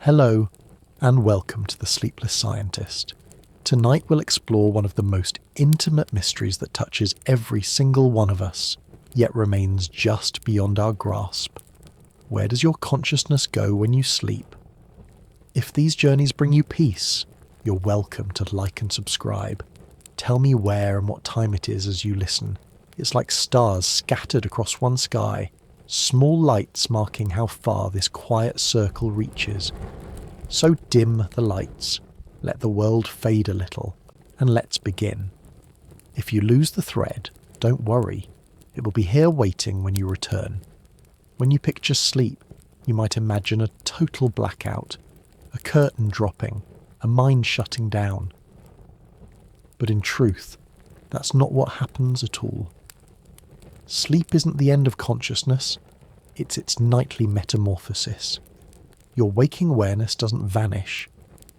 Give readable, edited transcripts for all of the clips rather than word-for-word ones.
Hello, and welcome to the Sleepless Scientist. Tonight we'll explore one of the most intimate mysteries that touches every single one of us, yet remains just beyond our grasp. Where does your consciousness go when you sleep? If these journeys bring you peace, you're welcome to like and subscribe. Tell me where and what time it is as you listen. It's like stars scattered across one sky, small lights marking how far this quiet circle reaches. So dim the lights, let the world fade a little, and let's begin. If you lose the thread, don't worry. It will be here waiting when you return. When you picture sleep, you might imagine a total blackout, a curtain dropping, a mind shutting down. But in truth, that's not what happens at all. Sleep isn't the end of consciousness, it's its nightly metamorphosis. Your waking awareness doesn't vanish,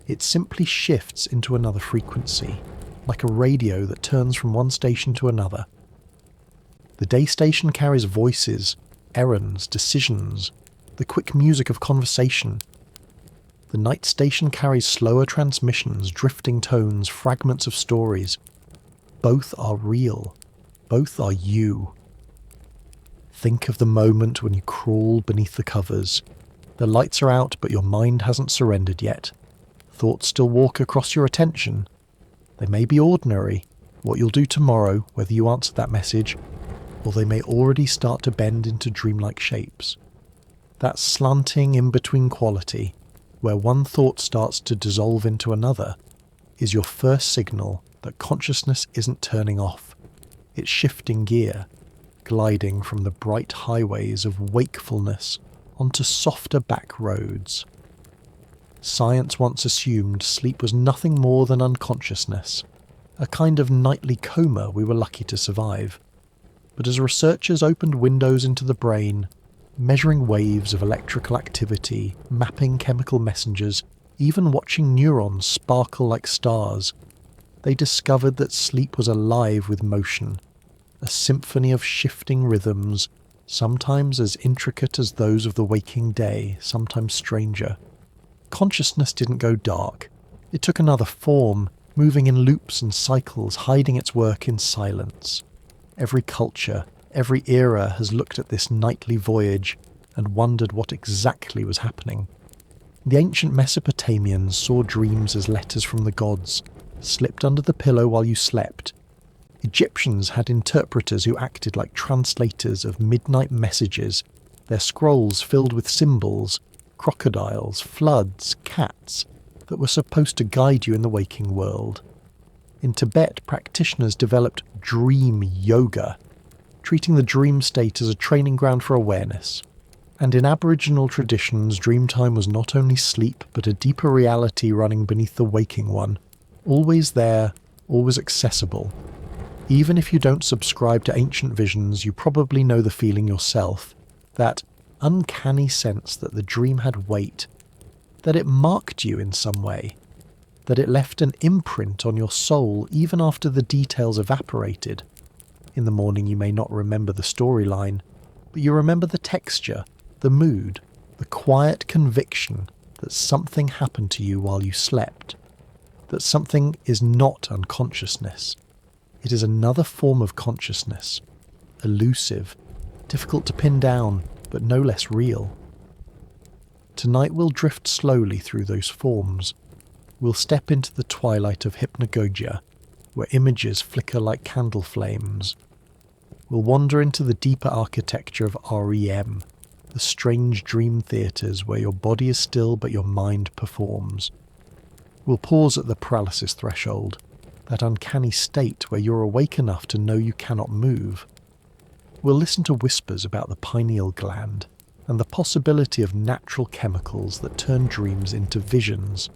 it simply shifts into another frequency, like a radio that turns from one station to another. The day station carries voices, errands, decisions, the quick music of conversation. The night station carries slower transmissions, drifting tones, fragments of stories. Both are real. Both are you. Think of the moment when you crawl beneath the covers. The lights are out, but your mind hasn't surrendered yet. Thoughts still walk across your attention. They may be ordinary, what you'll do tomorrow, whether you answer that message, or they may already start to bend into dreamlike shapes. That slanting in-between quality, where one thought starts to dissolve into another, is your first signal that consciousness isn't turning off. It's shifting gear, gliding from the bright highways of wakefulness onto softer back roads. Science once assumed sleep was nothing more than unconsciousness, a kind of nightly coma we were lucky to survive. But as researchers opened windows into the brain, measuring waves of electrical activity, mapping chemical messengers, even watching neurons sparkle like stars, they discovered that sleep was alive with motion, a symphony of shifting rhythms, sometimes as intricate as those of the waking day, sometimes stranger. Consciousness didn't go dark. It took another form, moving in loops and cycles, hiding its work in silence. Every culture, every era has looked at this nightly voyage and wondered what exactly was happening. The ancient Mesopotamians saw dreams as letters from the gods, slipped under the pillow while you slept. Egyptians had interpreters who acted like translators of midnight messages, their scrolls filled with symbols, crocodiles, floods, cats, that were supposed to guide you in the waking world. In Tibet, practitioners developed dream yoga, treating the dream state as a training ground for awareness. And in Aboriginal traditions, dream time was not only sleep, but a deeper reality running beneath the waking one, always there, always accessible. Even if you don't subscribe to ancient visions, you probably know the feeling yourself, that uncanny sense that the dream had weight, that it marked you in some way, that it left an imprint on your soul even after the details evaporated. In the morning you may not remember the storyline, but you remember the texture, the mood, the quiet conviction that something happened to you while you slept, that something is not unconsciousness. It is another form of consciousness, elusive, difficult to pin down, but no less real. Tonight we'll drift slowly through those forms. We'll step into the Twilight of Hypnagogia, where images flicker like candle flames. We'll wander into the deeper architecture of REM, the strange dream theatres where your body is still but your mind performs. We'll pause at the paralysis threshold, that uncanny state where you're awake enough to know you cannot move. We'll listen to whispers about the pineal gland and the possibility of natural chemicals that turn dreams into visions.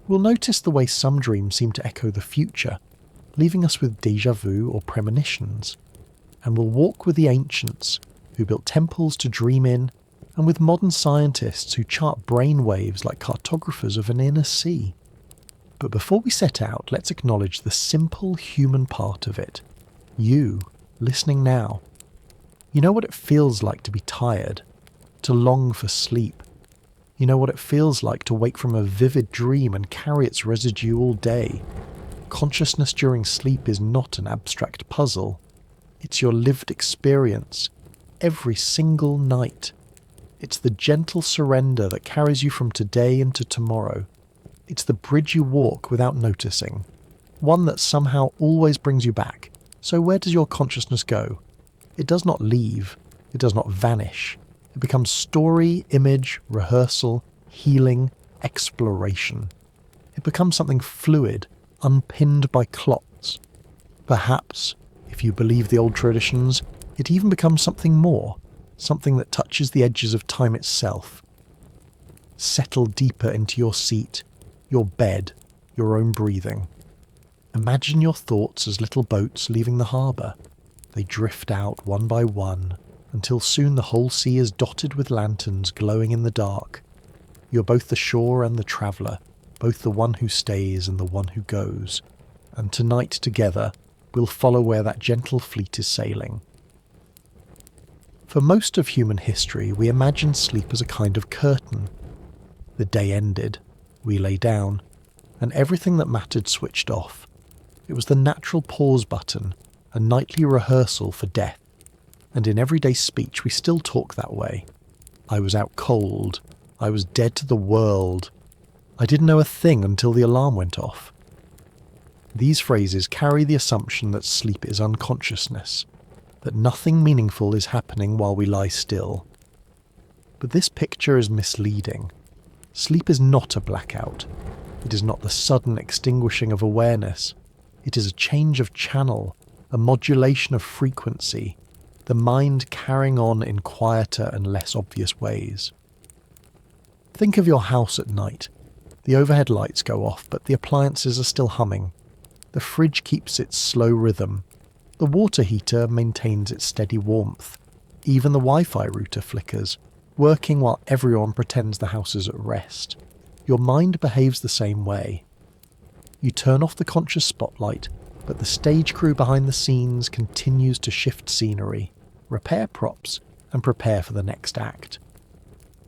We'll notice the way some dreams seem to echo the future, leaving us with déjà vu or premonitions. And we'll walk with the ancients, who built temples to dream in, and with modern scientists who chart brain waves like cartographers of an inner sea. But before we set out, let's acknowledge the simple human part of it. You, listening now. You know what it feels like to be tired, to long for sleep. You know what it feels like to wake from a vivid dream and carry its residue all day. Consciousness during sleep is not an abstract puzzle. It's your lived experience, every single night. It's the gentle surrender that carries you from today into tomorrow. It's the bridge you walk without noticing, one that somehow always brings you back. So where does your consciousness go? It does not leave. It does not vanish. It becomes story, image, rehearsal, healing, exploration. It becomes something fluid, unpinned by clocks. Perhaps, if you believe the old traditions, it even becomes something more, something that touches the edges of time itself. Settle deeper into your seat, your bed, your own breathing. Imagine your thoughts as little boats leaving the harbour. They drift out one by one, until soon the whole sea is dotted with lanterns glowing in the dark. You're both the shore and the traveller, both the one who stays and the one who goes. And tonight together, we'll follow where that gentle fleet is sailing. For most of human history, we imagine sleep as a kind of curtain. The day ended, we lay down, and everything that mattered switched off. It was the natural pause button, a nightly rehearsal for death. And in everyday speech we still talk that way. I was out cold. I was dead to the world. I didn't know a thing until the alarm went off. These phrases carry the assumption that sleep is unconsciousness, that nothing meaningful is happening while we lie still. But this picture is misleading. Sleep is not a blackout. It is not the sudden extinguishing of awareness. It is a change of channel, a modulation of frequency, the mind carrying on in quieter and less obvious ways. Think of your house at night. The overhead lights go off, but the appliances are still humming. The fridge keeps its slow rhythm. The water heater maintains its steady warmth. Even the Wi-Fi router flickers, working while everyone pretends the house is at rest. Your mind behaves the same way. You turn off the conscious spotlight, but the stage crew behind the scenes continues to shift scenery, repair props, and prepare for the next act.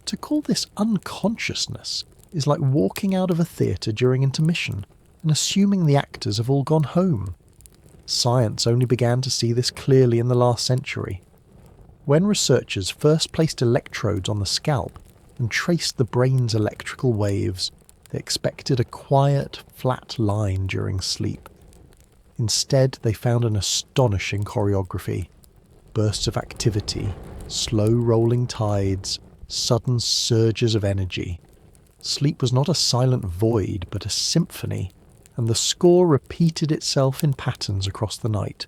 To call this unconsciousness is like walking out of a theatre during intermission and assuming the actors have all gone home. Science only began to see this clearly in the last century. When researchers first placed electrodes on the scalp and traced the brain's electrical waves, they expected a quiet, flat line during sleep. Instead, they found an astonishing choreography. Bursts of activity, slow rolling tides, sudden surges of energy. Sleep was not a silent void, but a symphony, and the score repeated itself in patterns across the night.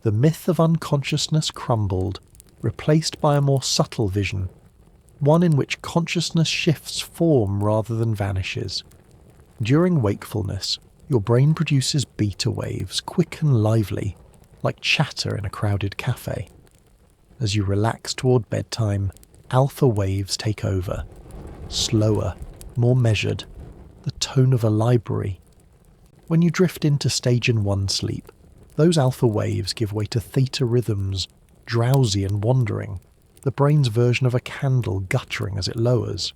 The myth of unconsciousness crumbled, replaced by a more subtle vision, one in which consciousness shifts form rather than vanishes. During wakefulness, your brain produces beta waves, quick and lively, like chatter in a crowded cafe. As you relax toward bedtime, alpha waves take over. Slower, more measured, the tone of a library. When you drift into stage 1 sleep, those alpha waves give way to theta rhythms, drowsy and wandering, the brain's version of a candle guttering as it lowers.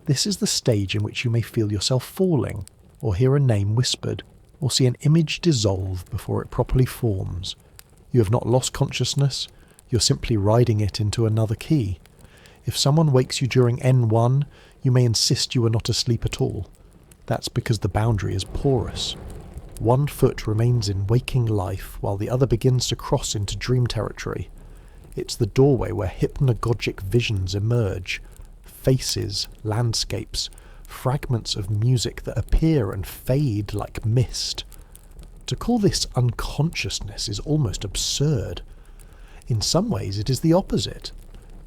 This is the stage in which you may feel yourself falling, or hear a name whispered, or see an image dissolve before it properly forms. You have not lost consciousness, you're simply riding it into another key. If someone wakes you during N1, you may insist you are not asleep at all. That's because the boundary is porous. One foot remains in waking life while the other begins to cross into dream territory. It's the doorway where hypnagogic visions emerge. Faces, landscapes, fragments of music that appear and fade like mist. To call this unconsciousness is almost absurd. In some ways it is the opposite.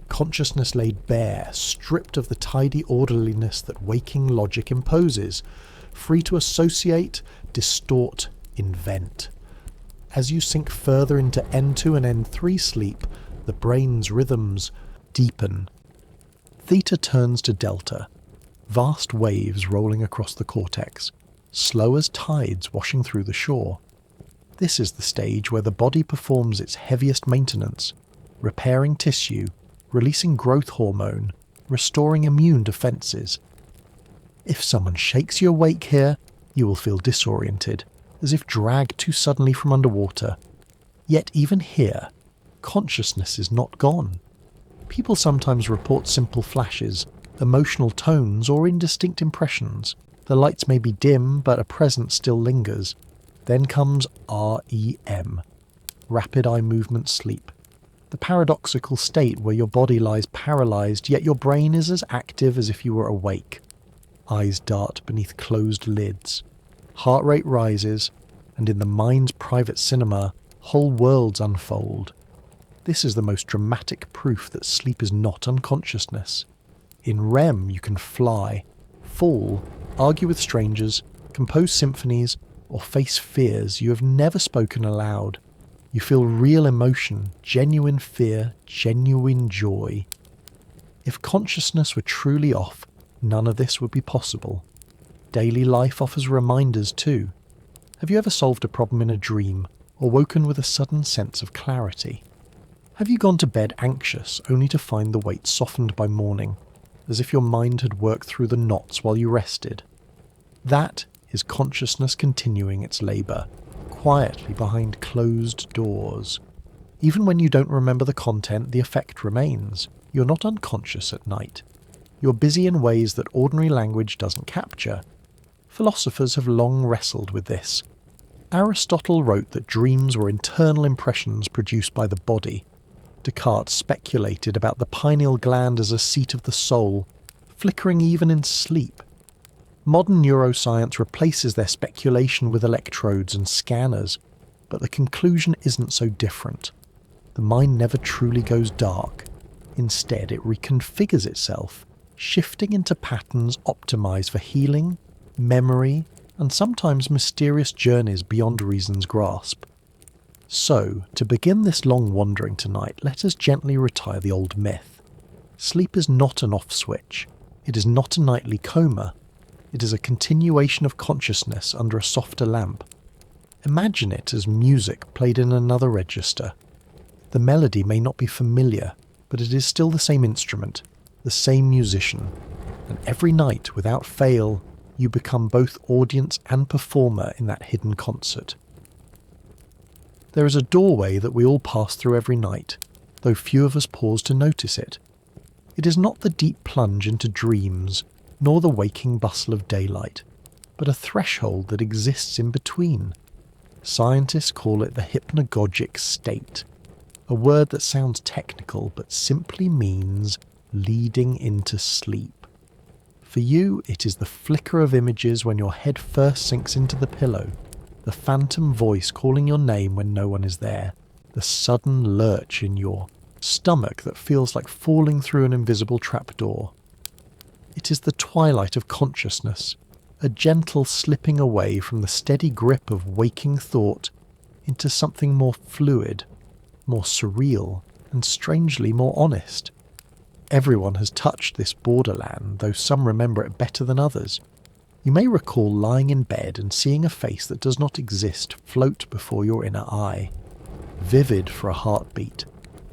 Consciousness laid bare, stripped of the tidy orderliness that waking logic imposes, free to associate, distort, invent. As you sink further into N2 and N3 sleep, the brain's rhythms deepen. Theta turns to delta, vast waves rolling across the cortex, slow as tides washing through the shore. This is the stage where the body performs its heaviest maintenance, repairing tissue, releasing growth hormone, restoring immune defences. If someone shakes you awake here, you will feel disoriented, as if dragged too suddenly from underwater. Yet even here, consciousness is not gone. People sometimes report simple flashes, emotional tones, or indistinct impressions. The lights may be dim, but a presence still lingers. Then comes REM, rapid eye movement sleep. The paradoxical state where your body lies paralysed, yet your brain is as active as if you were awake. Eyes dart beneath closed lids. Heart rate rises, and in the mind's private cinema, whole worlds unfold. This is the most dramatic proof that sleep is not unconsciousness. In REM you can fly, fall, argue with strangers, compose symphonies, or face fears you have never spoken aloud. You feel real emotion, genuine fear, genuine joy. If consciousness were truly off, none of this would be possible. Daily life offers reminders too. Have you ever solved a problem in a dream, or woken with a sudden sense of clarity? Have you gone to bed anxious only to find the weight softened by morning, as if your mind had worked through the knots while you rested? That is consciousness continuing its labour, quietly behind closed doors. Even when you don't remember the content, the effect remains. You're not unconscious at night. You're busy in ways that ordinary language doesn't capture. Philosophers have long wrestled with this. Aristotle wrote that dreams were internal impressions produced by the body. Descartes speculated about the pineal gland as a seat of the soul, flickering even in sleep. Modern neuroscience replaces their speculation with electrodes and scanners, but the conclusion isn't so different. The mind never truly goes dark. Instead, it reconfigures itself, shifting into patterns optimized for healing, memory, and sometimes mysterious journeys beyond reason's grasp. So, to begin this long wandering tonight, let us gently retire the old myth. Sleep is not an off switch. It is not a nightly coma. It is a continuation of consciousness under a softer lamp. Imagine it as music played in another register. The melody may not be familiar, but it is still the same instrument, the same musician, and every night, without fail, you become both audience and performer in that hidden concert. There is a doorway that we all pass through every night, though few of us pause to notice it. It is not the deep plunge into dreams, nor the waking bustle of daylight, but a threshold that exists in between. Scientists call it the hypnagogic state, a word that sounds technical but simply means leading into sleep. For you, it is the flicker of images when your head first sinks into the pillow, the phantom voice calling your name when no one is there, the sudden lurch in your stomach that feels like falling through an invisible trapdoor. It is the twilight of consciousness, a gentle slipping away from the steady grip of waking thought into something more fluid, more surreal, and strangely more honest. Everyone has touched this borderland, though some remember it better than others. You may recall lying in bed and seeing a face that does not exist float before your inner eye, vivid for a heartbeat,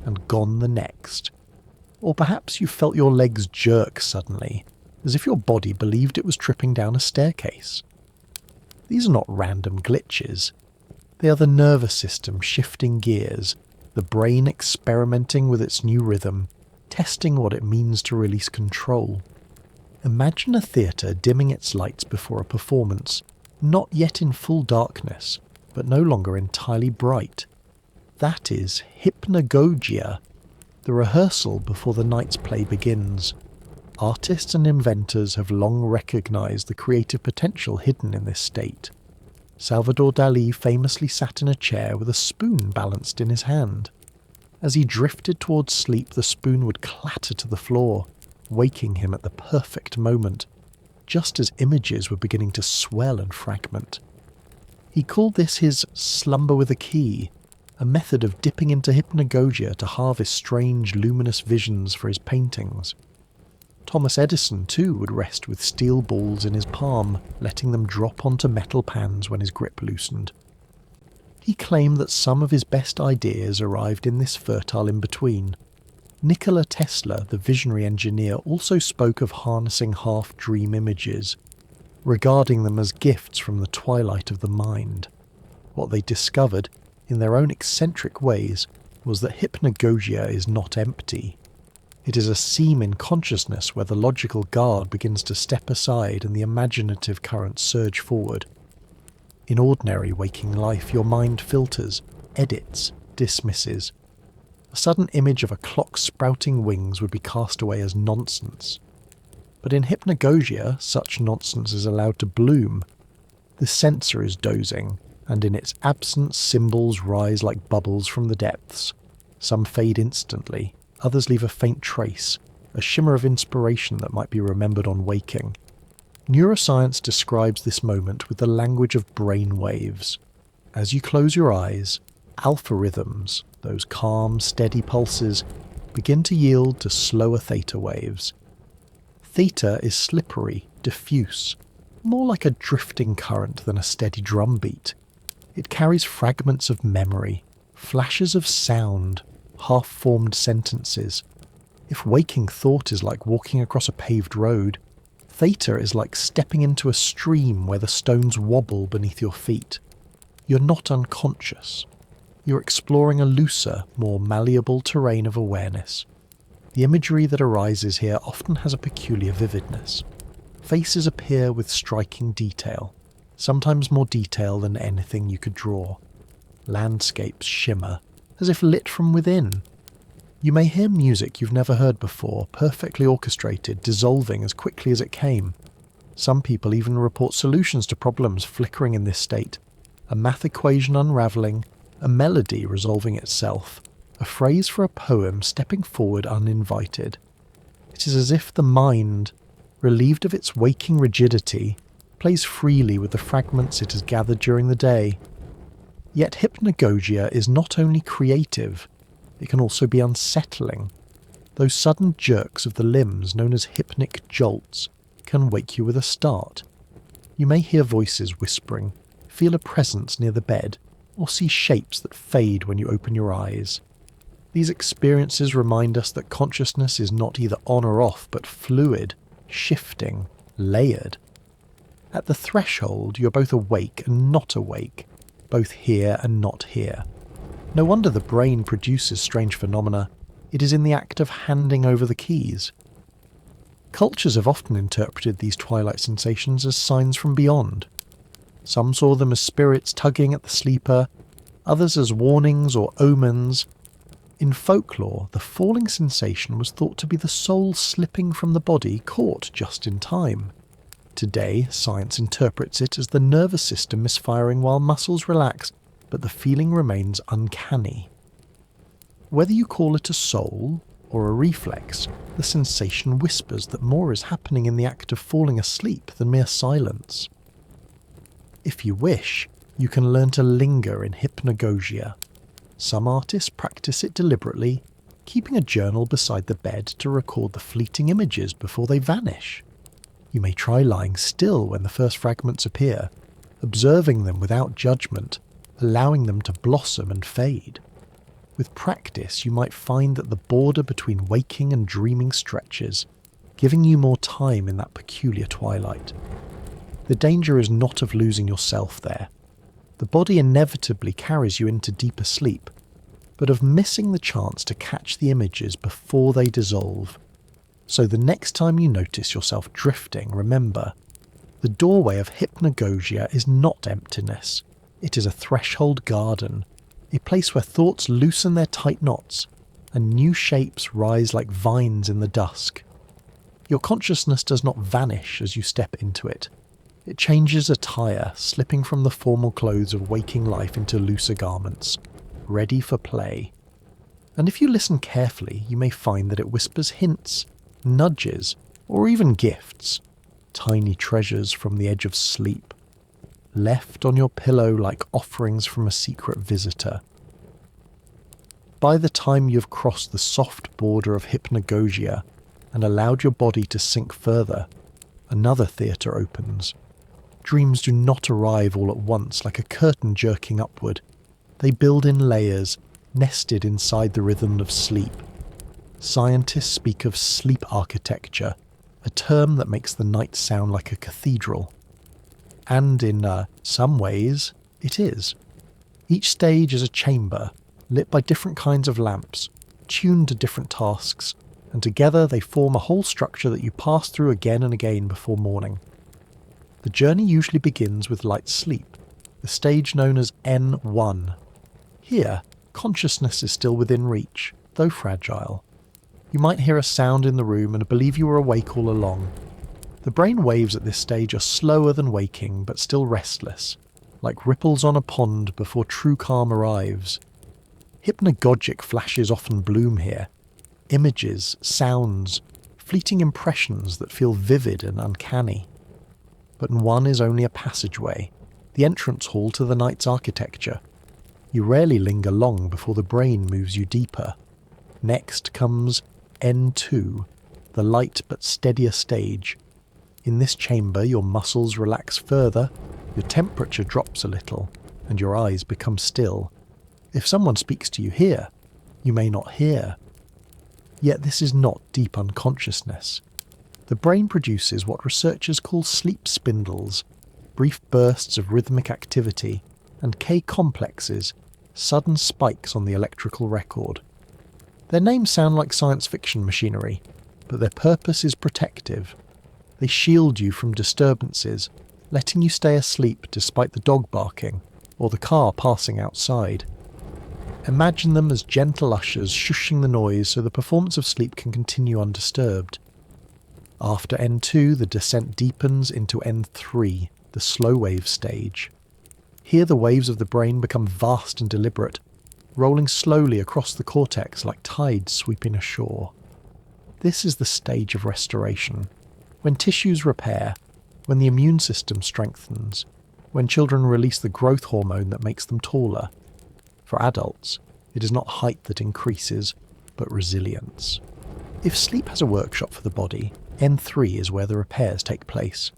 and gone the next. Or perhaps you felt your legs jerk suddenly, as if your body believed it was tripping down a staircase. These are not random glitches. They are the nervous system shifting gears, the brain experimenting with its new rhythm, testing what it means to release control. Imagine a theatre dimming its lights before a performance, not yet in full darkness, but no longer entirely bright. That is hypnagogia, the rehearsal before the night's play begins. Artists and inventors have long recognized the creative potential hidden in this state. Salvador Dalí famously sat in a chair with a spoon balanced in his hand. As he drifted towards sleep, the spoon would clatter to the floor, waking him at the perfect moment, just as images were beginning to swell and fragment. He called this his slumber with a key, a method of dipping into hypnagogia to harvest strange, luminous visions for his paintings. Thomas Edison, too, would rest with steel balls in his palm, letting them drop onto metal pans when his grip loosened. He claimed that some of his best ideas arrived in this fertile in-between. Nikola Tesla, the visionary engineer, also spoke of harnessing half-dream images, regarding them as gifts from the twilight of the mind. What they discovered, in their own eccentric ways, was that hypnagogia is not empty. It is a seam in consciousness where the logical guard begins to step aside and the imaginative currents surge forward. In ordinary waking life, your mind filters, edits, dismisses. A sudden image of a clock sprouting wings would be cast away as nonsense. But in hypnagogia, such nonsense is allowed to bloom. The sensor is dozing, and in its absence symbols rise like bubbles from the depths. Some fade instantly, others leave a faint trace, a shimmer of inspiration that might be remembered on waking. Neuroscience describes this moment with the language of brain waves. As you close your eyes, alpha rhythms, those calm, steady pulses, begin to yield to slower theta waves. Theta is slippery, diffuse, more like a drifting current than a steady drumbeat. It carries fragments of memory, flashes of sound, half-formed sentences. If waking thought is like walking across a paved road, theta is like stepping into a stream where the stones wobble beneath your feet. You're not unconscious. You're exploring a looser, more malleable terrain of awareness. The imagery that arises here often has a peculiar vividness. Faces appear with striking detail, sometimes more detail than anything you could draw. Landscapes shimmer, as if lit from within. You may hear music you've never heard before, perfectly orchestrated, dissolving as quickly as it came. Some people even report solutions to problems flickering in this state, a math equation unravelling, a melody resolving itself, a phrase for a poem stepping forward uninvited. It is as if the mind, relieved of its waking rigidity, plays freely with the fragments it has gathered during the day. Yet hypnagogia is not only creative, it can also be unsettling. Those sudden jerks of the limbs, known as hypnic jolts, can wake you with a start. You may hear voices whispering, feel a presence near the bed, or see shapes that fade when you open your eyes. These experiences remind us that consciousness is not either on or off, but fluid, shifting, layered. At the threshold, you're both awake and not awake, both here and not here. No wonder the brain produces strange phenomena. It is in the act of handing over the keys. Cultures have often interpreted these twilight sensations as signs from beyond. Some saw them as spirits tugging at the sleeper, others as warnings or omens. In folklore, the falling sensation was thought to be the soul slipping from the body caught just in time. Today, science interprets it as the nervous system misfiring while muscles relax, but the feeling remains uncanny. Whether you call it a soul or a reflex, the sensation whispers that more is happening in the act of falling asleep than mere silence. If you wish, you can learn to linger in hypnagogia. Some artists practice it deliberately, keeping a journal beside the bed to record the fleeting images before they vanish. You may try lying still when the first fragments appear, observing them without judgment, allowing them to blossom and fade. With practice, you might find that the border between waking and dreaming stretches, giving you more time in that peculiar twilight. The danger is not of losing yourself there. The body inevitably carries you into deeper sleep, but of missing the chance to catch the images before they dissolve. So the next time you notice yourself drifting, remember, the doorway of hypnagogia is not emptiness. It is a threshold garden, a place where thoughts loosen their tight knots, and new shapes rise like vines in the dusk. Your consciousness does not vanish as you step into it. It changes attire, slipping from the formal clothes of waking life into looser garments, ready for play. And if you listen carefully, you may find that it whispers hints, nudges, or even gifts, tiny treasures from the edge of sleep, left on your pillow like offerings from a secret visitor. By the time you've crossed the soft border of hypnagogia and allowed your body to sink further, another theatre opens. Dreams do not arrive all at once like a curtain jerking upward. They build in layers, nested inside the rhythm of sleep. Scientists speak of sleep architecture, a term that makes the night sound like a cathedral. And in some ways, it is. Each stage is a chamber, lit by different kinds of lamps, tuned to different tasks, and together they form a whole structure that you pass through again and again before morning. The journey usually begins with light sleep, the stage known as N1. Here, consciousness is still within reach, though fragile. You might hear a sound in the room and believe you were awake all along. The brain waves at this stage are slower than waking, but still restless, like ripples on a pond before true calm arrives. Hypnagogic flashes often bloom here. Images, sounds, fleeting impressions that feel vivid and uncanny. But one is only a passageway, the entrance hall to the night's architecture. You rarely linger long before the brain moves you deeper. Next comes N2, the light but steadier stage. In this chamber, your muscles relax further, your temperature drops a little, and your eyes become still. If someone speaks to you here, you may not hear. Yet this is not deep unconsciousness. The brain produces what researchers call sleep spindles, brief bursts of rhythmic activity, and K-complexes, sudden spikes on the electrical record. Their names sound like science fiction machinery, but their purpose is protective. They shield you from disturbances, letting you stay asleep despite the dog barking or the car passing outside. Imagine them as gentle ushers shushing the noise so the performance of sleep can continue undisturbed. After N2, the descent deepens into N3, the slow wave stage. Here the waves of the brain become vast and deliberate, rolling slowly across the cortex like tides sweeping ashore. This is the stage of restoration, when tissues repair, when the immune system strengthens, when children release the growth hormone that makes them taller. For adults, it is not height that increases, but resilience. If sleep has a workshop for the body, N3 is where the repairs take place.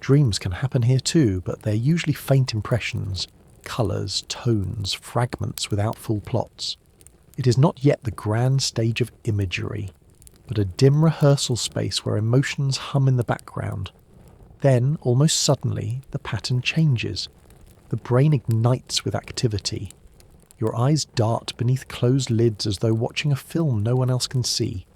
Dreams can happen here too, but they're usually faint impressions, colours, tones, fragments without full plots. It is not yet the grand stage of imagery, but a dim rehearsal space where emotions hum in the background. Then, almost suddenly, the pattern changes. The brain ignites with activity. Your eyes dart beneath closed lids as though watching a film no one else can see.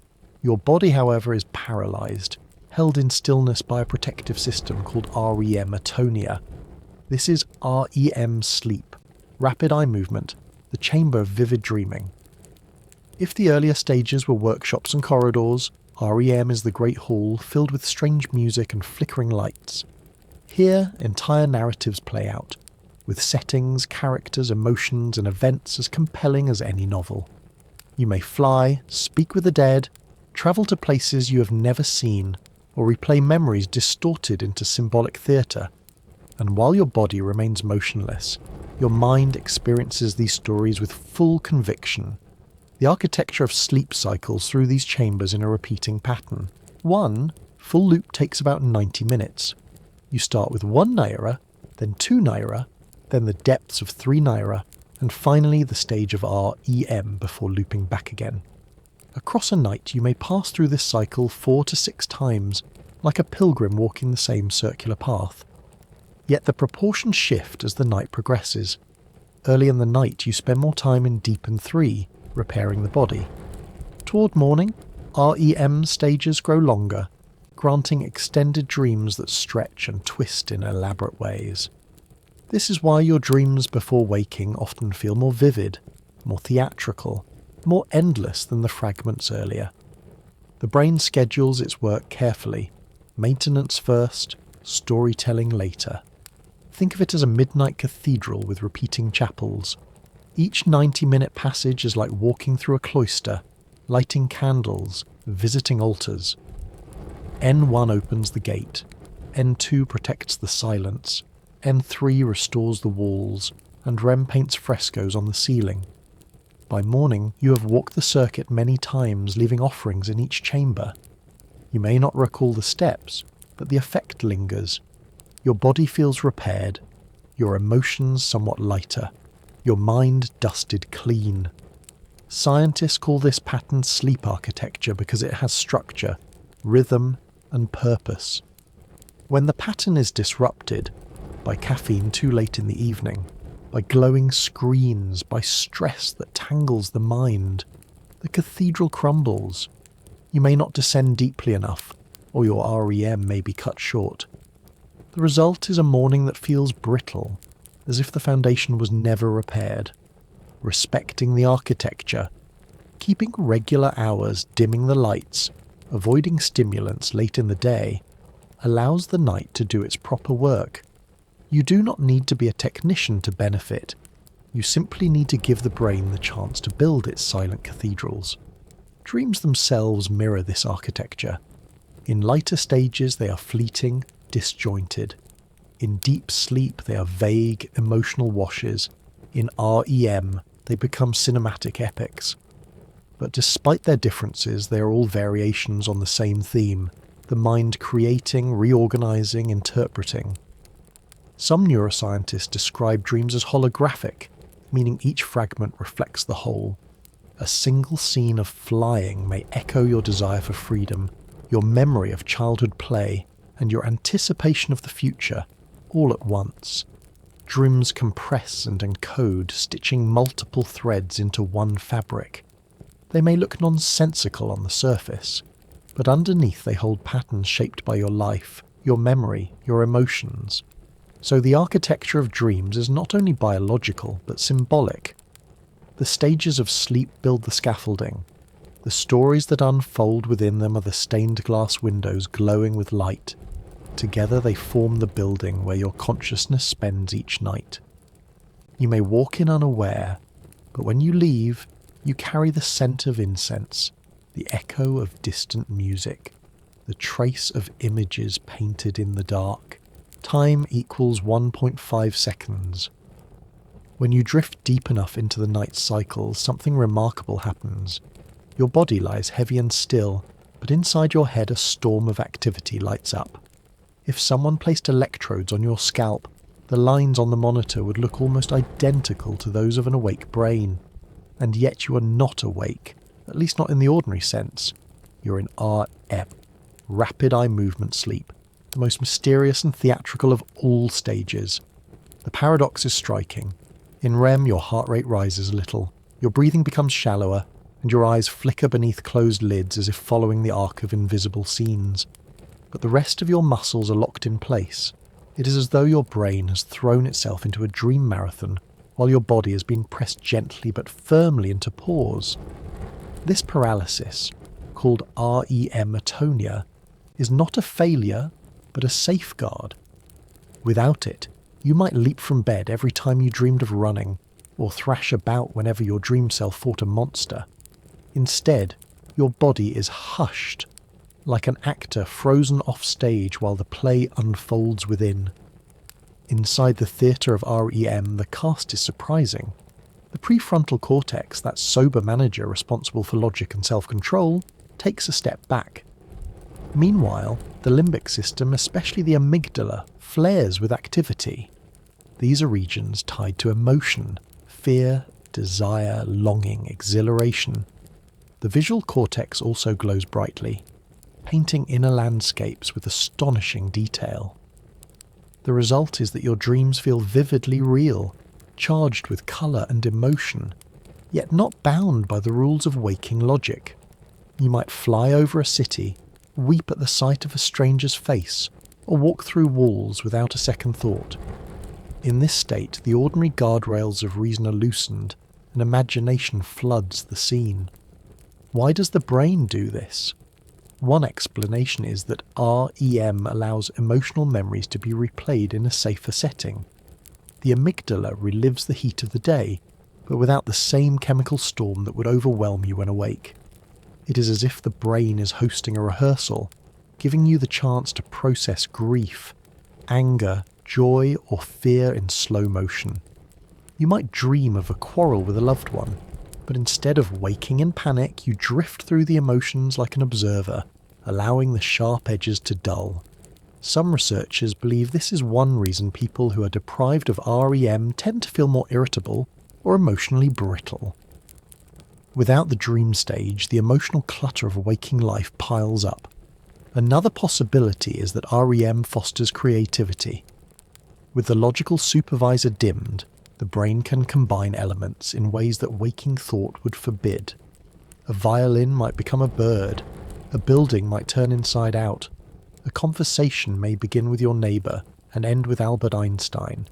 Your body, however, is paralysed, held in stillness by a protective system called REM atonia. This is REM sleep, rapid eye movement, the chamber of vivid dreaming. If the earlier stages were workshops and corridors, REM is the great hall filled with strange music and flickering lights. Here, entire narratives play out, with settings, characters, emotions, and events as compelling as any novel. You may fly, speak with the dead, travel to places you have never seen, or replay memories distorted into symbolic theatre. And while your body remains motionless, your mind experiences these stories with full conviction. The architecture of sleep cycles through these chambers in a repeating pattern. One full loop takes about 90 minutes. You start with 1 naira, then 2 naira, then the depths of 3 naira, and finally the stage of REM before looping back again. Across a night you may pass through this cycle 4 to 6 times, like a pilgrim walking the same circular path. Yet the proportions shift as the night progresses. Early in the night you spend more time in deep N3, repairing the body. Toward morning, REM stages grow longer, granting extended dreams that stretch and twist in elaborate ways. This is why your dreams before waking often feel more vivid, more theatrical, more endless than the fragments earlier. The brain schedules its work carefully, maintenance first, storytelling later. Think of it as a midnight cathedral with repeating chapels. Each 90-minute passage is like walking through a cloister, lighting candles, visiting altars. N1 opens the gate, N2 protects the silence, N3 restores the walls, and REM paints frescoes on the ceiling. By morning, you have walked the circuit many times, leaving offerings in each chamber. You may not recall the steps, but the effect lingers. Your body feels repaired, your emotions somewhat lighter, your mind dusted clean. Scientists call this pattern sleep architecture because it has structure, rhythm, and purpose. When the pattern is disrupted, by caffeine too late in the evening, by glowing screens, by stress that tangles the mind, the cathedral crumbles. You may not descend deeply enough, or your REM may be cut short. The result is a morning that feels brittle, as if the foundation was never repaired. Respecting the architecture, keeping regular hours, dimming the lights, avoiding stimulants late in the day, allows the night to do its proper work. You do not need to be a technician to benefit. You simply need to give the brain the chance to build its silent cathedrals. Dreams themselves mirror this architecture. In lighter stages they are fleeting, disjointed. In deep sleep they are vague, emotional washes. In REM they become cinematic epics. But despite their differences, they are all variations on the same theme, the mind creating, reorganizing, interpreting. Some neuroscientists describe dreams as holographic, meaning each fragment reflects the whole. A single scene of flying may echo your desire for freedom, your memory of childhood play, and your anticipation of the future, all at once. Dreams compress and encode, stitching multiple threads into one fabric. They may look nonsensical on the surface, but underneath they hold patterns shaped by your life, your memory, your emotions. So the architecture of dreams is not only biological, but symbolic. The stages of sleep build the scaffolding. The stories that unfold within them are the stained glass windows glowing with light. Together they form the building where your consciousness spends each night. You may walk in unaware, but when you leave, you carry the scent of incense, the echo of distant music, the trace of images painted in the dark. Time equals 1.5 seconds. When you drift deep enough into the night's cycles, something remarkable happens. Your body lies heavy and still, but inside your head a storm of activity lights up. If someone placed electrodes on your scalp, the lines on the monitor would look almost identical to those of an awake brain. And yet you are not awake, at least not in the ordinary sense. You're in REM, rapid eye movement sleep, the most mysterious and theatrical of all stages. The paradox is striking. In REM, your heart rate rises a little, your breathing becomes shallower, and your eyes flicker beneath closed lids as if following the arc of invisible scenes. But the rest of your muscles are locked in place. It is as though your brain has thrown itself into a dream marathon, while your body has been pressed gently but firmly into pause. This paralysis, called REM-atonia, is not a failure, but a safeguard. Without it, you might leap from bed every time you dreamed of running, or thrash about whenever your dream self fought a monster. Instead, your body is hushed, like an actor frozen off stage while the play unfolds within. Inside the theatre of REM, the cast is surprising. The prefrontal cortex, that sober manager responsible for logic and self-control, takes a step back. Meanwhile, the limbic system, especially the amygdala, flares with activity. These are regions tied to emotion, fear, desire, longing, exhilaration. The visual cortex also glows brightly, painting inner landscapes with astonishing detail. The result is that your dreams feel vividly real, charged with colour and emotion, yet not bound by the rules of waking logic. You might fly over a city, weep at the sight of a stranger's face, or walk through walls without a second thought. In this state, the ordinary guardrails of reason are loosened, and imagination floods the scene. Why does the brain do this? One explanation is that REM allows emotional memories to be replayed in a safer setting. The amygdala relives the heat of the day, but without the same chemical storm that would overwhelm you when awake. It is as if the brain is hosting a rehearsal, giving you the chance to process grief, anger, joy, or fear in slow motion. You might dream of a quarrel with a loved one, but instead of waking in panic, you drift through the emotions like an observer, allowing the sharp edges to dull. Some researchers believe this is one reason people who are deprived of REM tend to feel more irritable or emotionally brittle. Without the dream stage, the emotional clutter of waking life piles up. Another possibility is that REM fosters creativity. With the logical supervisor dimmed, the brain can combine elements in ways that waking thought would forbid. A violin might become a bird, a building might turn inside out, a conversation may begin with your neighbour and end with Albert Einstein.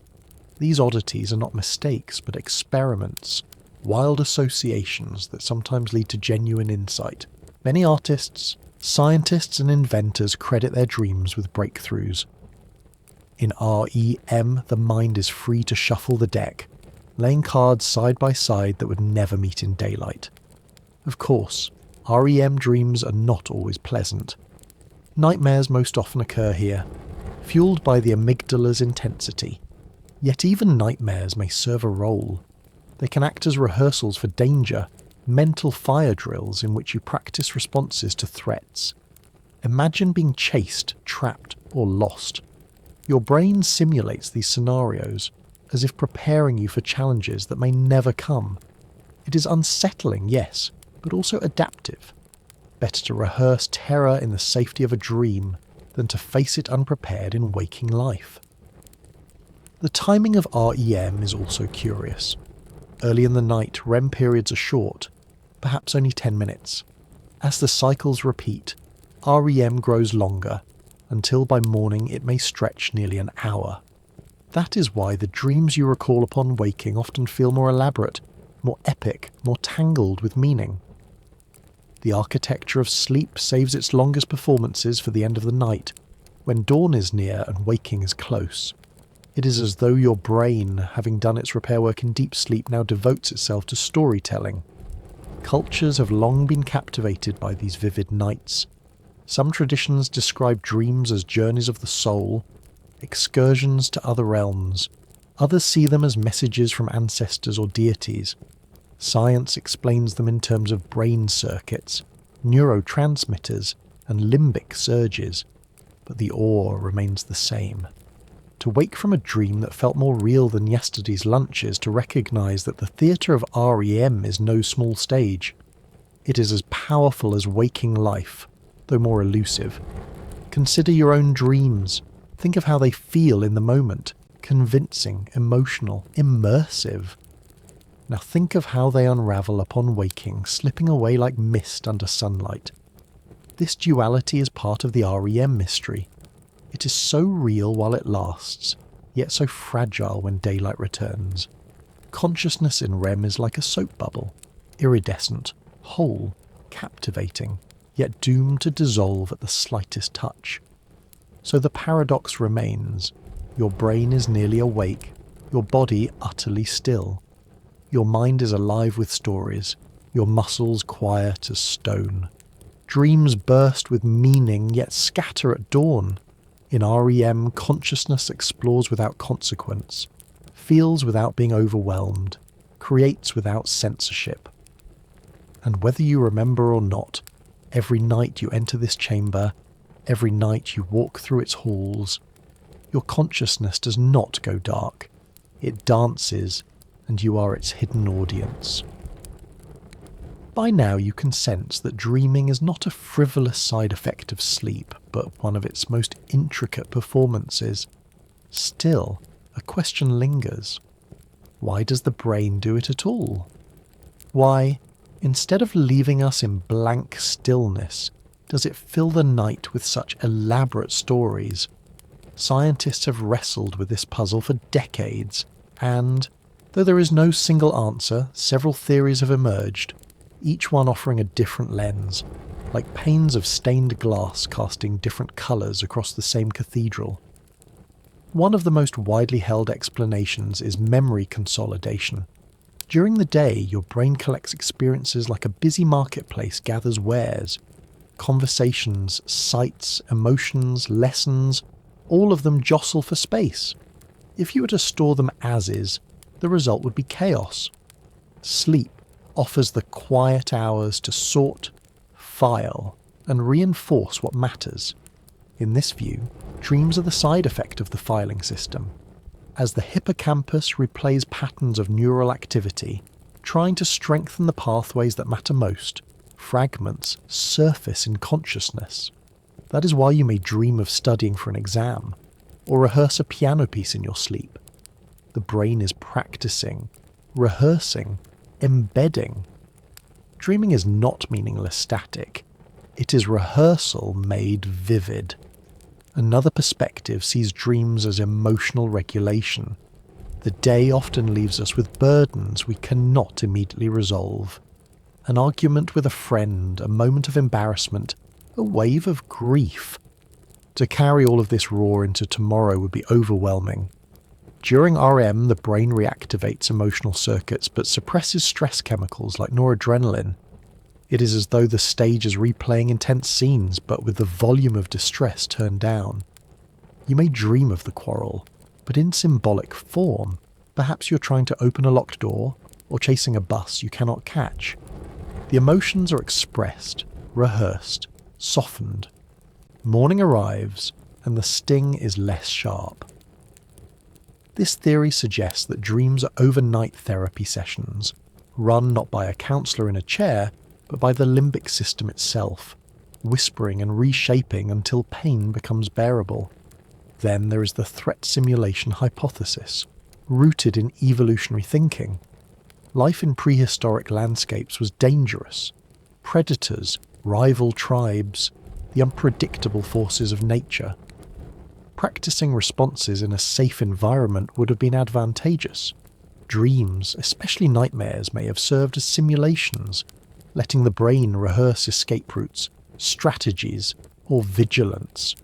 These oddities are not mistakes but experiments, wild associations that sometimes lead to genuine insight. Many artists, scientists and inventors credit their dreams with breakthroughs. In REM, the mind is free to shuffle the deck, laying cards side by side that would never meet in daylight. Of course, REM dreams are not always pleasant. Nightmares most often occur here, fueled by the amygdala's intensity. Yet even nightmares may serve a role. They can act as rehearsals for danger, mental fire drills in which you practice responses to threats. Imagine being chased, trapped, or lost. Your brain simulates these scenarios, as if preparing you for challenges that may never come. It is unsettling, yes, but also adaptive. Better to rehearse terror in the safety of a dream than to face it unprepared in waking life. The timing of REM is also curious. Early in the night, REM periods are short, perhaps only 10 minutes. As the cycles repeat, REM grows longer, until by morning it may stretch nearly an hour. That is why the dreams you recall upon waking often feel more elaborate, more epic, more tangled with meaning. The architecture of sleep saves its longest performances for the end of the night, when dawn is near and waking is close. It is as though your brain, having done its repair work in deep sleep, now devotes itself to storytelling. Cultures have long been captivated by these vivid nights. Some traditions describe dreams as journeys of the soul, excursions to other realms. Others see them as messages from ancestors or deities. Science explains them in terms of brain circuits, neurotransmitters, and limbic surges, but the awe remains the same. To wake from a dream that felt more real than yesterday's lunch is to recognise that the theatre of REM is no small stage. It is as powerful as waking life, though more elusive. Consider your own dreams. Think of how they feel in the moment. Convincing, emotional, immersive. Now think of how they unravel upon waking, slipping away like mist under sunlight. This duality is part of the REM mystery. It is so real while it lasts, yet so fragile when daylight returns. Consciousness in REM is like a soap bubble, iridescent, whole, captivating, yet doomed to dissolve at the slightest touch. So the paradox remains. Your brain is nearly awake, your body utterly still. Your mind is alive with stories, your muscles quiet as stone. Dreams burst with meaning, yet scatter at dawn. In REM, consciousness explores without consequence, feels without being overwhelmed, creates without censorship. And whether you remember or not, every night you enter this chamber, every night you walk through its halls, your consciousness does not go dark. It dances, and you are its hidden audience. By now you can sense that dreaming is not a frivolous side effect of sleep, but one of its most intricate performances. Still, a question lingers. Why does the brain do it at all? Why, instead of leaving us in blank stillness, does it fill the night with such elaborate stories? Scientists have wrestled with this puzzle for decades, and, though there is no single answer, several theories have emerged, each one offering a different lens, like panes of stained glass casting different colours across the same cathedral. One of the most widely held explanations is memory consolidation. During the day, your brain collects experiences like a busy marketplace gathers wares. Conversations, sights, emotions, lessons, all of them jostle for space. If you were to store them as is, the result would be chaos. Sleep offers the quiet hours to sort, file, and reinforce what matters. In this view, dreams are the side effect of the filing system. As the hippocampus replays patterns of neural activity, Trying to strengthen the pathways that matter most, fragments surface in consciousness. That is why you may dream of studying for an exam, or rehearse a piano piece in your sleep. The brain is practicing, rehearsing, embedding. Dreaming is not meaningless static. It is rehearsal made vivid. Another perspective sees dreams as emotional regulation. The day often leaves us with burdens we cannot immediately resolve. An argument with a friend, a moment of embarrassment, a wave of grief. To carry all of this raw into tomorrow would be overwhelming. During REM, the brain reactivates emotional circuits but suppresses stress chemicals like noradrenaline. It is as though the stage is replaying intense scenes, but with the volume of distress turned down. You may dream of the quarrel, but in symbolic form. Perhaps you're trying to open a locked door, or chasing a bus you cannot catch. The emotions are expressed, rehearsed, softened. Morning arrives, and the sting is less sharp. This theory suggests that dreams are overnight therapy sessions, run not by a counsellor in a chair, but by the limbic system itself, whispering and reshaping until pain becomes bearable. Then there is the threat simulation hypothesis, rooted in evolutionary thinking. Life in prehistoric landscapes was dangerous. Predators, rival tribes, the unpredictable forces of nature. Practicing responses in a safe environment would have been advantageous. Dreams, especially nightmares, may have served as simulations, letting the brain rehearse escape routes, strategies, or vigilance.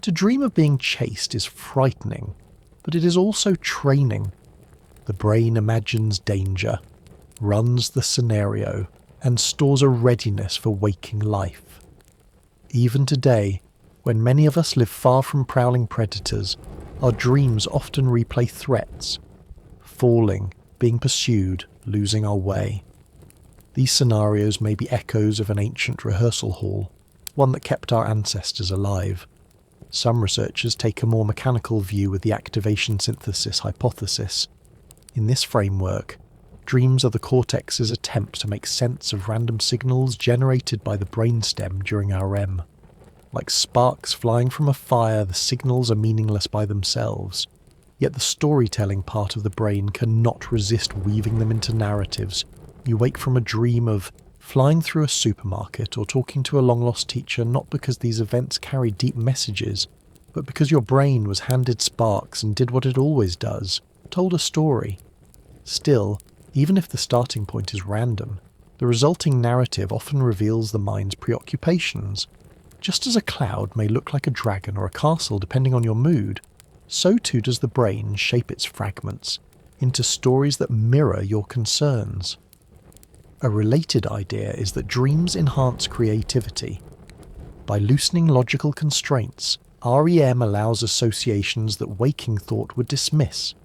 To dream of being chased is frightening, but it is also training. The brain imagines danger, runs the scenario, and stores a readiness for waking life. Even today, when many of us live far from prowling predators, our dreams often replay threats. Falling, being pursued, losing our way. These scenarios may be echoes of an ancient rehearsal hall, one that kept our ancestors alive. Some researchers take a more mechanical view with the activation synthesis hypothesis. In this framework, dreams are the cortex's attempt to make sense of random signals generated by the brainstem during REM. Like sparks flying from a fire, the signals are meaningless by themselves, yet the storytelling part of the brain cannot resist weaving them into narratives. You wake from a dream of flying through a supermarket or talking to a long-lost teacher not because these events carry deep messages, but because your brain was handed sparks and did what it always does, told a story. Still, even if the starting point is random, the resulting narrative often reveals the mind's preoccupations. Just as a cloud may look like a dragon or a castle depending on your mood, so too does the brain shape its fragments into stories that mirror your concerns. A related idea is that dreams enhance creativity. By loosening logical constraints, REM allows associations that waking thought would dismiss.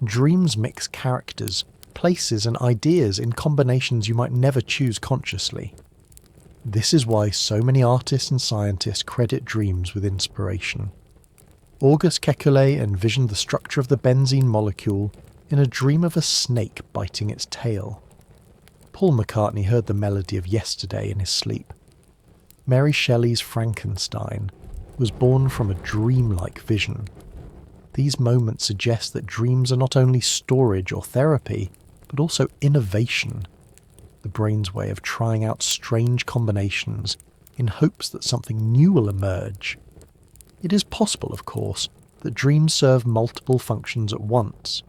Dreams mix characters, places and ideas in combinations you might never choose consciously. This is why so many artists and scientists credit dreams with inspiration. Auguste Kekulé envisioned the structure of the benzene molecule in a dream of a snake biting its tail. Paul McCartney heard the melody of Yesterday in his sleep. Mary Shelley's Frankenstein was born from a dreamlike vision. These moments suggest that dreams are not only storage or therapy, but also innovation, the brain's way of trying out strange combinations in hopes that something new will emerge. It is possible, of course, that dreams serve multiple functions at once.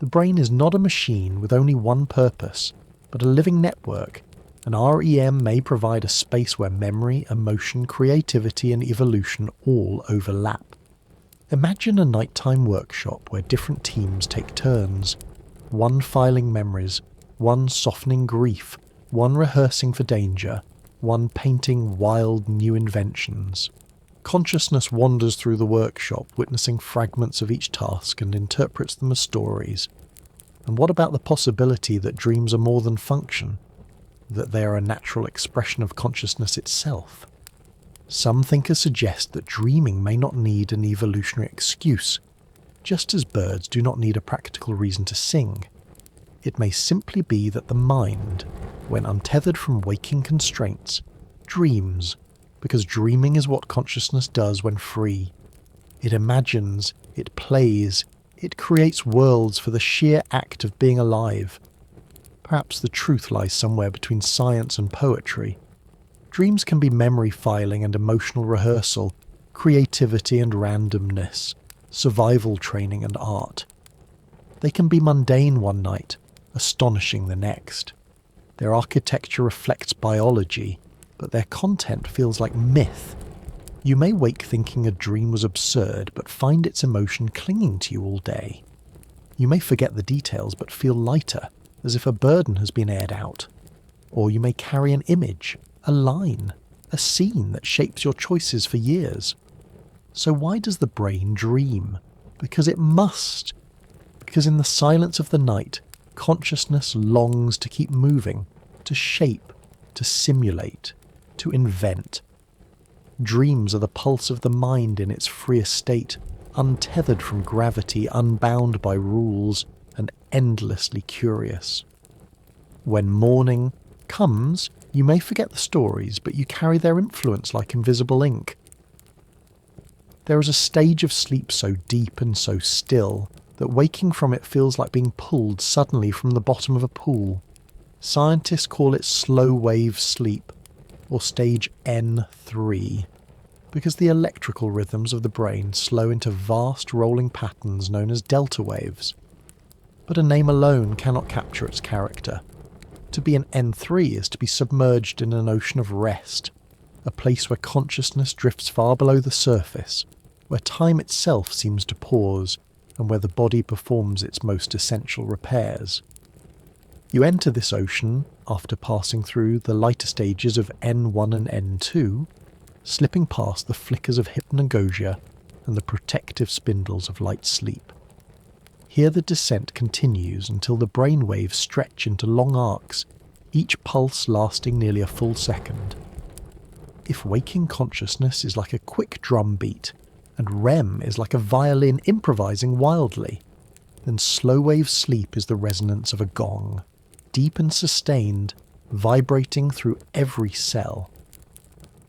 The brain is not a machine with only one purpose, but a living network, and REM may provide a space where memory, emotion, creativity and evolution all overlap. Imagine a nighttime workshop where different teams take turns, one filing memories, one softening grief, one rehearsing for danger, one painting wild new inventions. Consciousness wanders through the workshop, witnessing fragments of each task and interprets them as stories. And what about the possibility that dreams are more than function? That they are a natural expression of consciousness itself? Some thinkers suggest that dreaming may not need an evolutionary excuse, just as birds do not need a practical reason to sing. It may simply be that the mind, when untethered from waking constraints, dreams, because dreaming is what consciousness does when free. It imagines, it plays, it creates worlds for the sheer act of being alive. Perhaps the truth lies somewhere between science and poetry. Dreams can be memory filing and emotional rehearsal, creativity and randomness, survival training and art. They can be mundane one night, astonishing the next. Their architecture reflects biology, but their content feels like myth. You may wake thinking a dream was absurd, but find its emotion clinging to you all day. You may forget the details, but feel lighter, as if a burden has been aired out. Or you may carry an image, a line, a scene that shapes your choices for years. So why does the brain dream? Because it must. Because in the silence of the night, consciousness longs to keep moving, to shape, to simulate, to invent. Dreams are the pulse of the mind in its freest state, untethered from gravity, unbound by rules, and endlessly curious. When morning comes, you may forget the stories, but you carry their influence like invisible ink. There is a stage of sleep so deep and so still that waking from it feels like being pulled suddenly from the bottom of a pool. Scientists call it slow wave sleep, or stage N3, because the electrical rhythms of the brain slow into vast rolling patterns known as delta waves. But a name alone cannot capture its character. To be an N3 is to be submerged in an ocean of rest, a place where consciousness drifts far below the surface, where time itself seems to pause, and where the body performs its most essential repairs. You enter this ocean after passing through the lighter stages of N1 and N2, slipping past the flickers of hypnagogia and the protective spindles of light sleep. Here the descent continues until the brain waves stretch into long arcs, each pulse lasting nearly a full second. If waking consciousness is like a quick drum beat, and REM is like a violin improvising wildly, then slow-wave sleep is the resonance of a gong, deep and sustained, vibrating through every cell.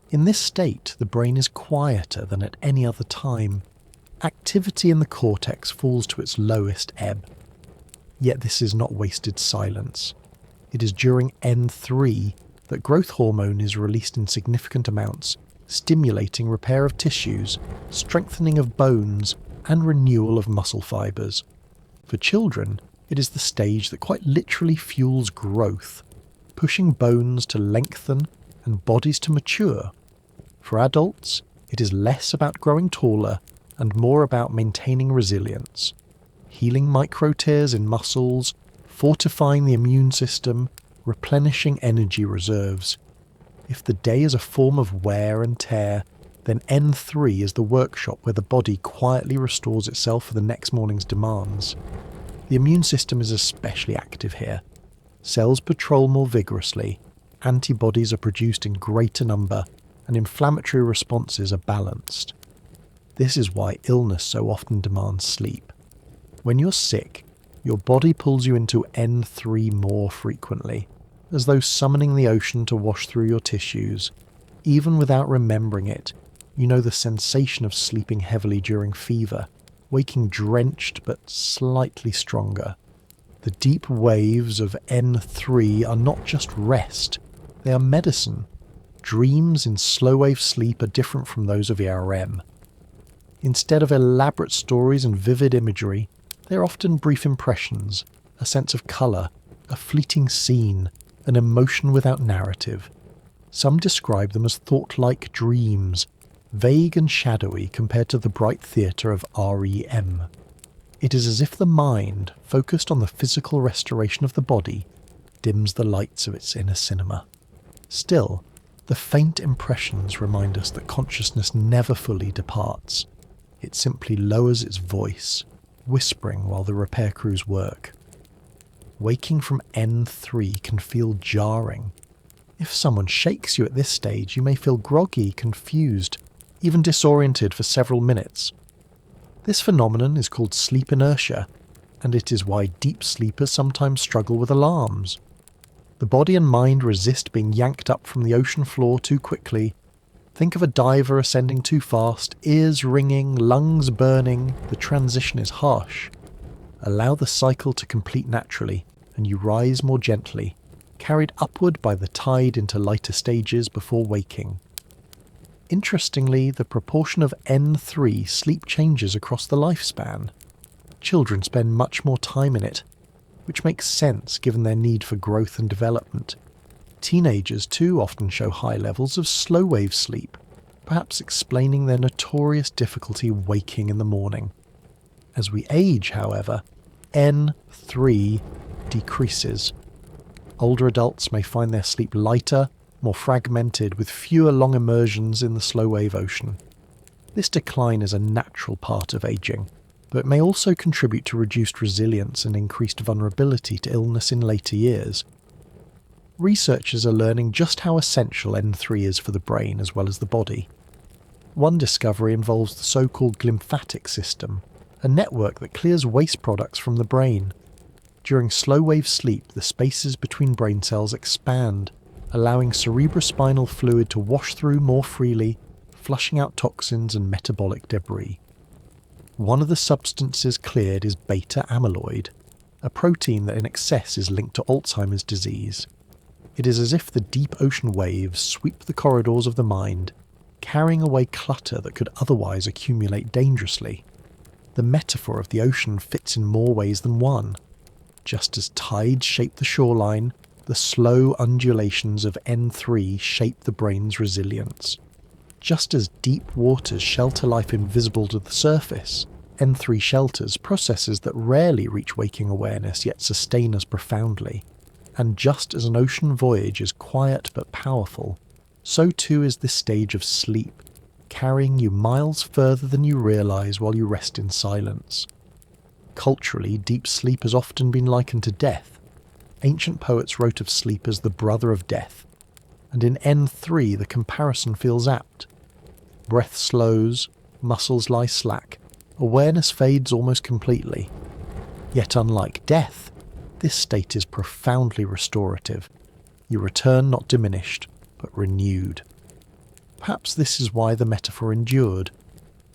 In this state, the brain is quieter than at any other time. Activity in the cortex falls to its lowest ebb. Yet this is not wasted silence. It is during N3 that growth hormone is released in significant amounts, stimulating repair of tissues, strengthening of bones, and renewal of muscle fibers. For children, it is the stage that quite literally fuels growth, pushing bones to lengthen and bodies to mature. For adults, it is less about growing taller and more about maintaining resilience, healing micro tears in muscles, fortifying the immune system, replenishing energy reserves. If the day is a form of wear and tear, then N3 is the workshop where the body quietly restores itself for the next morning's demands. The immune system is especially active here. Cells patrol more vigorously, antibodies are produced in greater number, and inflammatory responses are balanced. This is why illness so often demands sleep. When you're sick, your body pulls you into N3 more frequently, as though summoning the ocean to wash through your tissues. Even without remembering it, you know the sensation of sleeping heavily during fever, waking drenched but slightly stronger. The deep waves of N3 are not just rest, they are medicine. Dreams in slow-wave sleep are different from those of ERM. Instead of elaborate stories and vivid imagery, they are often brief impressions, a sense of colour, a fleeting scene, an emotion without narrative. Some describe them as thought-like dreams, vague and shadowy compared to the bright theatre of REM. It is as if the mind, focused on the physical restoration of the body, dims the lights of its inner cinema. Still, the faint impressions remind us that consciousness never fully departs. It simply lowers its voice, whispering while the repair crews work. Waking from N3 can feel jarring. If someone shakes you at this stage, you may feel groggy, confused, even disoriented for several minutes. This phenomenon is called sleep inertia, and it is why deep sleepers sometimes struggle with alarms. The body and mind resist being yanked up from the ocean floor too quickly. Think of a diver ascending too fast, ears ringing, lungs burning. The transition is harsh. Allow the cycle to complete naturally, and you rise more gently, carried upward by the tide into lighter stages before waking. Interestingly, the proportion of N3 sleep changes across the lifespan. Children spend much more time in it, which makes sense given their need for growth and development. Teenagers too often show high levels of slow-wave sleep, perhaps explaining their notorious difficulty waking in the morning. As we age, however, N3 decreases. Older adults may find their sleep lighter, more fragmented, with fewer long immersions in the slow-wave ocean. This decline is a natural part of aging, but it may also contribute to reduced resilience and increased vulnerability to illness in later years. Researchers are learning just how essential N3 is for the brain as well as the body. One discovery involves the so-called glymphatic system, a network that clears waste products from the brain. During slow-wave sleep, the spaces between brain cells expand, allowing cerebrospinal fluid to wash through more freely, flushing out toxins and metabolic debris. One of the substances cleared is beta amyloid, a protein that in excess is linked to Alzheimer's disease. It is as if the deep ocean waves sweep the corridors of the mind, carrying away clutter that could otherwise accumulate dangerously. The metaphor of the ocean fits in more ways than one. Just as tides shape the shoreline, the slow undulations of N3 shape the brain's resilience. Just as deep waters shelter life invisible to the surface, N3 shelters processes that rarely reach waking awareness yet sustain us profoundly. And just as an ocean voyage is quiet but powerful, so too is this stage of sleep, carrying you miles further than you realize while you rest in silence. Culturally, deep sleep has often been likened to death. Ancient poets wrote of sleep as the brother of death, and in N3 the comparison feels apt. Breath slows, muscles lie slack, awareness fades almost completely. Yet unlike death, this state is profoundly restorative. You return not diminished, but renewed. Perhaps this is why the metaphor endured.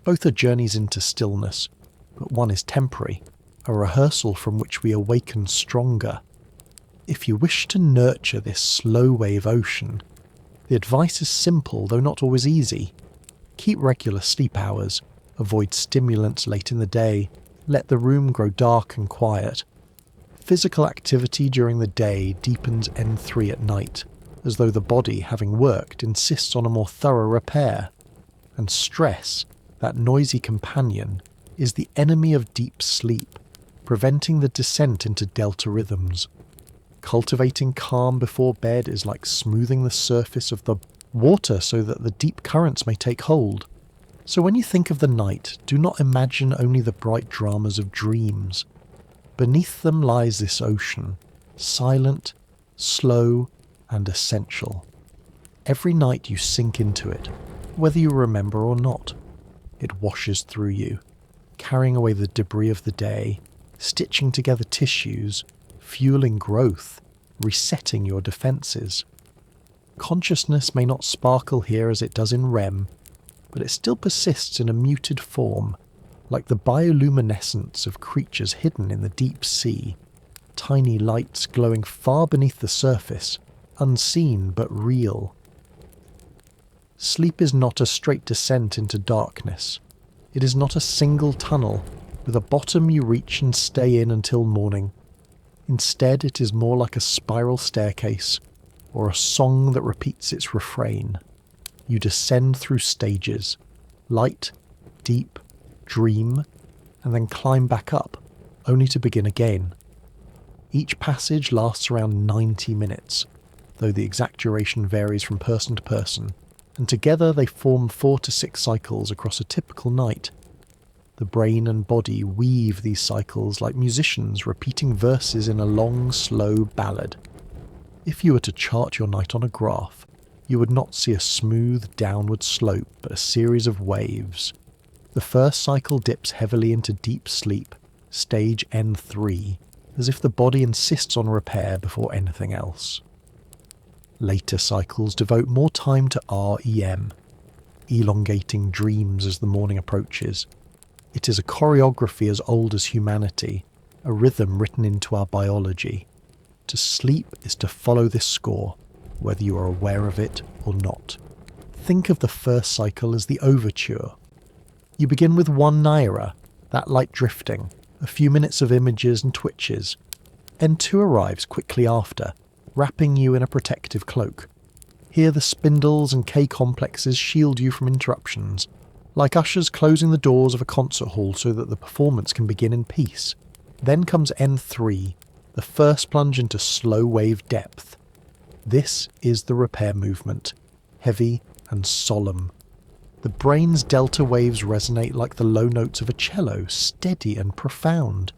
Both are journeys into stillness, but one is temporary, a rehearsal from which we awaken stronger. If you wish to nurture this slow-wave ocean, the advice is simple, though not always easy. Keep regular sleep hours, avoid stimulants late in the day, let the room grow dark and quiet. Physical activity during the day deepens N3 at night, as though the body, having worked, insists on a more thorough repair. And stress, that noisy companion, is the enemy of deep sleep, preventing the descent into delta rhythms. Cultivating calm before bed is like smoothing the surface of the water so that the deep currents may take hold. So when you think of the night, do not imagine only the bright dramas of dreams. Beneath them lies this ocean, silent, slow, and essential. Every night you sink into it, whether you remember or not. It washes through you, carrying away the debris of the day, stitching together tissues, fueling growth, resetting your defences. Consciousness may not sparkle here as it does in REM, but it still persists in a muted form, like the bioluminescence of creatures hidden in the deep sea, tiny lights glowing far beneath the surface, unseen but real. Sleep is not a straight descent into darkness. It is not a single tunnel, with a bottom you reach and stay in until morning. Instead, it is more like a spiral staircase, or a song that repeats its refrain. You descend through stages, light, deep, dream, and then climb back up, only to begin again. Each passage lasts around 90 minutes, though the exact duration varies from person to person, and together they form 4 to 6 cycles across a typical night. The brain and body weave these cycles like musicians repeating verses in a long, slow ballad. If you were to chart your night on a graph, you would not see a smooth downward slope, but a series of waves. The first cycle dips heavily into deep sleep, stage N3, as if the body insists on repair before anything else. Later cycles devote more time to REM, elongating dreams as the morning approaches. It is a choreography as old as humanity, a rhythm written into our biology. To sleep is to follow this score, whether you are aware of it or not. Think of the first cycle as the overture. You begin with 1 naira, that light drifting, a few minutes of images and twitches. N2 arrives quickly after, wrapping you in a protective cloak. Here the spindles and K-complexes shield you from interruptions, like ushers closing the doors of a concert hall so that the performance can begin in peace. Then comes N3, the first plunge into slow wave depth. This is the repair movement, heavy and solemn. The brain's delta waves resonate like the low notes of a cello, steady and profound.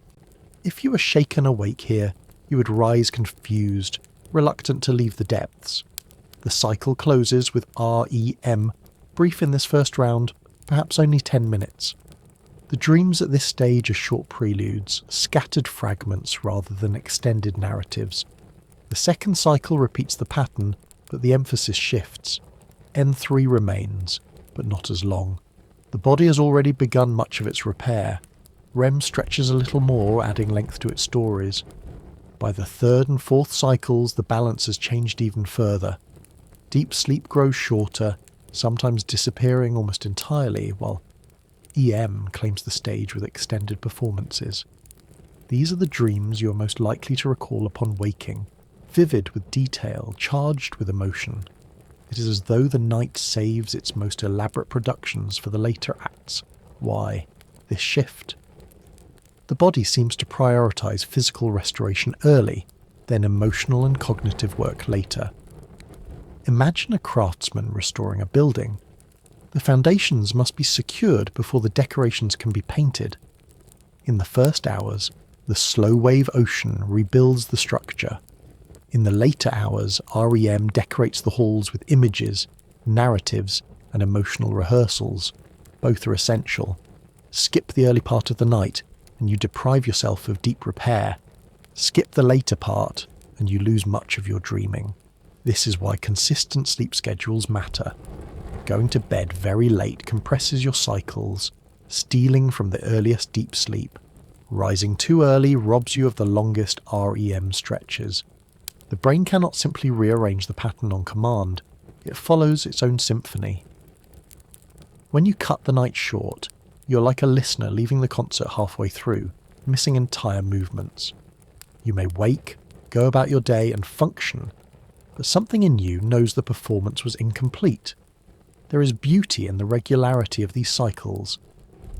If you were shaken awake here, you would rise confused, reluctant to leave the depths. The cycle closes with REM, brief in this first round, perhaps only 10 minutes. The dreams at this stage are short preludes, scattered fragments rather than extended narratives. The second cycle repeats the pattern, but the emphasis shifts. N3 remains, but not as long. The body has already begun much of its repair. REM stretches a little more, adding length to its stories. By the third and fourth cycles, the balance has changed even further. Deep sleep grows shorter, sometimes disappearing almost entirely, while EM claims the stage with extended performances. These are the dreams you are most likely to recall upon waking, vivid with detail, charged with emotion. It is as though the night saves its most elaborate productions for the later acts. Why this shift? The body seems to prioritise physical restoration early, then emotional and cognitive work later. Imagine a craftsman restoring a building. The foundations must be secured before the decorations can be painted. In the first hours, the slow wave ocean rebuilds the structure. In the later hours, REM decorates the halls with images, narratives, and emotional rehearsals. Both are essential. Skip the early part of the night, and you deprive yourself of deep repair. Skip the later part, and you lose much of your dreaming. This is why consistent sleep schedules matter. Going to bed very late compresses your cycles, stealing from the earliest deep sleep. Rising too early robs you of the longest REM stretches. The brain cannot simply rearrange the pattern on command. It follows its own symphony. When you cut the night short, you're like a listener leaving the concert halfway through, missing entire movements. You may wake, go about your day and function, but something in you knows the performance was incomplete. There is beauty in the regularity of these cycles.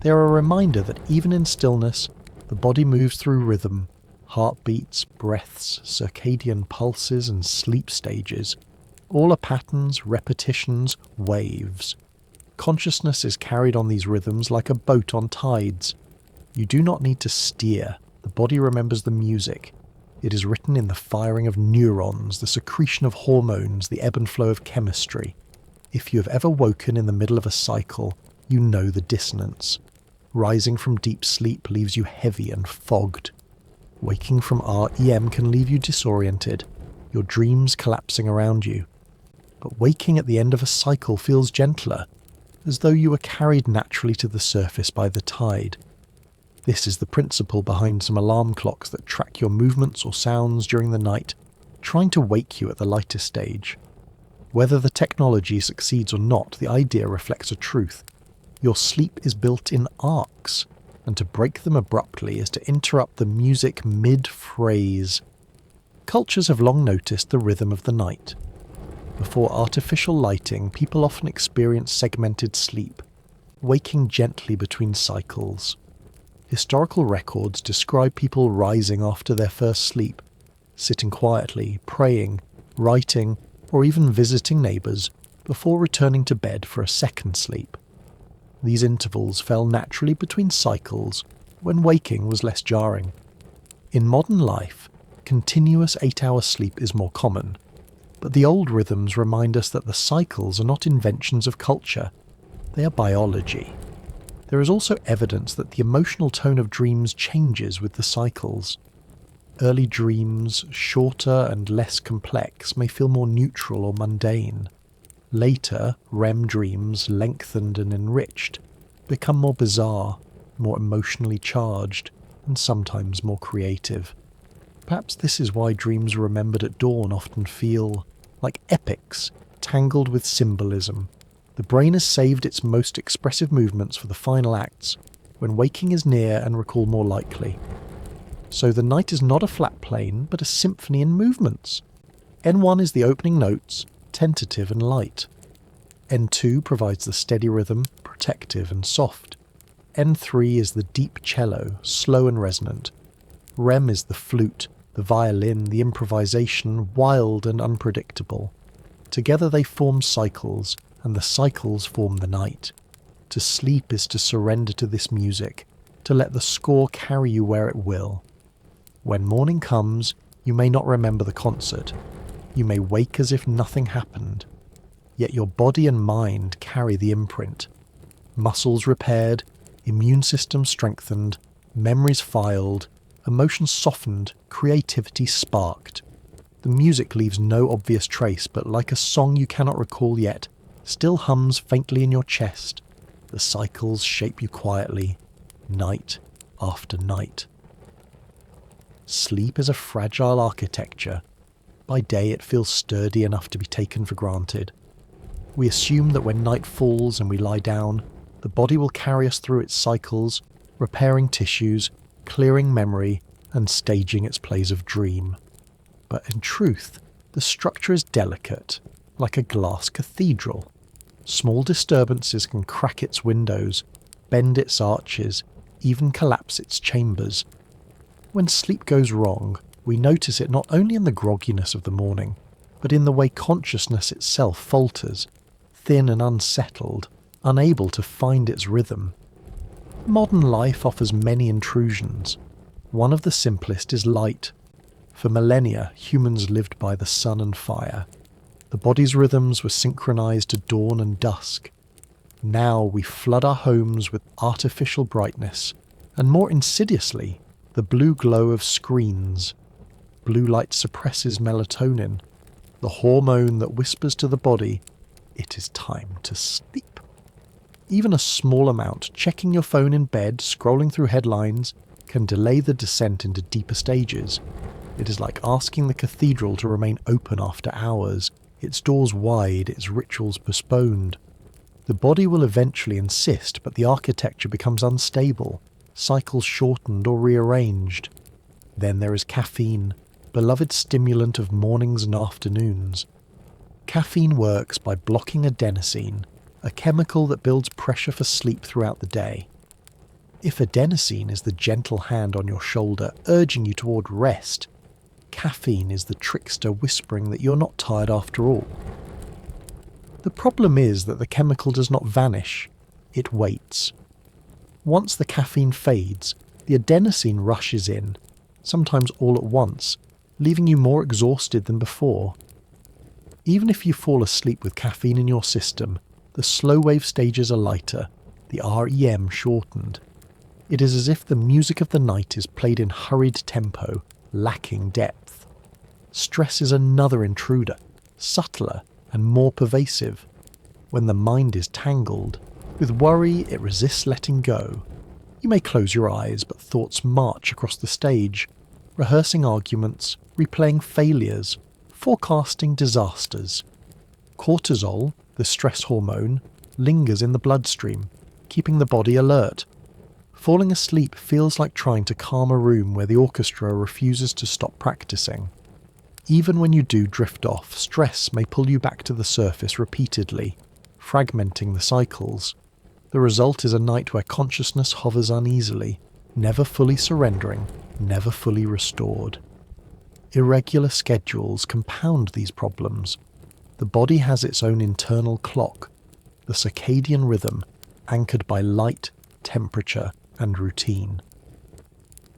They are a reminder that even in stillness, the body moves through rhythm, heartbeats, breaths, circadian pulses and sleep stages. All are patterns, repetitions, waves. Consciousness is carried on these rhythms like a boat on tides. You do not need to steer. The body remembers the music. It is written in the firing of neurons, the secretion of hormones, the ebb and flow of chemistry. If you have ever woken in the middle of a cycle, you know the dissonance. Rising from deep sleep leaves you heavy and fogged. Waking from REM can leave you disoriented, your dreams collapsing around you. But waking at the end of a cycle feels gentler, as though you were carried naturally to the surface by the tide. This is the principle behind some alarm clocks that track your movements or sounds during the night, trying to wake you at the lighter stage. Whether the technology succeeds or not, the idea reflects a truth. Your sleep is built in arcs, and to break them abruptly is to interrupt the music mid-phrase. Cultures have long noticed the rhythm of the night. Before artificial lighting, people often experience segmented sleep, waking gently between cycles. Historical records describe people rising after their first sleep, sitting quietly, praying, writing, or even visiting neighbours before returning to bed for a second sleep. These intervals fell naturally between cycles when waking was less jarring. In modern life, continuous 8-hour sleep is more common, but the old rhythms remind us that the cycles are not inventions of culture, they are biology. There is also evidence that the emotional tone of dreams changes with the cycles. Early dreams, shorter and less complex, may feel more neutral or mundane. Later, REM dreams, lengthened and enriched, become more bizarre, more emotionally charged, and sometimes more creative. Perhaps this is why dreams remembered at dawn often feel like epics, tangled with symbolism. The brain has saved its most expressive movements for the final acts, when waking is near and recall more likely. So the night is not a flat plane, but a symphony in movements. N1 is the opening notes, tentative and light. N2 provides the steady rhythm, protective and soft. N3 is the deep cello, slow and resonant. REM is the flute, the violin, the improvisation, wild and unpredictable. Together they form cycles, and the cycles form the night. To sleep is to surrender to this music, to let the score carry you where it will. When morning comes, you may not remember the concert. You may wake as if nothing happened. Yet your body and mind carry the imprint. Muscles repaired, immune system strengthened, memories filed, emotions softened, creativity sparked. The music leaves no obvious trace, but like a song you cannot recall yet, still hums faintly in your chest. The cycles shape you quietly, night after night. Sleep is a fragile architecture. By day it feels sturdy enough to be taken for granted. We assume that when night falls and we lie down, the body will carry us through its cycles, repairing tissues, clearing memory, and staging its plays of dream. But in truth, the structure is delicate, like a glass cathedral. Small disturbances can crack its windows, bend its arches, even collapse its chambers. When sleep goes wrong, we notice it not only in the grogginess of the morning, but in the way consciousness itself falters, thin and unsettled, unable to find its rhythm. Modern life offers many intrusions. One of the simplest is light. For millennia, humans lived by the sun and fire. The body's rhythms were synchronized to dawn and dusk. Now we flood our homes with artificial brightness, and more insidiously, the blue glow of screens. Blue light suppresses melatonin, the hormone that whispers to the body, it is time to sleep. Even a small amount, checking your phone in bed, scrolling through headlines, can delay the descent into deeper stages. It is like asking the cathedral to remain open after hours, its doors wide, its rituals postponed. The body will eventually insist, but the architecture becomes unstable, cycles shortened or rearranged. Then there is caffeine, beloved stimulant of mornings and afternoons. Caffeine works by blocking adenosine, a chemical that builds pressure for sleep throughout the day. If adenosine is the gentle hand on your shoulder urging you toward rest, caffeine is the trickster whispering that you're not tired after all. The problem is that the chemical does not vanish, it waits. Once the caffeine fades, the adenosine rushes in, sometimes all at once, leaving you more exhausted than before. Even if you fall asleep with caffeine in your system, the slow wave stages are lighter, the REM shortened. It is as if the music of the night is played in hurried tempo, lacking depth. Stress is another intruder, subtler and more pervasive. When the mind is tangled, with worry it resists letting go. You may close your eyes, but thoughts march across the stage, rehearsing arguments, replaying failures, forecasting disasters. Cortisol, the stress hormone, lingers in the bloodstream, keeping the body alert. Falling asleep feels like trying to calm a room where the orchestra refuses to stop practicing. Even when you do drift off, stress may pull you back to the surface repeatedly, fragmenting the cycles. The result is a night where consciousness hovers uneasily, never fully surrendering, never fully restored. Irregular schedules compound these problems. The body has its own internal clock, the circadian rhythm, anchored by light, temperature, and routine.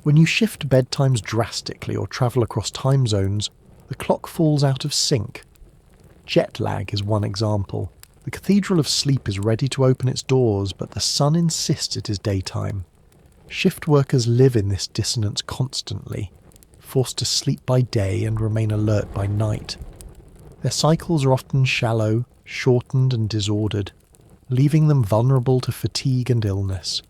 When you shift bedtimes drastically or travel across time zones, the clock falls out of sync. Jet lag is one example. The Cathedral of Sleep is ready to open its doors, but the sun insists it is daytime. Shift workers live in this dissonance constantly, forced to sleep by day and remain alert by night. Their cycles are often shallow, shortened and disordered, leaving them vulnerable to fatigue and illness.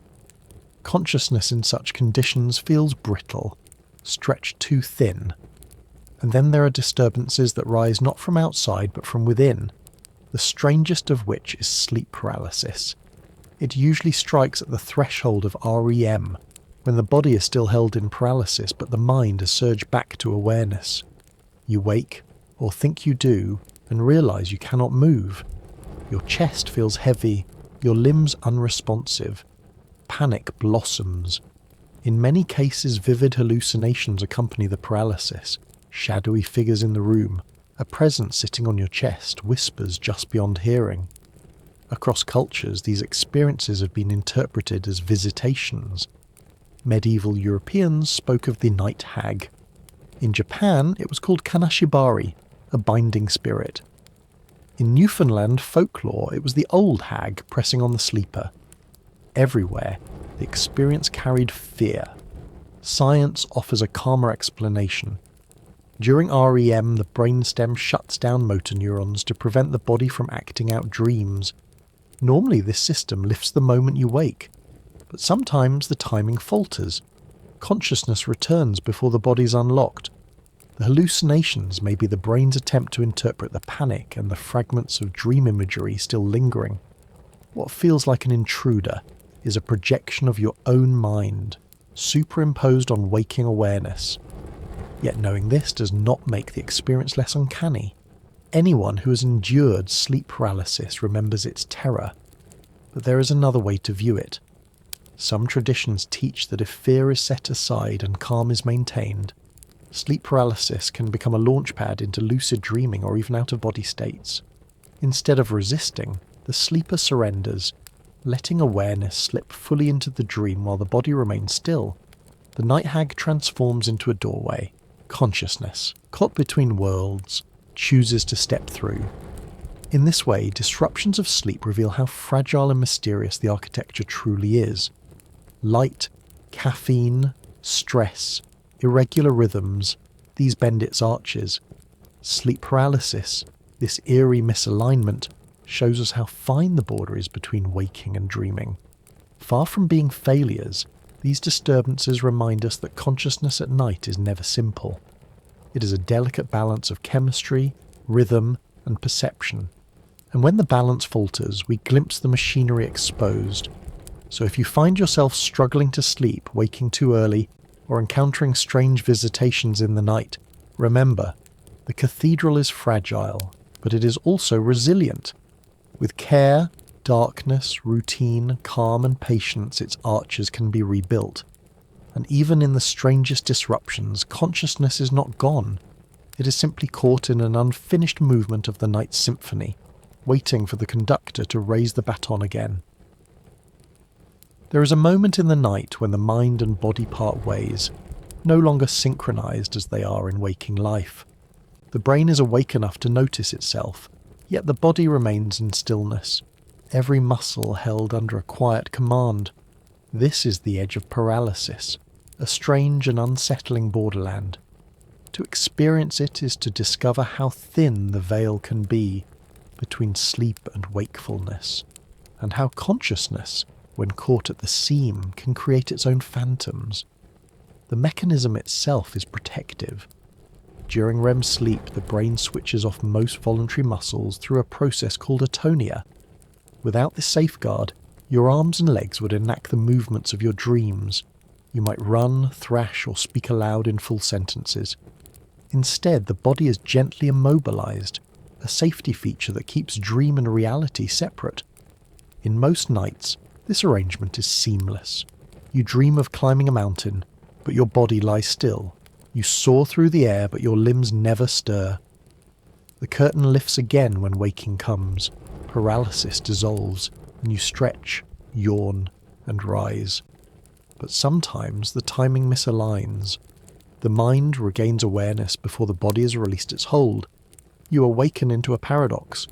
Consciousness in such conditions feels brittle, stretched too thin. And then there are disturbances that rise not from outside but from within, the strangest of which is sleep paralysis. It usually strikes at the threshold of REM, when the body is still held in paralysis but the mind has surged back to awareness. You wake, or think you do, and realise you cannot move. Your chest feels heavy, your limbs unresponsive. Panic blossoms. In many cases, vivid hallucinations accompany the paralysis. Shadowy figures in the room, a presence sitting on your chest, whispers just beyond hearing. Across cultures, these experiences have been interpreted as visitations. Medieval Europeans spoke of the night hag. In Japan, it was called kanashibari, a binding spirit. In Newfoundland folklore, it was the old hag pressing on the sleeper. Everywhere, the experience carried fear. Science offers a calmer explanation. During REM, the brainstem shuts down motor neurons to prevent the body from acting out dreams. Normally, this system lifts the moment you wake, but sometimes the timing falters. Consciousness returns before the body's unlocked. The hallucinations may be the brain's attempt to interpret the panic and the fragments of dream imagery still lingering. What feels like an intruder is a projection of your own mind, superimposed on waking awareness. Yet knowing this does not make the experience less uncanny. Anyone who has endured sleep paralysis remembers its terror, but there is another way to view it. Some traditions teach that if fear is set aside and calm is maintained, sleep paralysis can become a launchpad into lucid dreaming or even out-of-body states. Instead of resisting, the sleeper surrenders, letting awareness slip fully into the dream while the body remains still. The night hag transforms into a doorway. Consciousness, caught between worlds, chooses to step through. In this way, disruptions of sleep reveal how fragile and mysterious the architecture truly is. Light, caffeine, stress, irregular rhythms, these bend its arches. Sleep paralysis, this eerie misalignment, shows us how fine the border is between waking and dreaming. Far from being failures, these disturbances remind us that consciousness at night is never simple. It is a delicate balance of chemistry, rhythm, and perception. And when the balance falters, we glimpse the machinery exposed. So if you find yourself struggling to sleep, waking too early, or encountering strange visitations in the night, remember, the cathedral is fragile, but it is also resilient. With care, darkness, routine, calm and patience, its arches can be rebuilt. And even in the strangest disruptions, consciousness is not gone. It is simply caught in an unfinished movement of the night's symphony, waiting for the conductor to raise the baton again. There is a moment in the night when the mind and body part ways, no longer synchronized as they are in waking life. The brain is awake enough to notice itself, yet the body remains in stillness, every muscle held under a quiet command. This is the edge of paralysis, a strange and unsettling borderland. To experience it is to discover how thin the veil can be between sleep and wakefulness, and how consciousness, when caught at the seam, can create its own phantoms. The mechanism itself is protective. During REM sleep, the brain switches off most voluntary muscles through a process called atonia. Without this safeguard, your arms and legs would enact the movements of your dreams. You might run, thrash, or speak aloud in full sentences. Instead, the body is gently immobilized, a safety feature that keeps dream and reality separate. In most nights, this arrangement is seamless. You dream of climbing a mountain, but your body lies still. You soar through the air, but your limbs never stir. The curtain lifts again when waking comes. Paralysis dissolves, and you stretch, yawn, and rise. But sometimes the timing misaligns. The mind regains awareness before the body has released its hold. You awaken into a paradox.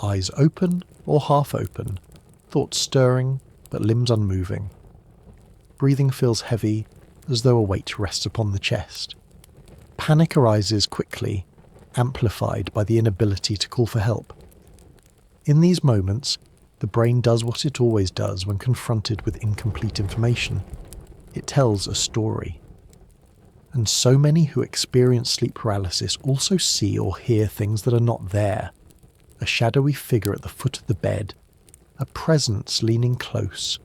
eyes open or half open, thoughts stirring but limbs unmoving. Breathing feels heavy, as though a weight rests upon the chest. Panic arises quickly, amplified by the inability to call for help. In these moments, the brain does what it always does when confronted with incomplete information. It tells a story. And so many who experience sleep paralysis also see or hear things that are not there. A shadowy figure at the foot of the bed, a presence leaning close,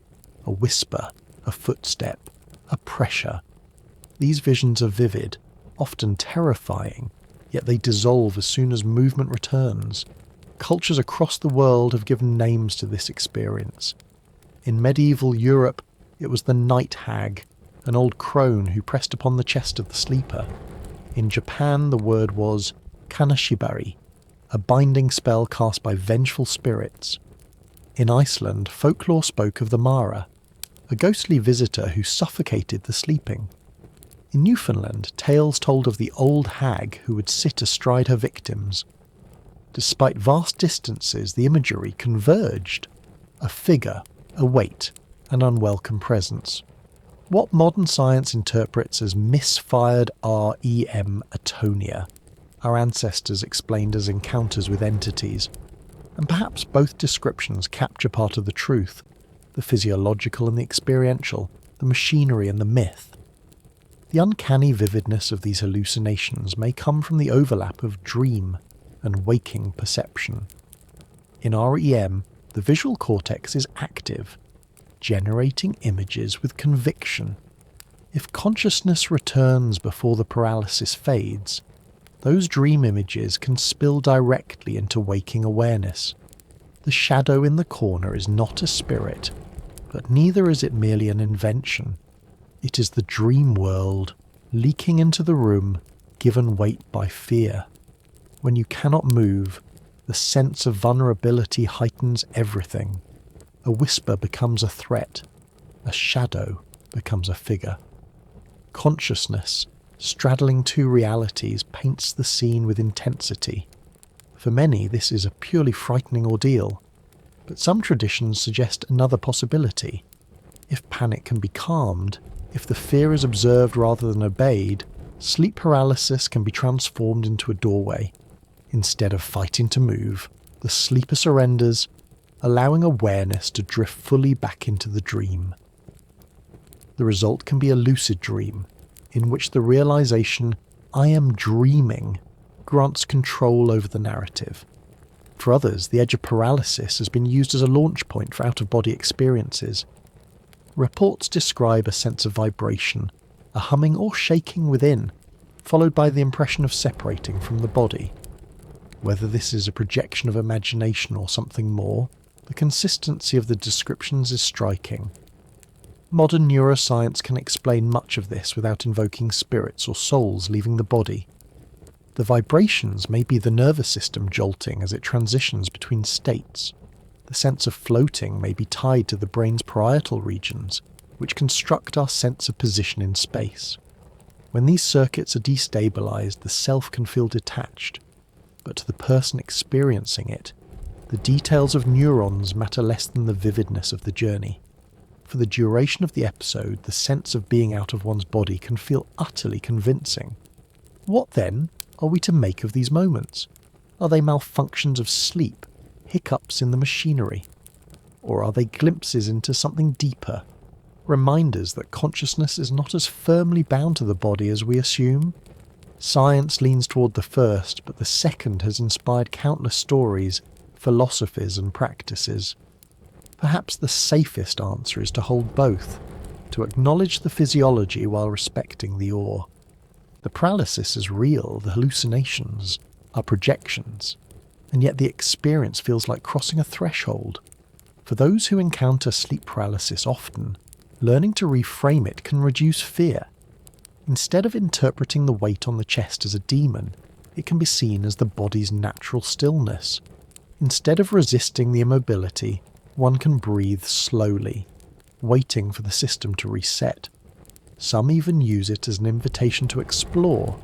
a whisper, a footstep, a pressure. These visions are vivid, often terrifying, yet they dissolve as soon as movement returns. Cultures across the world have given names to this experience. In medieval Europe, it was the night hag, an old crone who pressed upon the chest of the sleeper. In Japan, the word was kanashibari, a binding spell cast by vengeful spirits. In Iceland, folklore spoke of the Mara, a ghostly visitor who suffocated the sleeping. In Newfoundland, tales told of the old hag who would sit astride her victims. Despite vast distances, the imagery converged. A figure, a weight, an unwelcome presence. What modern science interprets as misfired REM atonia, our ancestors explained as encounters with entities. And perhaps both descriptions capture part of the truth, the physiological and the experiential, the machinery and the myth. The uncanny vividness of these hallucinations may come from the overlap of dream and waking perception. In REM, the visual cortex is active, generating images with conviction. If consciousness returns before the paralysis fades, those dream images can spill directly into waking awareness. The shadow in the corner is not a spirit, but neither is it merely an invention. It is the dream world, leaking into the room, given weight by fear. When you cannot move, the sense of vulnerability heightens everything. A whisper becomes a threat. A shadow becomes a figure. Consciousness, straddling two realities, paints the scene with intensity. For many, this is a purely frightening ordeal, but some traditions suggest another possibility. If panic can be calmed, if the fear is observed rather than obeyed, sleep paralysis can be transformed into a doorway. Instead of fighting to move, the sleeper surrenders, allowing awareness to drift fully back into the dream. The result can be a lucid dream, in which the realization, "I am dreaming," grants control over the narrative. For others, the edge of paralysis has been used as a launch point for out-of-body experiences. Reports describe a sense of vibration, a humming or shaking within, followed by the impression of separating from the body. Whether this is a projection of imagination or something more, the consistency of the descriptions is striking. Modern neuroscience can explain much of this without invoking spirits or souls leaving the body. The vibrations may be the nervous system jolting as it transitions between states. The sense of floating may be tied to the brain's parietal regions, which construct our sense of position in space. When these circuits are destabilized, the self can feel detached, but to the person experiencing it, the details of neurons matter less than the vividness of the journey. For the duration of the episode, the sense of being out of one's body can feel utterly convincing. What then are we to make of these moments? Are they malfunctions of sleep, hiccups in the machinery? Or are they glimpses into something deeper, reminders that consciousness is not as firmly bound to the body as we assume? Science leans toward the first, but the second has inspired countless stories, philosophies and practices. Perhaps the safest answer is to hold both, to acknowledge the physiology while respecting the awe. The paralysis is real, the hallucinations are projections, and yet the experience feels like crossing a threshold. For those who encounter sleep paralysis often, learning to reframe it can reduce fear. Instead of interpreting the weight on the chest as a demon, it can be seen as the body's natural stillness. Instead of resisting the immobility, one can breathe slowly, waiting for the system to reset. Some even use it as an invitation to explore,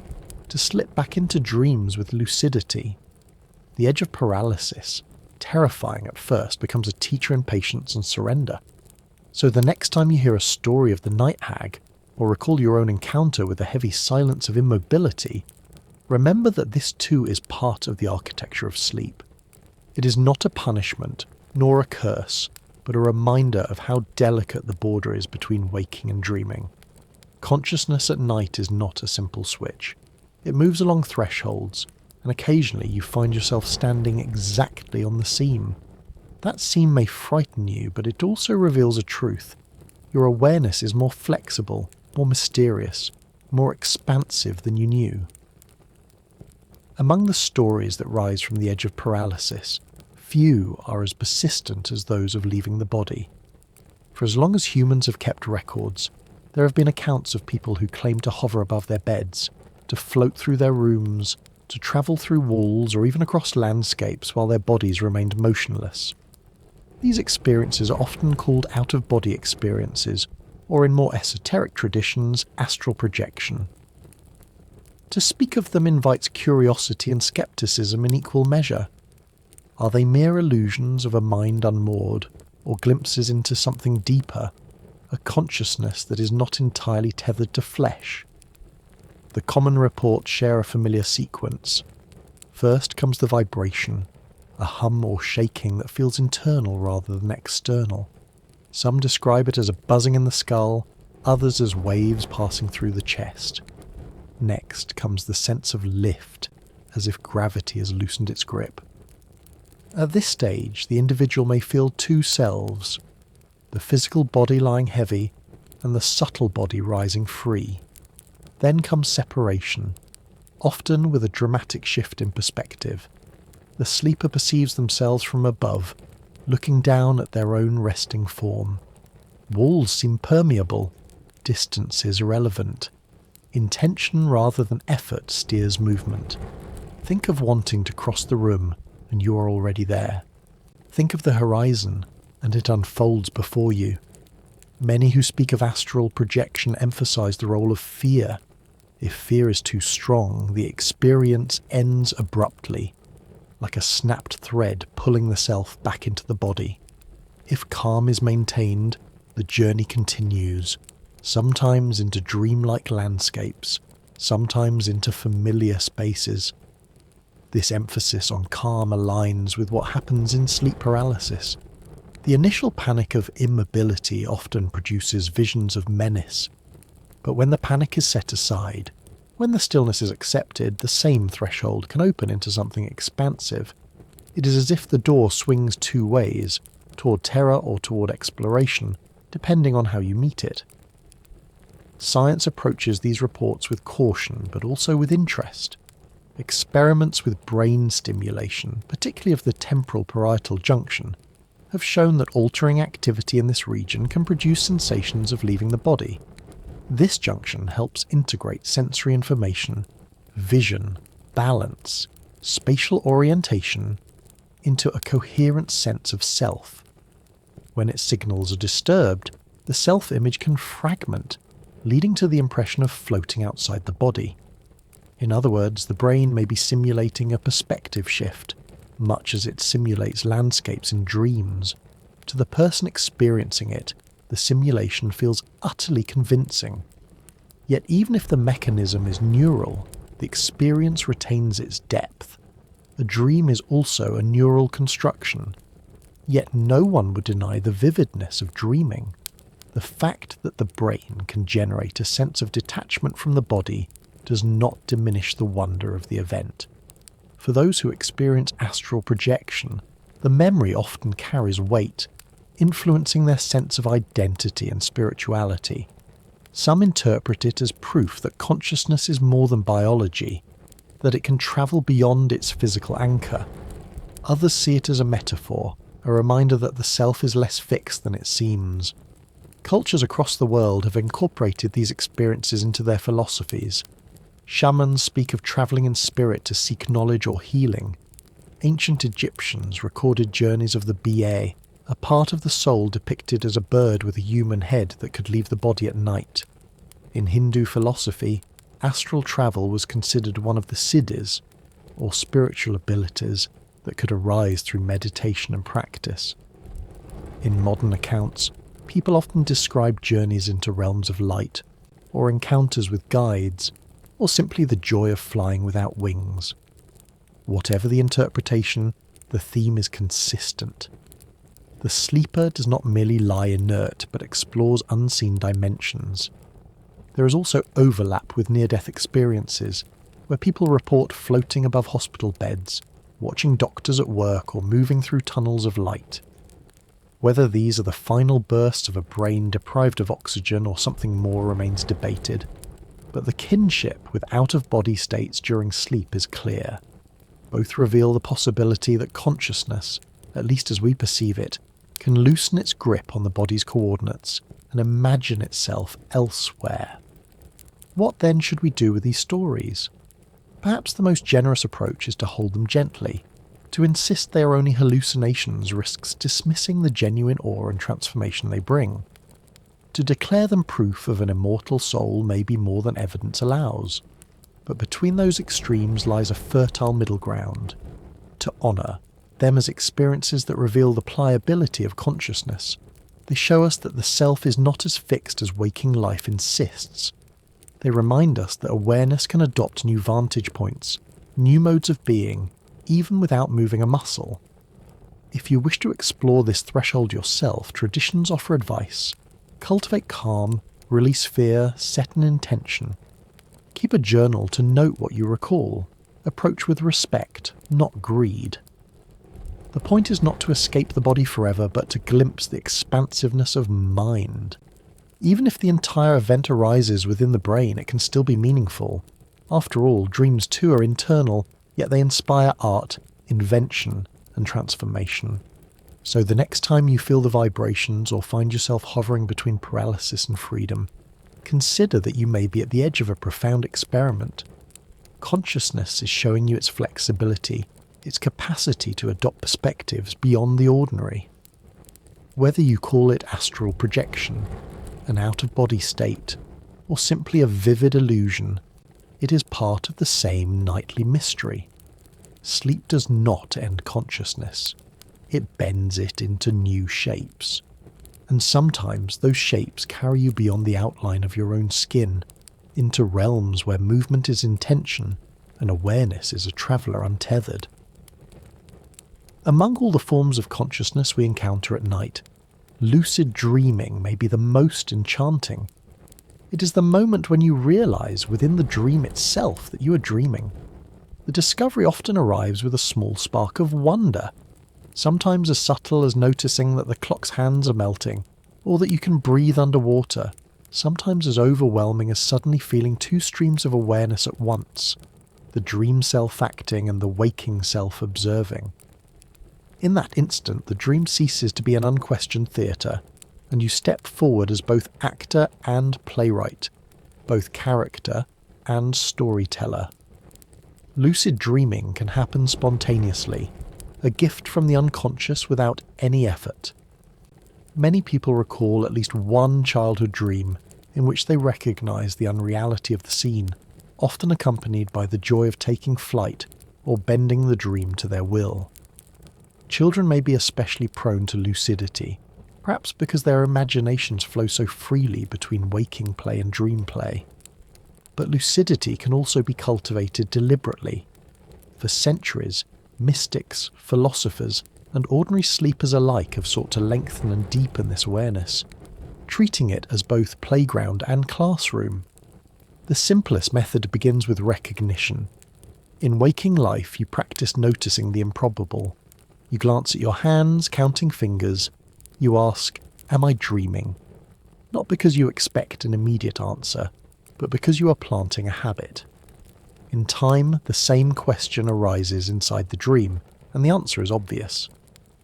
to slip back into dreams with lucidity. The edge of paralysis, terrifying at first, becomes a teacher in patience and surrender. So the next time you hear a story of the night hag, or recall your own encounter with the heavy silence of immobility, remember that this too is part of the architecture of sleep. It is not a punishment, nor a curse, but a reminder of how delicate the border is between waking and dreaming. Consciousness at night is not a simple switch. It moves along thresholds, and occasionally you find yourself standing exactly on the seam. That seam may frighten you, but it also reveals a truth. Your awareness is more flexible, more mysterious, more expansive than you knew. Among the stories that rise from the edge of paralysis, few are as persistent as those of leaving the body. For as long as humans have kept records, there have been accounts of people who claim to hover above their beds, to float through their rooms, to travel through walls or even across landscapes while their bodies remained motionless. These experiences are often called out-of-body experiences, or in more esoteric traditions, astral projection. To speak of them invites curiosity and skepticism in equal measure. Are they mere illusions of a mind unmoored, or glimpses into something deeper, a consciousness that is not entirely tethered to flesh? The common reports share a familiar sequence. First comes the vibration, a hum or shaking that feels internal rather than external. Some describe it as a buzzing in the skull, others as waves passing through the chest. Next comes the sense of lift, as if gravity has loosened its grip. At this stage, the individual may feel two selves, the physical body lying heavy and the subtle body rising free. Then comes separation, often with a dramatic shift in perspective. The sleeper perceives themselves from above, looking down at their own resting form. Walls seem permeable, distance is irrelevant. Intention rather than effort steers movement. Think of wanting to cross the room, and you are already there. Think of the horizon, and it unfolds before you. Many who speak of astral projection emphasize the role of fear. If fear is too strong, the experience ends abruptly, like a snapped thread pulling the self back into the body. If calm is maintained, the journey continues, sometimes into dreamlike landscapes, sometimes into familiar spaces. This emphasis on calm aligns with what happens in sleep paralysis. The initial panic of immobility often produces visions of menace, but when the panic is set aside, when the stillness is accepted, the same threshold can open into something expansive. It is as if the door swings two ways, toward terror or toward exploration, depending on how you meet it. Science approaches these reports with caution, but also with interest. Experiments with brain stimulation, particularly of the temporal parietal junction, have shown that altering activity in this region can produce sensations of leaving the body. This junction helps integrate sensory information, vision, balance, spatial orientation into a coherent sense of self. When its signals are disturbed, the self-image can fragment, leading to the impression of floating outside the body. In other words, the brain may be simulating a perspective shift, much as it simulates landscapes in dreams. To the person experiencing it, the simulation feels utterly convincing. Yet even if the mechanism is neural, the experience retains its depth. A dream is also a neural construction. Yet no one would deny the vividness of dreaming. The fact that the brain can generate a sense of detachment from the body does not diminish the wonder of the event. For those who experience astral projection, the memory often carries weight, influencing their sense of identity and spirituality. Some interpret it as proof that consciousness is more than biology, that it can travel beyond its physical anchor. Others see it as a metaphor, a reminder that the self is less fixed than it seems. Cultures across the world have incorporated these experiences into their philosophies. Shamans speak of travelling in spirit to seek knowledge or healing. Ancient Egyptians recorded journeys of the Ba, a part of the soul depicted as a bird with a human head that could leave the body at night. In Hindu philosophy, astral travel was considered one of the siddhis, or spiritual abilities, that could arise through meditation and practice. In modern accounts, people often describe journeys into realms of light, or encounters with guides, or simply the joy of flying without wings. Whatever the interpretation, the theme is consistent. The sleeper does not merely lie inert, but explores unseen dimensions. There is also overlap with near-death experiences, where people report floating above hospital beds, watching doctors at work, or moving through tunnels of light. Whether these are the final bursts of a brain deprived of oxygen or something more remains debated, but the kinship with out-of-body states during sleep is clear. Both reveal the possibility that consciousness, at least as we perceive it, can loosen its grip on the body's coordinates and imagine itself elsewhere. What then should we do with these stories? Perhaps the most generous approach is to hold them gently. To insist they are only hallucinations risks dismissing the genuine awe and transformation they bring. To declare them proof of an immortal soul may be more than evidence allows, but between those extremes lies a fertile middle ground. To honour them as experiences that reveal the pliability of consciousness, they show us that the self is not as fixed as waking life insists. They remind us that awareness can adopt new vantage points, new modes of being, even without moving a muscle. If you wish to explore this threshold yourself, traditions offer advice. Cultivate calm, release fear, set an intention. Keep a journal to note what you recall. Approach with respect, not greed. The point is not to escape the body forever, but to glimpse the expansiveness of mind. Even if the entire event arises within the brain, it can still be meaningful. After all, dreams too are internal, yet they inspire art, invention, and transformation. So the next time you feel the vibrations or find yourself hovering between paralysis and freedom, consider that you may be at the edge of a profound experiment. Consciousness is showing you its flexibility, its capacity to adopt perspectives beyond the ordinary. Whether you call it astral projection, an out-of-body state, or simply a vivid illusion, it is part of the same nightly mystery. Sleep does not end consciousness. It bends it into new shapes. And sometimes those shapes carry you beyond the outline of your own skin, into realms where movement is intention and awareness is a traveller untethered. Among all the forms of consciousness we encounter at night, lucid dreaming may be the most enchanting. It is the moment when you realise within the dream itself that you are dreaming. The discovery often arrives with a small spark of wonder, sometimes as subtle as noticing that the clock's hands are melting, or that you can breathe underwater, sometimes as overwhelming as suddenly feeling two streams of awareness at once, the dream self acting and the waking self observing. In that instant, the dream ceases to be an unquestioned theatre, and you step forward as both actor and playwright, both character and storyteller. Lucid dreaming can happen spontaneously, a gift from the unconscious without any effort. Many people recall at least one childhood dream in which they recognise the unreality of the scene, often accompanied by the joy of taking flight or bending the dream to their will. Children may be especially prone to lucidity, perhaps because their imaginations flow so freely between waking play and dream play. But lucidity can also be cultivated deliberately. For centuries, mystics, philosophers, and ordinary sleepers alike have sought to lengthen and deepen this awareness, treating it as both playground and classroom. The simplest method begins with recognition. In waking life, you practice noticing the improbable. You glance at your hands, counting fingers. You ask, "Am I dreaming?" Not because you expect an immediate answer, but because you are planting a habit. In time, the same question arises inside the dream, and the answer is obvious.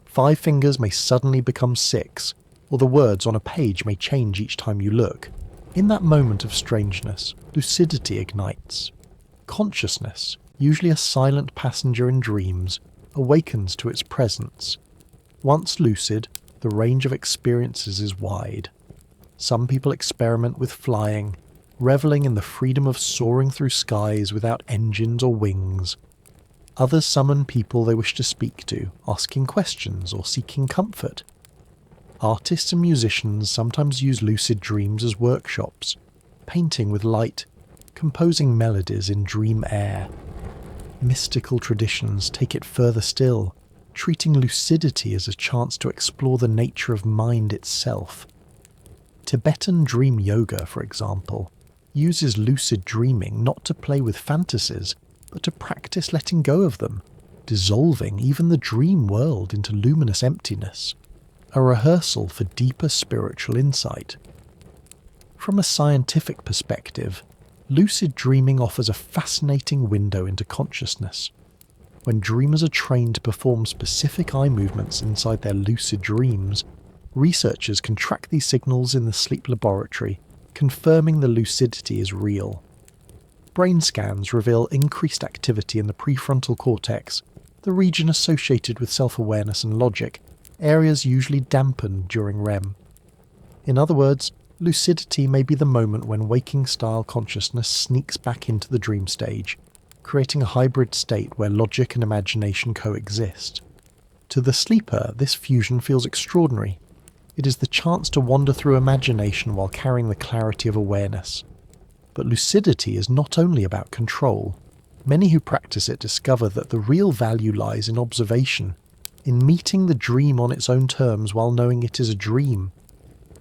5 fingers may suddenly become 6, or the words on a page may change each time you look. In that moment of strangeness, lucidity ignites. Consciousness, usually a silent passenger in dreams, awakens to its presence. Once lucid, the range of experiences is wide. Some people experiment with flying, reveling in the freedom of soaring through skies without engines or wings. Others summon people they wish to speak to, asking questions or seeking comfort. Artists and musicians sometimes use lucid dreams as workshops, painting with light, composing melodies in dream air. Mystical traditions take it further still, treating lucidity as a chance to explore the nature of mind itself. Tibetan dream yoga, for example, uses lucid dreaming not to play with fantasies, but to practice letting go of them, dissolving even the dream world into luminous emptiness, a rehearsal for deeper spiritual insight. From a scientific perspective, lucid dreaming offers a fascinating window into consciousness. When dreamers are trained to perform specific eye movements inside their lucid dreams, researchers can track these signals in the sleep laboratory, confirming the lucidity is real. Brain scans reveal increased activity in the prefrontal cortex, the region associated with self-awareness and logic, areas usually dampened during REM. In other words, lucidity may be the moment when waking-style consciousness sneaks back into the dream stage, creating a hybrid state where logic and imagination coexist. To the sleeper, this fusion feels extraordinary. It is the chance to wander through imagination while carrying the clarity of awareness. But lucidity is not only about control. Many who practice it discover that the real value lies in observation, in meeting the dream on its own terms while knowing it is a dream.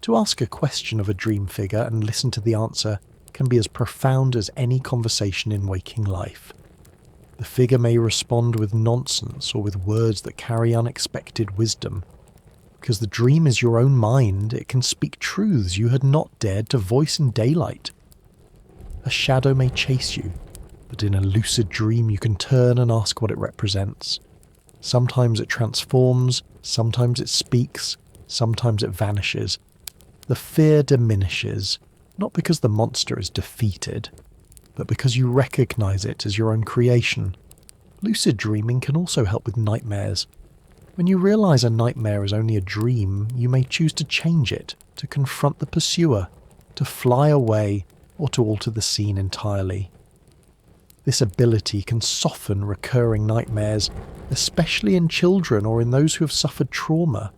To ask a question of a dream figure and listen to the answer can be as profound as any conversation in waking life. The figure may respond with nonsense or with words that carry unexpected wisdom. Because the dream is your own mind, it can speak truths you had not dared to voice in daylight. A shadow may chase you, but in a lucid dream you can turn and ask what it represents. Sometimes it transforms, sometimes it speaks, sometimes it vanishes. The fear diminishes, not because the monster is defeated, but because you recognize it as your own creation. Lucid dreaming can also help with nightmares. When you realize a nightmare is only a dream, you may choose to change it, to confront the pursuer, to fly away, or to alter the scene entirely. This ability can soften recurring nightmares, especially in children or in those who have suffered trauma.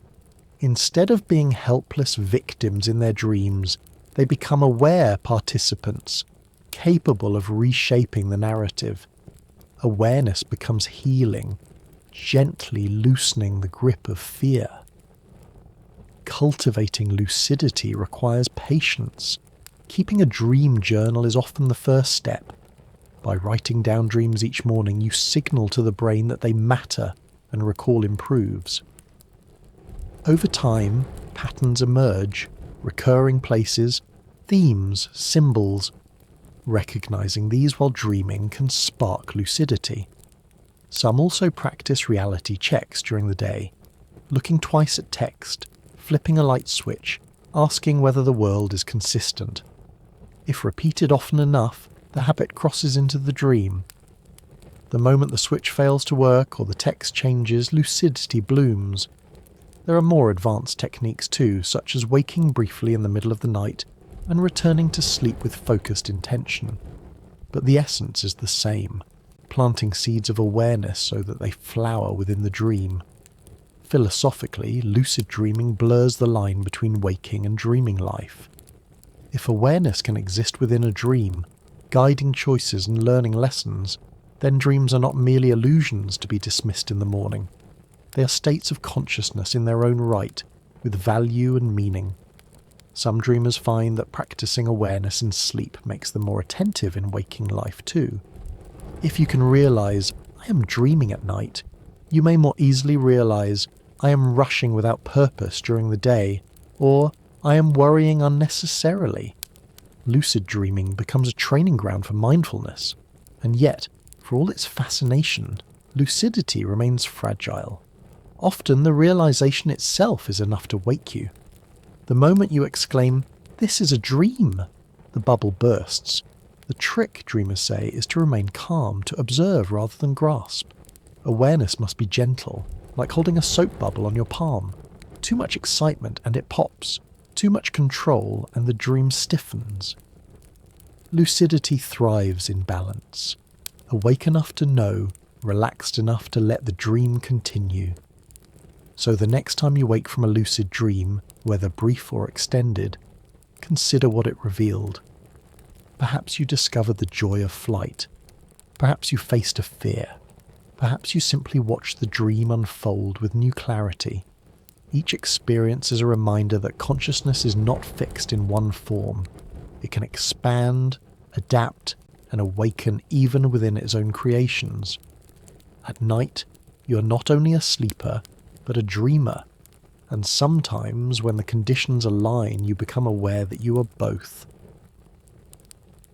Instead of being helpless victims in their dreams, they become aware participants, capable of reshaping the narrative. Awareness becomes healing, gently loosening the grip of fear. Cultivating lucidity requires patience. Keeping a dream journal is often the first step. By writing down dreams each morning, you signal to the brain that they matter and recall improves. Over time, patterns emerge, recurring places, themes, symbols. Recognizing these while dreaming can spark lucidity. Some also practice reality checks during the day, looking twice at text, flipping a light switch, asking whether the world is consistent. If repeated often enough, the habit crosses into the dream. The moment the switch fails to work or the text changes, lucidity blooms. There are more advanced techniques too, such as waking briefly in the middle of the night and returning to sleep with focused intention. But the essence is the same, planting seeds of awareness so that they flower within the dream. Philosophically, lucid dreaming blurs the line between waking and dreaming life. If awareness can exist within a dream, guiding choices and learning lessons, then dreams are not merely illusions to be dismissed in the morning. They are states of consciousness in their own right, with value and meaning. Some dreamers find that practicing awareness in sleep makes them more attentive in waking life too. If you can realize, I am dreaming at night, you may more easily realize, I am rushing without purpose during the day, or I am worrying unnecessarily. Lucid dreaming becomes a training ground for mindfulness, and yet, for all its fascination, lucidity remains fragile. Often the realization itself is enough to wake you. The moment you exclaim, "This is a dream," the bubble bursts. The trick, dreamers say, is to remain calm, to observe rather than grasp. Awareness must be gentle, like holding a soap bubble on your palm. Too much excitement and it pops. Too much control and the dream stiffens. Lucidity thrives in balance. Awake enough to know, relaxed enough to let the dream continue. So the next time you wake from a lucid dream, whether brief or extended, consider what it revealed. Perhaps you discovered the joy of flight. Perhaps you faced a fear. Perhaps you simply watched the dream unfold with new clarity. Each experience is a reminder that consciousness is not fixed in one form. It can expand, adapt, and awaken even within its own creations. At night, you are not only a sleeper, but a dreamer. And sometimes, when the conditions align, you become aware that you are both.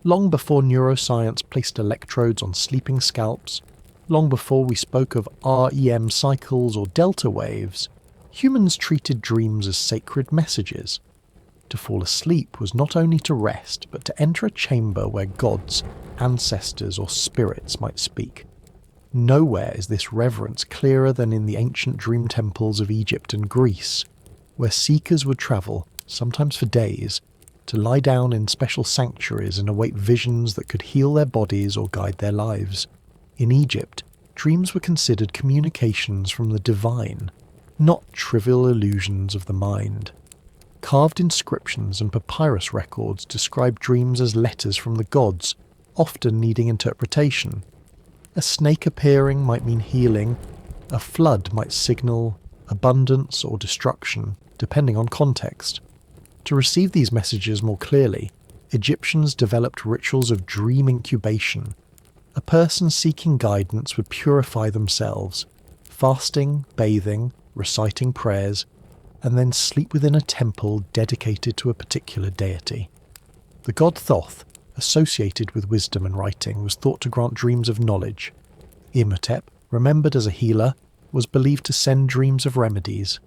Long before neuroscience placed electrodes on sleeping scalps, long before we spoke of REM cycles or delta waves, humans treated dreams as sacred messages. To fall asleep was not only to rest, but to enter a chamber where gods, ancestors, or spirits might speak. Nowhere is this reverence clearer than in the ancient dream temples of Egypt and Greece, where seekers would travel, sometimes for days, to lie down in special sanctuaries and await visions that could heal their bodies or guide their lives. In Egypt, dreams were considered communications from the divine, not trivial illusions of the mind. Carved inscriptions and papyrus records describe dreams as letters from the gods, often needing interpretation. A snake appearing might mean healing, a flood might signal abundance or destruction, depending on context. To receive these messages more clearly, Egyptians developed rituals of dream incubation. A person seeking guidance would purify themselves, fasting, bathing, reciting prayers, and then sleep within a temple dedicated to a particular deity. The god Thoth, associated with wisdom and writing, was thought to grant dreams of knowledge. Imhotep, remembered as a healer, was believed to send dreams of remedies.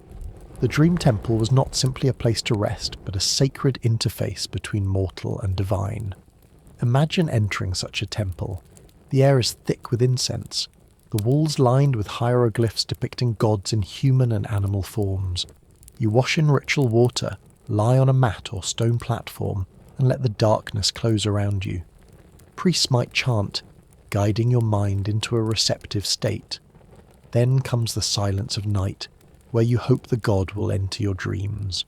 The dream temple was not simply a place to rest, but a sacred interface between mortal and divine. Imagine entering such a temple. The air is thick with incense, the walls lined with hieroglyphs depicting gods in human and animal forms. You wash in ritual water, lie on a mat or stone platform, and let the darkness close around you. Priests might chant, guiding your mind into a receptive state. Then comes the silence of night, where you hope the god will enter your dreams.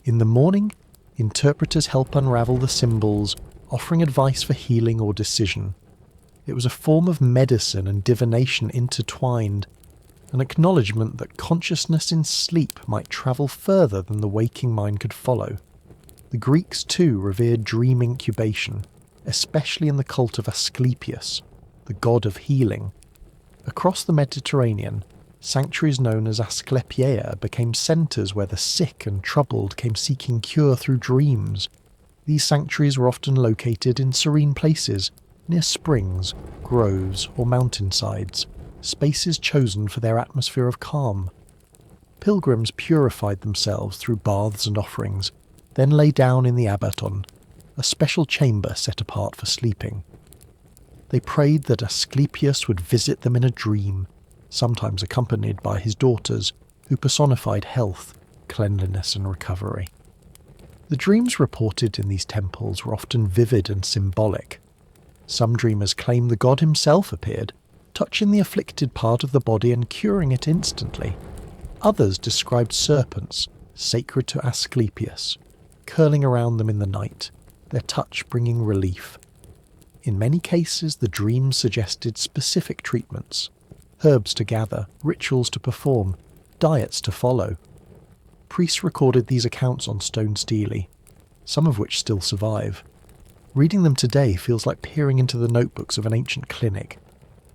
In the morning, interpreters help unravel the symbols, offering advice for healing or decision. It was a form of medicine and divination intertwined, an acknowledgement that consciousness in sleep might travel further than the waking mind could follow. The Greeks too revered dream incubation, especially in the cult of Asclepius, the god of healing. Across the Mediterranean, sanctuaries known as Asclepia became centres where the sick and troubled came seeking cure through dreams. These sanctuaries were often located in serene places, near springs, groves, or mountainsides, spaces chosen for their atmosphere of calm. Pilgrims purified themselves through baths and offerings, then lay down in the abaton, a special chamber set apart for sleeping. They prayed that Asclepius would visit them in a dream, sometimes accompanied by his daughters, who personified health, cleanliness, and recovery. The dreams reported in these temples were often vivid and symbolic. Some dreamers claim the god himself appeared, touching the afflicted part of the body and curing it instantly. Others described serpents, sacred to Asclepius, curling around them in the night, their touch bringing relief. In many cases, the dreams suggested specific treatments, herbs to gather, rituals to perform, diets to follow. Priests recorded these accounts on stone stelae, some of which still survive. Reading them today feels like peering into the notebooks of an ancient clinic,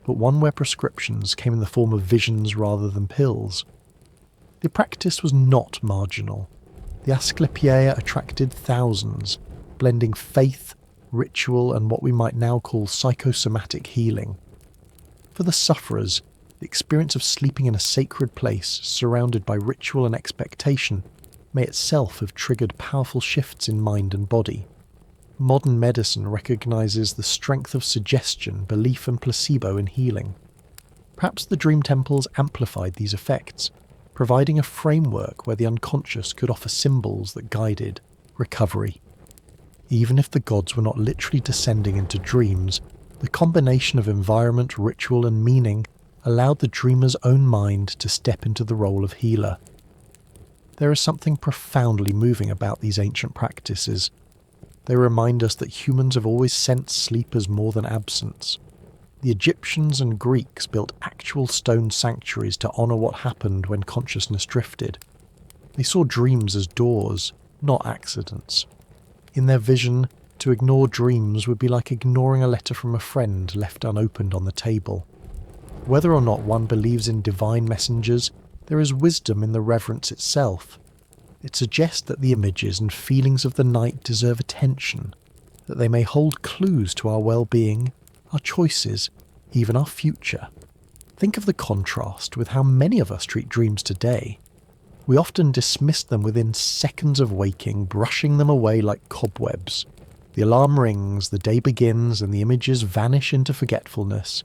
but one where prescriptions came in the form of visions rather than pills. The practice was not marginal. The Asclepia attracted thousands, blending faith, ritual, and what we might now call psychosomatic healing. For the sufferers, the experience of sleeping in a sacred place, surrounded by ritual and expectation, may itself have triggered powerful shifts in mind and body. Modern medicine recognizes the strength of suggestion, belief, and placebo in healing. Perhaps the dream temples amplified these effects, providing a framework where the unconscious could offer symbols that guided recovery. Even if the gods were not literally descending into dreams, the The combination of environment, ritual, and meaning allowed the dreamer's own mind to step into the role of healer. There is something profoundly moving about these ancient practices. They remind us that humans have always sensed sleep as more than absence. The Egyptians and Greeks built actual stone sanctuaries to honour what happened when consciousness drifted. They saw dreams as doors, not accidents. In their vision, to ignore dreams would be like ignoring a letter from a friend left unopened on the table. Whether or not one believes in divine messengers, there is wisdom in the reverence itself. It suggests that the images and feelings of the night deserve attention, that they may hold clues to our well-being, our choices, even our future. Think of the contrast with how many of us treat dreams today. We often dismiss them within seconds of waking, brushing them away like cobwebs. The alarm rings, the day begins, and the images vanish into forgetfulness.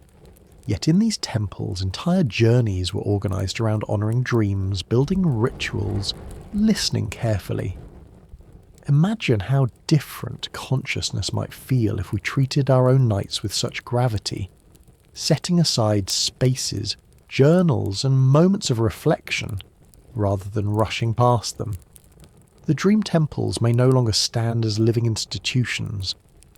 Yet in these temples, entire journeys were organised around honouring dreams, building rituals, listening carefully. Imagine how different consciousness might feel if we treated our own nights with such gravity, setting aside spaces, journals, and moments of reflection, rather than rushing past them. The dream temples may no longer stand as living institutions,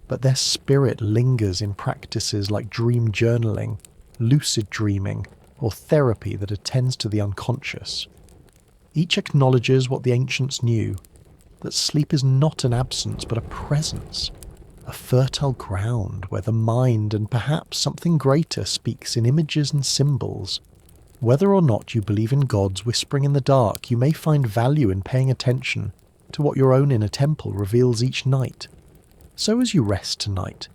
but their spirit lingers in practices like dream journaling, lucid dreaming, or therapy that attends to the unconscious. Each acknowledges what the ancients knew, that sleep is not an absence but a presence, a fertile ground where the mind and perhaps something greater speaks in images and symbols. Whether or not you believe in gods whispering in the dark, you may find value in paying attention to what your own inner temple reveals each night. So as you rest tonight,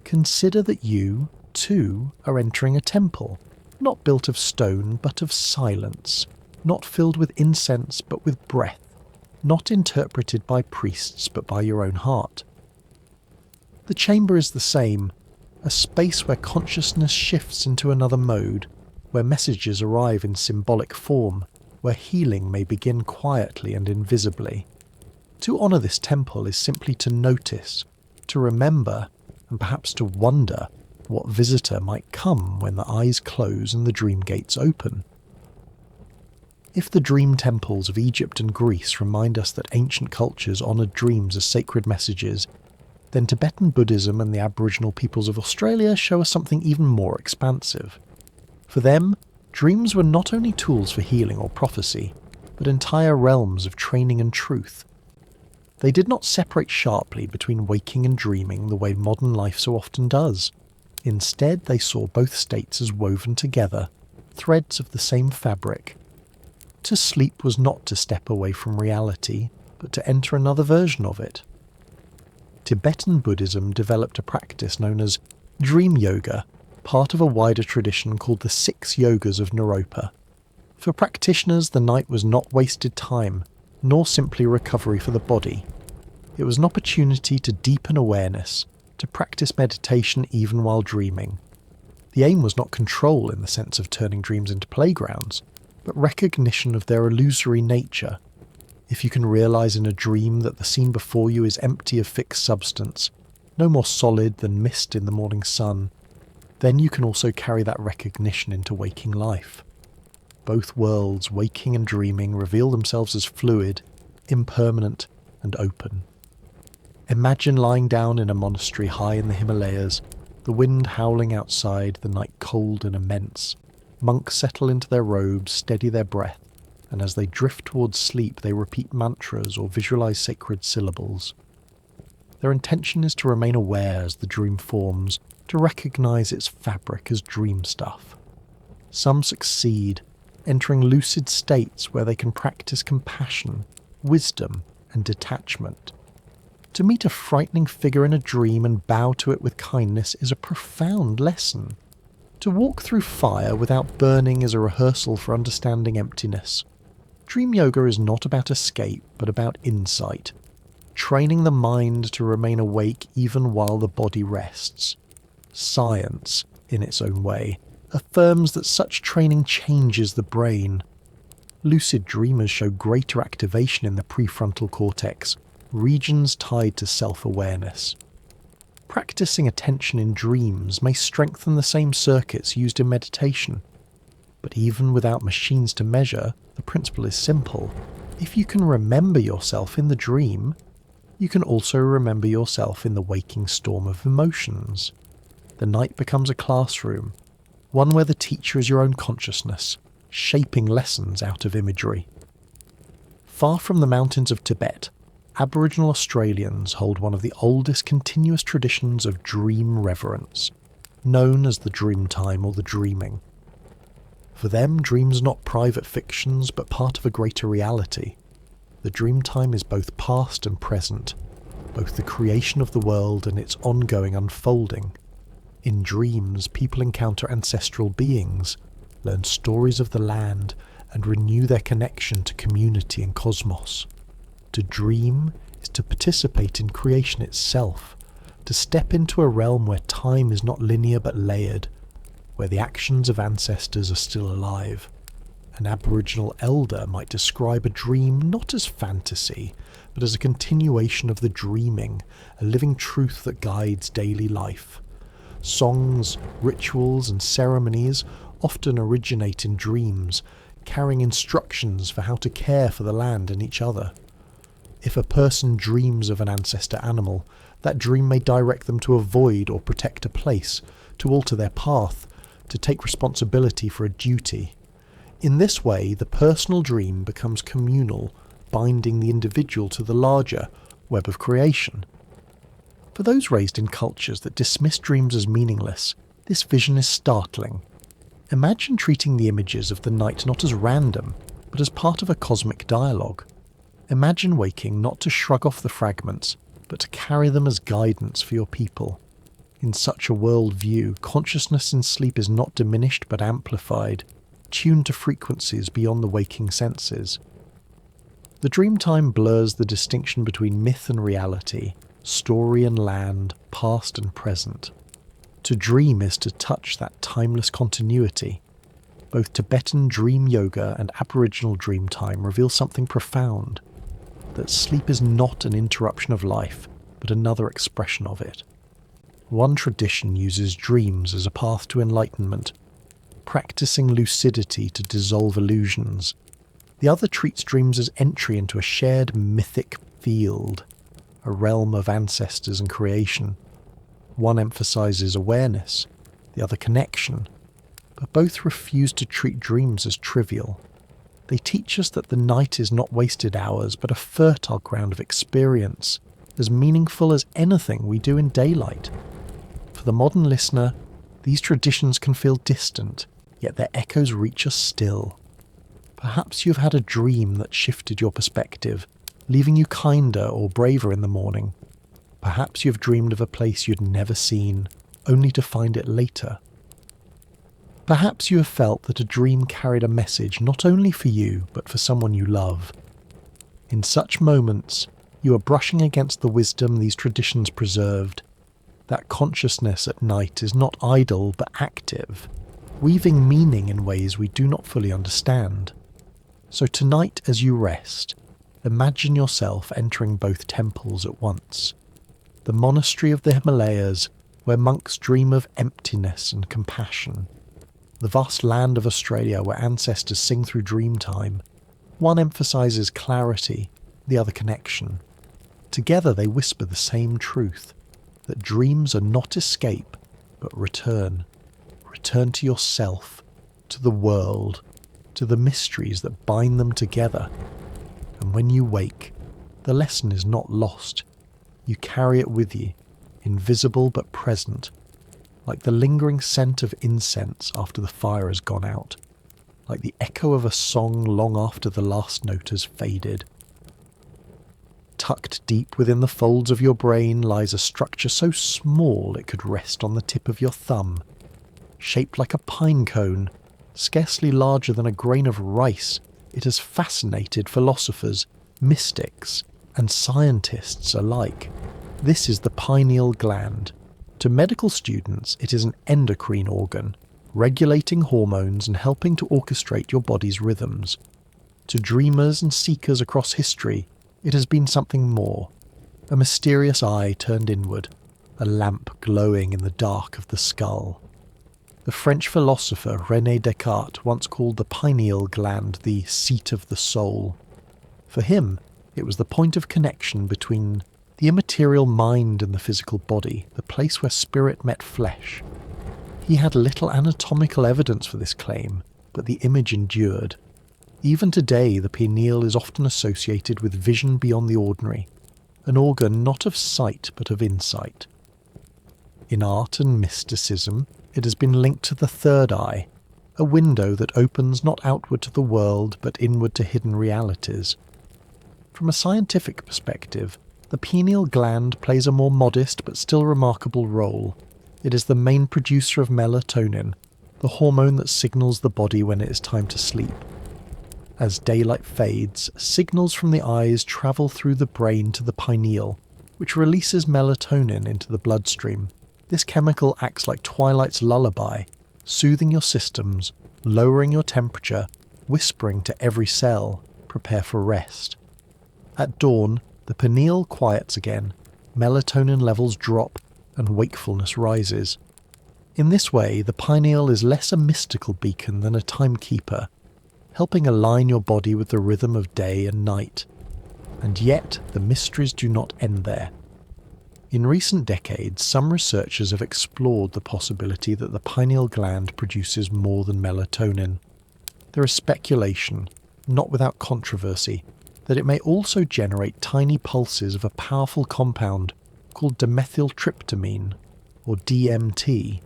consider that you, too, are entering a temple, not built of stone but of silence, not filled with incense but with breath, not interpreted by priests but by your own heart. The chamber is the same, a space where consciousness shifts into another mode, where messages arrive in symbolic form, where healing may begin quietly and invisibly. To honour this temple is simply to notice, to remember, and perhaps to wonder what visitor might come when the eyes close and the dream gates open. If the dream temples of Egypt and Greece remind us that ancient cultures honoured dreams as sacred messages, then Tibetan Buddhism and the Aboriginal peoples of Australia show us something even more expansive. For them, dreams were not only tools for healing or prophecy, but entire realms of training and truth. They did not separate sharply between waking and dreaming the way modern life so often does. Instead, they saw both states as woven together, threads of the same fabric. To sleep was not to step away from reality, but to enter another version of it. Tibetan Buddhism developed a practice known as dream yoga, part of a wider tradition called the 6 Yogas of Naropa. For practitioners, the night was not wasted time, nor simply recovery for the body. It was an opportunity to deepen awareness, to practice meditation even while dreaming. The aim was not control in the sense of turning dreams into playgrounds, but recognition of their illusory nature. If you can realise in a dream that the scene before you is empty of fixed substance, no more solid than mist in the morning sun, then you can also carry that recognition into waking life. Both worlds, waking and dreaming, reveal themselves as fluid, impermanent, and open. Imagine lying down in a monastery high in the Himalayas, the wind howling outside, the night cold and immense. Monks settle into their robes, steady their breath, and as they drift towards sleep they repeat mantras or visualize sacred syllables. Their intention is to remain aware as the dream forms, to recognize its fabric as dream stuff. Some succeed, entering lucid states where they can practice compassion, wisdom, and detachment. To meet a frightening figure in a dream and bow to it with kindness is a profound lesson. To walk through fire without burning is a rehearsal for understanding emptiness. Dream yoga is not about escape, but about insight, training the mind to remain awake even while the body rests. Science, in its own way, affirms that such training changes the brain. Lucid dreamers show greater activation in the prefrontal cortex, regions tied to self-awareness. Practicing attention in dreams may strengthen the same circuits used in meditation. But even without machines to measure, the principle is simple. If you can remember yourself in the dream, you can also remember yourself in the waking storm of emotions. The night becomes a classroom, one where the teacher is your own consciousness, shaping lessons out of imagery. Far from the mountains of Tibet, Aboriginal Australians hold one of the oldest continuous traditions of dream reverence, known as the dream time or the dreaming. For them, dreams are not private fictions, but part of a greater reality. The dream time is both past and present, both the creation of the world and its ongoing unfolding. In dreams, people encounter ancestral beings, learn stories of the land, and renew their connection to community and cosmos. To dream is to participate in creation itself, to step into a realm where time is not linear but layered, where the actions of ancestors are still alive. An Aboriginal elder might describe a dream not as fantasy, but as a continuation of the dreaming, a living truth that guides daily life. Songs, rituals, and ceremonies often originate in dreams, carrying instructions for how to care for the land and each other. If a person dreams of an ancestor animal, that dream may direct them to avoid or protect a place, to alter their path, to take responsibility for a duty. In this way, the personal dream becomes communal, binding the individual to the larger web of creation. For those raised in cultures that dismiss dreams as meaningless, this vision is startling. Imagine treating the images of the night not as random, but as part of a cosmic dialogue. Imagine waking not to shrug off the fragments, but to carry them as guidance for your people. In such a world view, consciousness in sleep is not diminished but amplified, tuned to frequencies beyond the waking senses. The dream time blurs the distinction between myth and reality, story and land, past and present. To dream is to touch that timeless continuity. Both Tibetan dream yoga and Aboriginal dream time reveal something profound, that sleep is not an interruption of life, but another expression of it. One tradition uses dreams as a path to enlightenment, practicing lucidity to dissolve illusions. The other treats dreams as entry into a shared mythic field, a realm of ancestors and creation. One emphasizes awareness, the other connection, but both refuse to treat dreams as trivial. They teach us that the night is not wasted hours, but a fertile ground of experience, as meaningful as anything we do in daylight. For the modern listener, these traditions can feel distant, yet their echoes reach us still. Perhaps you've had a dream that shifted your perspective, leaving you kinder or braver in the morning. Perhaps you've dreamed of a place you'd never seen, only to find it later. Perhaps you have felt that a dream carried a message not only for you, but for someone you love. In such moments, you are brushing against the wisdom these traditions preserved. That consciousness at night is not idle but active, weaving meaning in ways we do not fully understand. So tonight, as you rest, imagine yourself entering both temples at once. The monastery of the Himalayas, where monks dream of emptiness and compassion. The vast land of Australia, where ancestors sing through dream time. One emphasizes clarity, the other connection. Together they whisper the same truth, that dreams are not escape, but return. Return to yourself, to the world, to the mysteries that bind them together. And when you wake, the lesson is not lost. You carry it with you, invisible but present, like the lingering scent of incense after the fire has gone out, like the echo of a song long after the last note has faded. Tucked deep within the folds of your brain lies a structure so small it could rest on the tip of your thumb. Shaped like a pine cone, scarcely larger than a grain of rice, it has fascinated philosophers, mystics, and scientists alike. This is the pineal gland. To medical students, it is an endocrine organ, regulating hormones and helping to orchestrate your body's rhythms. To dreamers and seekers across history, it has been something more, a mysterious eye turned inward, a lamp glowing in the dark of the skull. The French philosopher René Descartes once called the pineal gland the seat of the soul. For him, it was the point of connection between the immaterial mind and the physical body, the place where spirit met flesh. He had little anatomical evidence for this claim, but the image endured. Even today, the pineal is often associated with vision beyond the ordinary, an organ not of sight but of insight. In art and mysticism, it has been linked to the third eye, a window that opens not outward to the world but inward to hidden realities. From a scientific perspective, the pineal gland plays a more modest but still remarkable role. It is the main producer of melatonin, the hormone that signals the body when it is time to sleep. As daylight fades, signals from the eyes travel through the brain to the pineal, which releases melatonin into the bloodstream. This chemical acts like Twilight's lullaby, soothing your systems, lowering your temperature, whispering to every cell, prepare for rest. At dawn, the pineal quiets again, melatonin levels drop, and wakefulness rises. In this way, the pineal is less a mystical beacon than a timekeeper, helping align your body with the rhythm of day and night. And yet, the mysteries do not end there. In recent decades, some researchers have explored the possibility that the pineal gland produces more than melatonin. There is speculation, not without controversy, that it may also generate tiny pulses of a powerful compound called dimethyltryptamine, or DMT.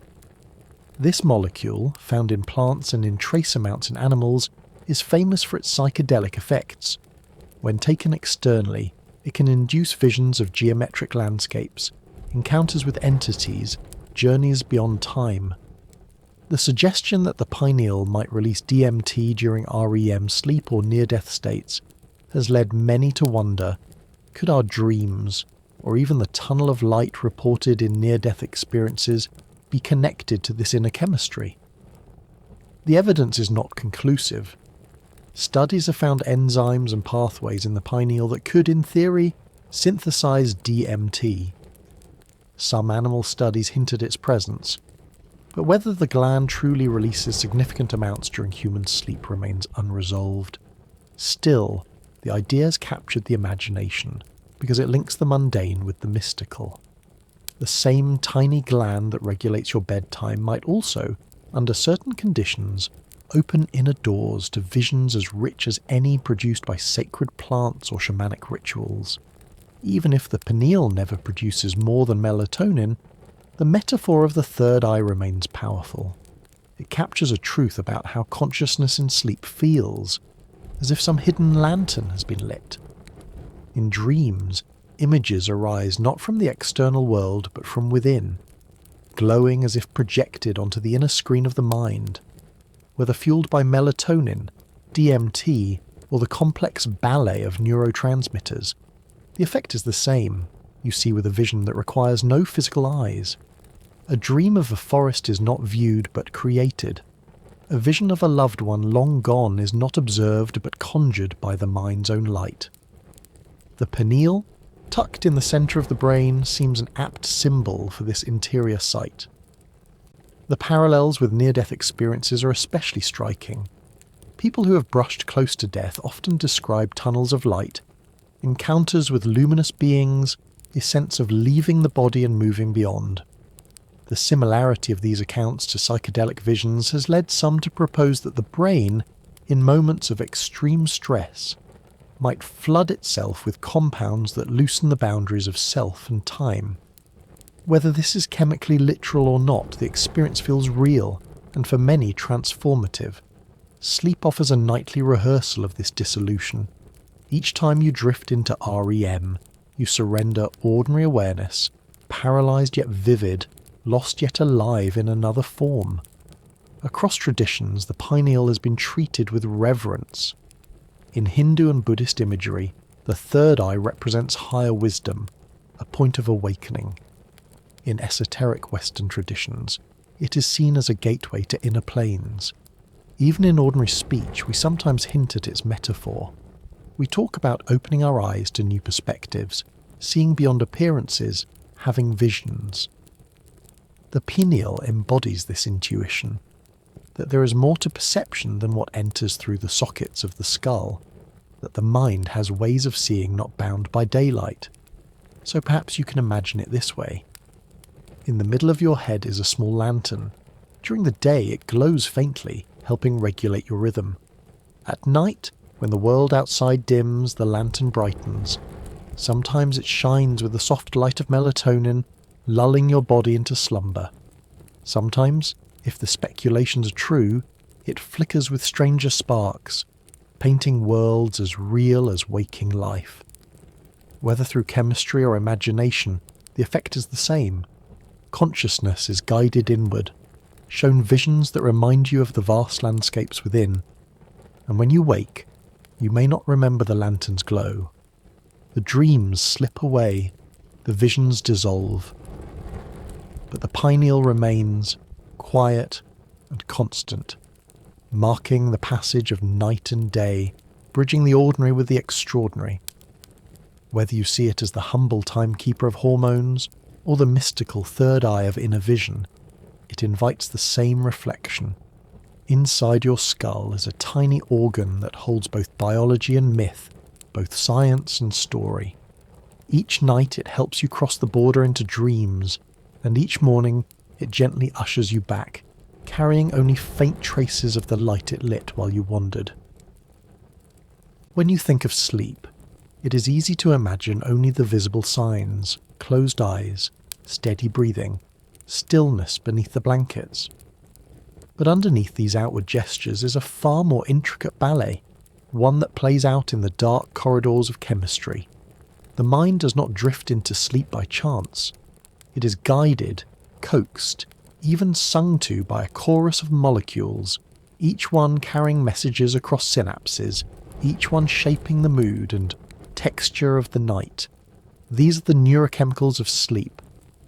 This molecule, found in plants and in trace amounts in animals, is famous for its psychedelic effects. When taken externally, it can induce visions of geometric landscapes, encounters with entities, journeys beyond time. The suggestion that the pineal might release DMT during REM sleep or near-death states has led many to wonder, could our dreams, or even the tunnel of light reported in near-death experiences, be connected to this inner chemistry? The evidence is not conclusive. Studies have found enzymes and pathways in the pineal that could, in theory, synthesize DMT. Some animal studies hint at its presence, but whether the gland truly releases significant amounts during human sleep remains unresolved. Still, the idea has captured the imagination because it links the mundane with the mystical. The same tiny gland that regulates your bedtime might also, under certain conditions, open inner doors to visions as rich as any produced by sacred plants or shamanic rituals. Even if the pineal never produces more than melatonin, the metaphor of the third eye remains powerful. It captures a truth about how consciousness in sleep feels, as if some hidden lantern has been lit. In dreams, images arise not from the external world but from within, glowing as if projected onto the inner screen of the mind. Whether fueled by melatonin, DMT, or the complex ballet of neurotransmitters, the effect is the same. You see with a vision that requires no physical eyes. A dream of a forest is not viewed but created. A vision of a loved one long gone is not observed but conjured by the mind's own light. The pineal, tucked in the centre of the brain, seems an apt symbol for this interior sight. The parallels with near-death experiences are especially striking. People who have brushed close to death often describe tunnels of light, encounters with luminous beings, a sense of leaving the body and moving beyond. The similarity of these accounts to psychedelic visions has led some to propose that the brain, in moments of extreme stress, might flood itself with compounds that loosen the boundaries of self and time. Whether this is chemically literal or not, the experience feels real, and for many transformative. Sleep offers a nightly rehearsal of this dissolution. Each time you drift into REM, you surrender ordinary awareness, paralysed yet vivid, lost yet alive in another form. Across traditions, the pineal has been treated with reverence. In Hindu and Buddhist imagery, the third eye represents higher wisdom, a point of awakening. In esoteric Western traditions, it is seen as a gateway to inner planes. Even in ordinary speech, we sometimes hint at its metaphor. We talk about opening our eyes to new perspectives, seeing beyond appearances, having visions. The pineal embodies this intuition, that there is more to perception than what enters through the sockets of the skull, that the mind has ways of seeing not bound by daylight. So perhaps you can imagine it this way. In the middle of your head is a small lantern. During the day it glows faintly, helping regulate your rhythm. At night, when the world outside dims, the lantern brightens. Sometimes it shines with the soft light of melatonin, lulling your body into slumber. Sometimes, if the speculations are true, it flickers with stranger sparks, painting worlds as real as waking life. Whether through chemistry or imagination, the effect is the same. Consciousness is guided inward, shown visions that remind you of the vast landscapes within. And when you wake, you may not remember the lantern's glow. The dreams slip away, the visions dissolve. But the pineal remains, quiet and constant, marking the passage of night and day, bridging the ordinary with the extraordinary. Whether you see it as the humble timekeeper of hormones, or the mystical third eye of inner vision, it invites the same reflection. Inside your skull is a tiny organ that holds both biology and myth, both science and story. Each night it helps you cross the border into dreams, and each morning it gently ushers you back, carrying only faint traces of the light it lit while you wandered. When you think of sleep, it is easy to imagine only the visible signs: closed eyes, steady breathing, stillness beneath the blankets. But underneath these outward gestures is a far more intricate ballet, one that plays out in the dark corridors of chemistry. The mind does not drift into sleep by chance. It is guided, coaxed, even sung to by a chorus of molecules, each one carrying messages across synapses, each one shaping the mood and texture of the night. These are the neurochemicals of sleep,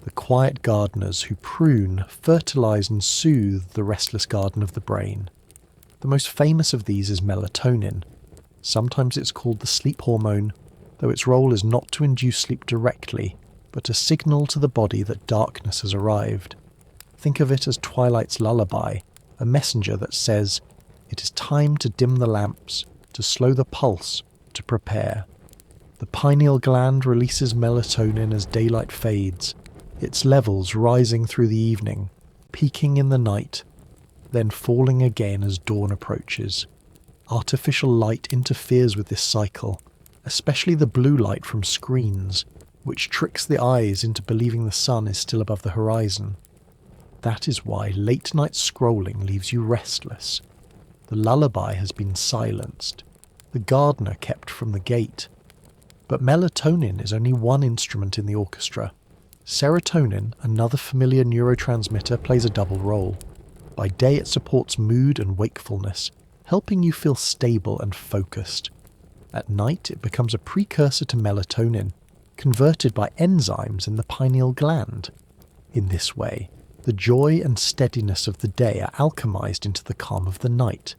the quiet gardeners who prune, fertilize and soothe the restless garden of the brain. The most famous of these is melatonin. Sometimes it's called the sleep hormone, though its role is not to induce sleep directly, but to signal to the body that darkness has arrived. Think of it as Twilight's lullaby, a messenger that says, "It is time to dim the lamps, to slow the pulse, to prepare." The pineal gland releases melatonin as daylight fades, its levels rising through the evening, peaking in the night, then falling again as dawn approaches. Artificial light interferes with this cycle, especially the blue light from screens, which tricks the eyes into believing the sun is still above the horizon. That is why late-night scrolling leaves you restless. The lullaby has been silenced, the gardener kept from the gate. But melatonin is only one instrument in the orchestra. Serotonin, another familiar neurotransmitter, plays a double role. By day it supports mood and wakefulness, helping you feel stable and focused. At night it becomes a precursor to melatonin, converted by enzymes in the pineal gland. In this way, the joy and steadiness of the day are alchemized into the calm of the night.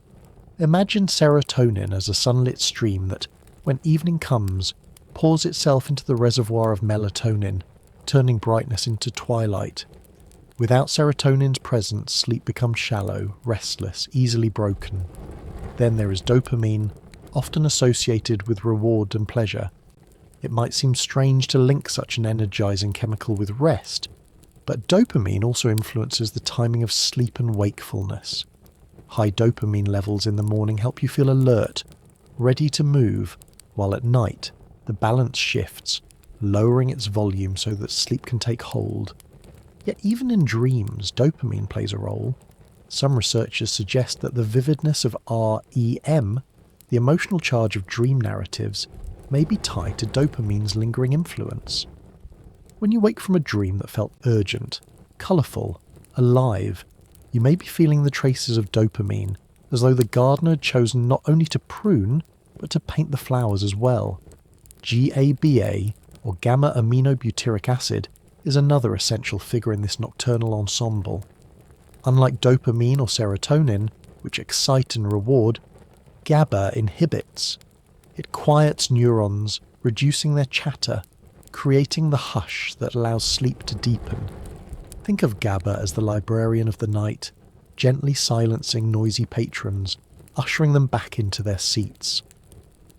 Imagine serotonin as a sunlit stream that, when evening comes, pours itself into the reservoir of melatonin, turning brightness into twilight. Without serotonin's presence, sleep becomes shallow, restless, easily broken. Then there is dopamine, often associated with reward and pleasure. It might seem strange to link such an energizing chemical with rest, but dopamine also influences the timing of sleep and wakefulness. High dopamine levels in the morning help you feel alert, ready to move, while at night, the balance shifts, lowering its volume so that sleep can take hold. Yet even in dreams, dopamine plays a role. Some researchers suggest that the vividness of REM, the emotional charge of dream narratives, may be tied to dopamine's lingering influence. When you wake from a dream that felt urgent, colourful, alive, you may be feeling the traces of dopamine, as though the gardener had chosen not only to prune, but to paint the flowers as well. GABA, or gamma-aminobutyric acid, is another essential figure in this nocturnal ensemble. Unlike dopamine or serotonin, which excite and reward, GABA inhibits. It quiets neurons, reducing their chatter, creating the hush that allows sleep to deepen. Think of GABA as the librarian of the night, gently silencing noisy patrons, ushering them back into their seats.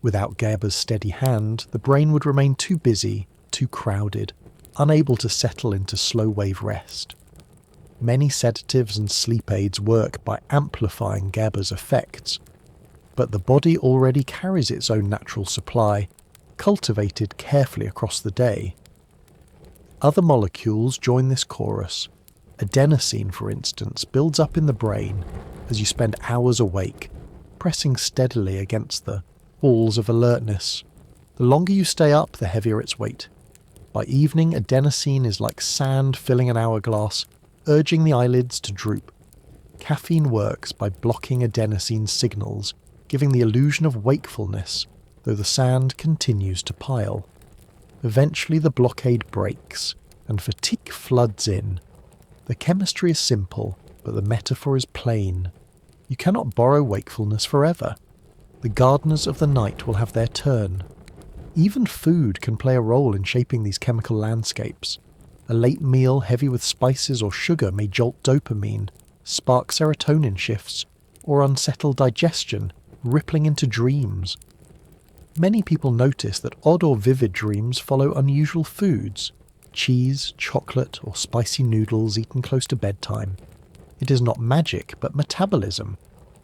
Without GABA's steady hand, the brain would remain too busy, too crowded, unable to settle into slow-wave rest. Many sedatives and sleep aids work by amplifying GABA's effects, but the body already carries its own natural supply, cultivated carefully across the day. Other molecules join this chorus. Adenosine, for instance, builds up in the brain as you spend hours awake, pressing steadily against the walls of alertness. The longer you stay up, the heavier its weight. By evening, adenosine is like sand filling an hourglass, urging the eyelids to droop. Caffeine works by blocking adenosine signals, giving the illusion of wakefulness, though the sand continues to pile. Eventually the blockade breaks, and fatigue floods in. The chemistry is simple, but the metaphor is plain. You cannot borrow wakefulness forever. The gardeners of the night will have their turn. Even food can play a role in shaping these chemical landscapes. A late meal heavy with spices or sugar may jolt dopamine, spark serotonin shifts, or unsettle digestion, rippling into dreams. Many people notice that odd or vivid dreams follow unusual foods, cheese, chocolate, or spicy noodles eaten close to bedtime. It is not magic, but metabolism.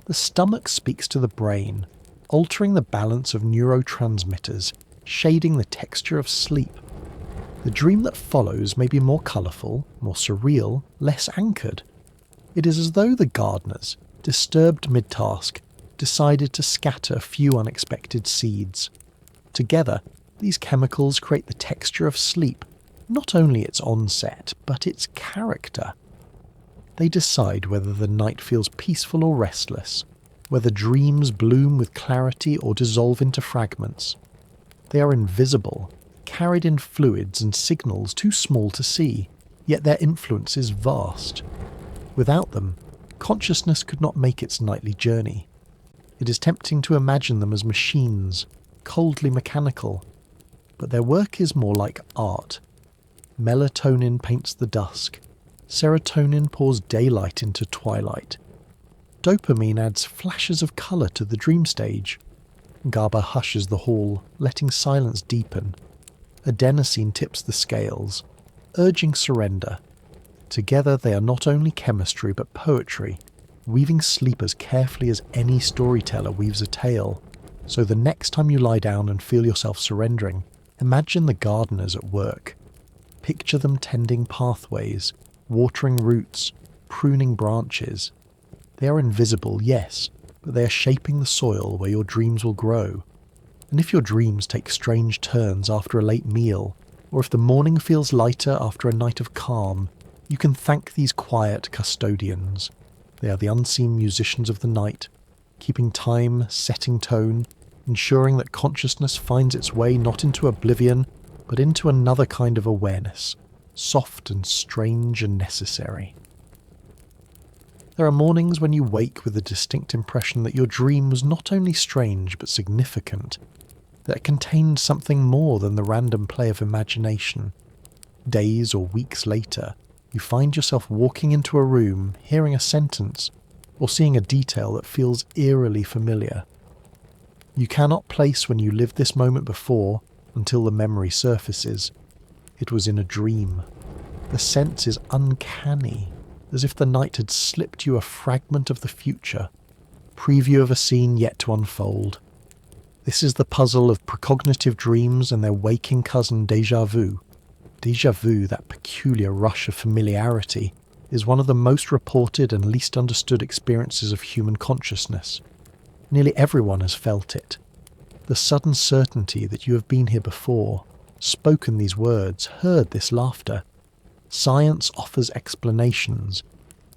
The stomach speaks to the brain, altering the balance of neurotransmitters, shading the texture of sleep. The dream that follows may be more colourful, more surreal, less anchored. It is as though the gardeners, disturbed mid-task, decided to scatter a few unexpected seeds. Together, these chemicals create the texture of sleep, not only its onset, but its character. They decide whether the night feels peaceful or restless, whether dreams bloom with clarity or dissolve into fragments. They are invisible, carried in fluids and signals too small to see, yet their influence is vast. Without them, consciousness could not make its nightly journey. It is tempting to imagine them as machines, coldly mechanical, but their work is more like art. Melatonin paints the dusk. Serotonin pours daylight into twilight. Dopamine adds flashes of colour to the dream stage. GABA hushes the hall, letting silence deepen. Adenosine tips the scales, urging surrender. Together they are not only chemistry but poetry, weaving sleep as carefully as any storyteller weaves a tale. So the next time you lie down and feel yourself surrendering, imagine the gardeners at work. Picture them tending pathways, watering roots, pruning branches. They are invisible, yes, but they are shaping the soil where your dreams will grow. And if your dreams take strange turns after a late meal, or if the morning feels lighter after a night of calm, you can thank these quiet custodians. They are the unseen musicians of the night, keeping time, setting tone, ensuring that consciousness finds its way not into oblivion, but into another kind of awareness, soft and strange and necessary. There are mornings when you wake with a distinct impression that your dream was not only strange but significant, that it contained something more than the random play of imagination. Days or weeks later, you find yourself walking into a room, hearing a sentence, or seeing a detail that feels eerily familiar. You cannot place when you lived this moment before until the memory surfaces. It was in a dream. The sense is uncanny, as if the night had slipped you a fragment of the future, preview of a scene yet to unfold. This is the puzzle of precognitive dreams and their waking cousin déjà vu. Déjà vu, that peculiar rush of familiarity, is one of the most reported and least understood experiences of human consciousness. Nearly everyone has felt it. The sudden certainty that you have been here before, spoken these words, heard this laughter. Science offers explanations,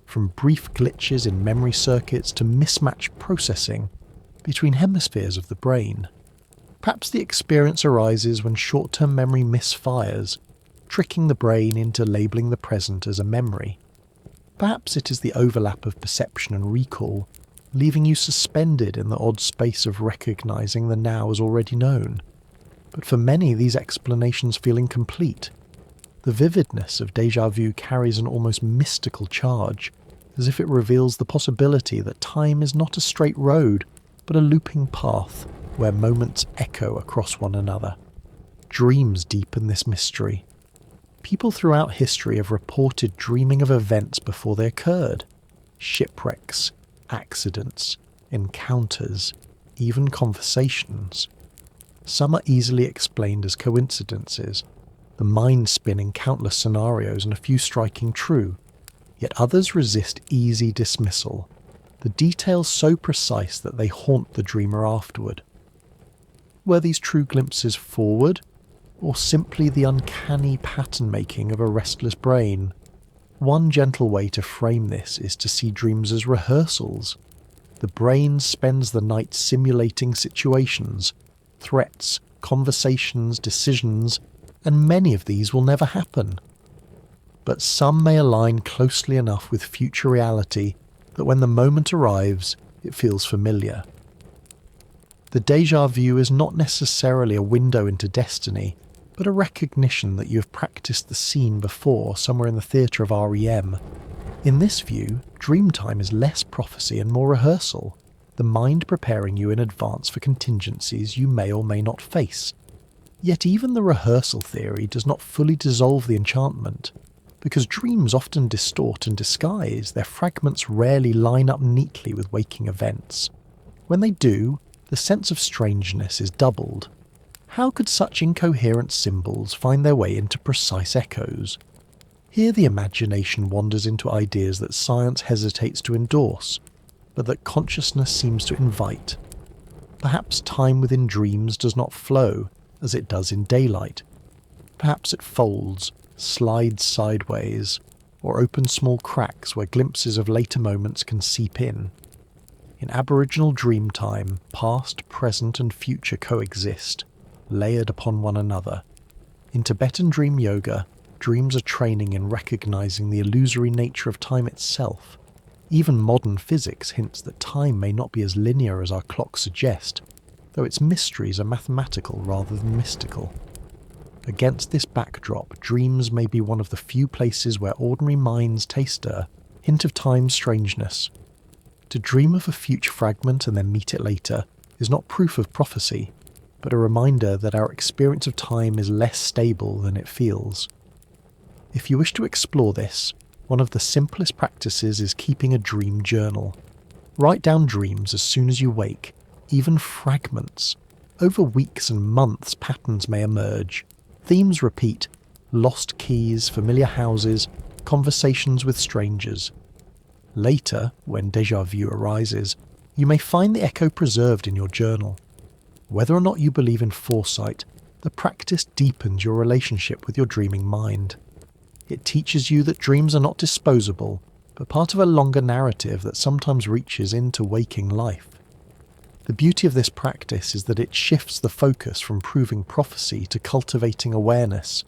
from brief glitches in memory circuits to mismatched processing between hemispheres of the brain. Perhaps the experience arises when short-term memory misfires, tricking the brain into labelling the present as a memory. Perhaps it is the overlap of perception and recall, leaving you suspended in the odd space of recognising the now as already known. but for many these explanations feel incomplete. The vividness of déjà vu carries an almost mystical charge, as if it reveals the possibility that time is not a straight road, but a looping path where moments echo across one another. Dreams deepen this mystery. People throughout history have reported dreaming of events before they occurred. Shipwrecks, accidents, encounters, even conversations. Some are easily explained as coincidences, the mind spinning countless scenarios and a few striking true, yet others resist easy dismissal, the details so precise that they haunt the dreamer afterward. Were these true glimpses forward, or simply the uncanny pattern-making of a restless brain? One gentle way to frame this is to see dreams as rehearsals. The brain spends the night simulating situations, threats, conversations, decisions, and many of these will never happen. But some may align closely enough with future reality that when the moment arrives, it feels familiar. The déjà vu is not necessarily a window into destiny, but a recognition that you have practiced the scene before somewhere in the theatre of REM. In this view, dream time is less prophecy and more rehearsal, the mind preparing you in advance for contingencies you may or may not face. Yet even the rehearsal theory does not fully dissolve the enchantment. Because dreams often distort and disguise, their fragments rarely line up neatly with waking events. When they do, the sense of strangeness is doubled. How could such incoherent symbols find their way into precise echoes? Here the imagination wanders into ideas that science hesitates to endorse, but that consciousness seems to invite. Perhaps time within dreams does not flow as it does in daylight. Perhaps it folds, slides sideways, or opens small cracks where glimpses of later moments can seep in. In Aboriginal dream time, past, present and future coexist, layered upon one another. In Tibetan dream yoga, dreams are training in recognizing the illusory nature of time itself. Even modern physics hints that time may not be as linear as our clocks suggest, though its mysteries are mathematical rather than mystical. Against this backdrop, dreams may be one of the few places where ordinary minds taste a hint of time's strangeness. To dream of a future fragment and then meet it later is not proof of prophecy, but a reminder that our experience of time is less stable than it feels. If you wish to explore this, one of the simplest practices is keeping a dream journal. Write down dreams as soon as you wake, even fragments. Over weeks and months, patterns may emerge. Themes repeat: lost keys, familiar houses, conversations with strangers. Later, when déjà vu arises, you may find the echo preserved in your journal. Whether or not you believe in foresight, the practice deepens your relationship with your dreaming mind. It teaches you that dreams are not disposable, but part of a longer narrative that sometimes reaches into waking life. The beauty of this practice is that it shifts the focus from proving prophecy to cultivating awareness.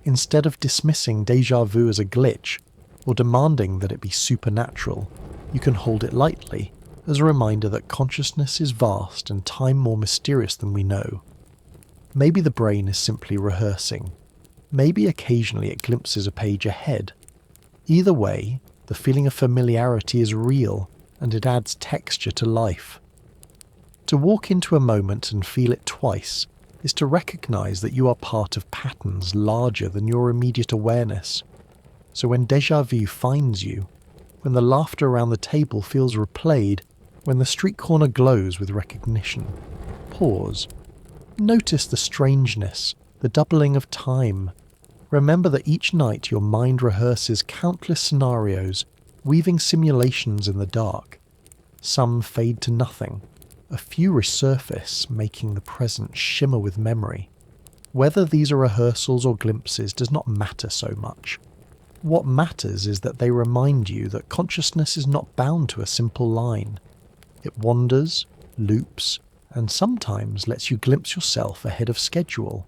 Instead of dismissing déjà vu as a glitch, or demanding that it be supernatural, you can hold it lightly, as a reminder that consciousness is vast and time more mysterious than we know. Maybe the brain is simply rehearsing. Maybe occasionally it glimpses a page ahead. Either way, the feeling of familiarity is real, and it adds texture to life. To walk into a moment and feel it twice is to recognize that you are part of patterns larger than your immediate awareness. So when déjà vu finds you, when the laughter around the table feels replayed, when the street corner glows with recognition, pause. Notice the strangeness, the doubling of time. Remember that each night your mind rehearses countless scenarios, weaving simulations in the dark. Some fade to nothing. A few resurface, making the present shimmer with memory. Whether these are rehearsals or glimpses does not matter so much. What matters is that they remind you that consciousness is not bound to a simple line. It wanders, loops, and sometimes lets you glimpse yourself ahead of schedule.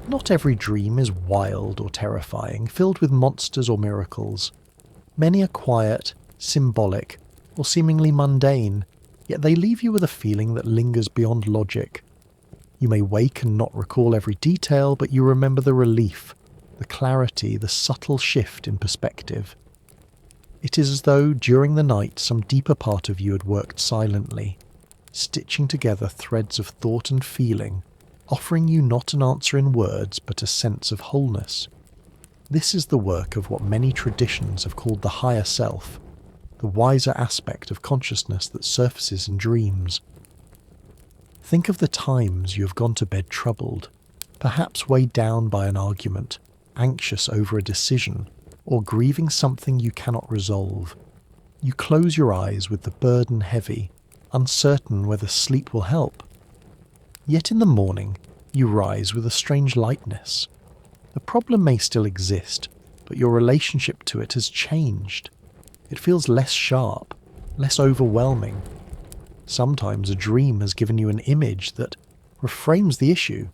Not every dream is wild or terrifying, filled with monsters or miracles. Many are quiet, symbolic, or seemingly mundane, yet they leave you with a feeling that lingers beyond logic. You may wake and not recall every detail, but you remember the relief, the clarity, the subtle shift in perspective. It is as though during the night some deeper part of you had worked silently, stitching together threads of thought and feeling, offering you not an answer in words but a sense of wholeness. This is the work of what many traditions have called the higher self, the wiser aspect of consciousness that surfaces in dreams. Think of the times you have gone to bed troubled, perhaps weighed down by an argument, anxious over a decision, or grieving something you cannot resolve. You close your eyes with the burden heavy, uncertain whether sleep will help. Yet in the morning, you rise with a strange lightness. The problem may still exist, but your relationship to it has changed. It feels less sharp, less overwhelming. Sometimes a dream has given you an image that reframes the issue.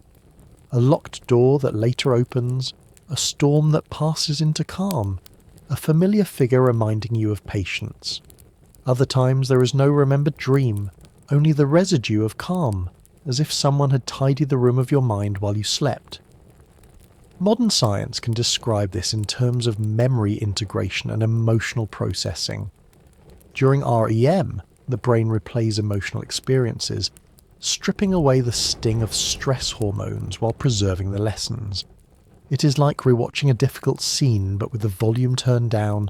A locked door that later opens, a storm that passes into calm, a familiar figure reminding you of patience. Other times there is no remembered dream, only the residue of calm, as if someone had tidied the room of your mind while you slept. Modern science can describe this in terms of memory integration and emotional processing. During REM, the brain replays emotional experiences, stripping away the sting of stress hormones while preserving the lessons. It is like rewatching a difficult scene but with the volume turned down,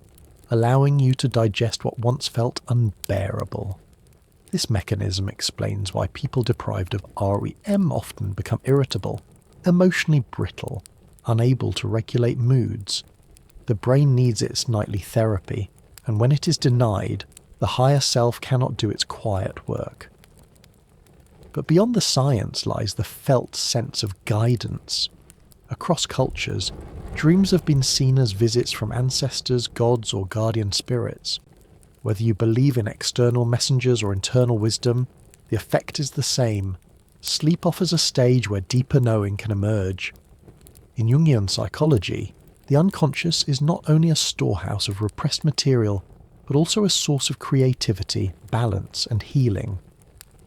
allowing you to digest what once felt unbearable. This mechanism explains why people deprived of REM often become irritable, emotionally brittle, unable to regulate moods. The brain needs its nightly therapy, and when it is denied, the higher self cannot do its quiet work. But beyond the science lies the felt sense of guidance. Across cultures, dreams have been seen as visits from ancestors, gods, or guardian spirits. Whether you believe in external messengers or internal wisdom, the effect is the same. Sleep offers a stage where deeper knowing can emerge. In Jungian psychology, the unconscious is not only a storehouse of repressed material, but also a source of creativity, balance, and healing.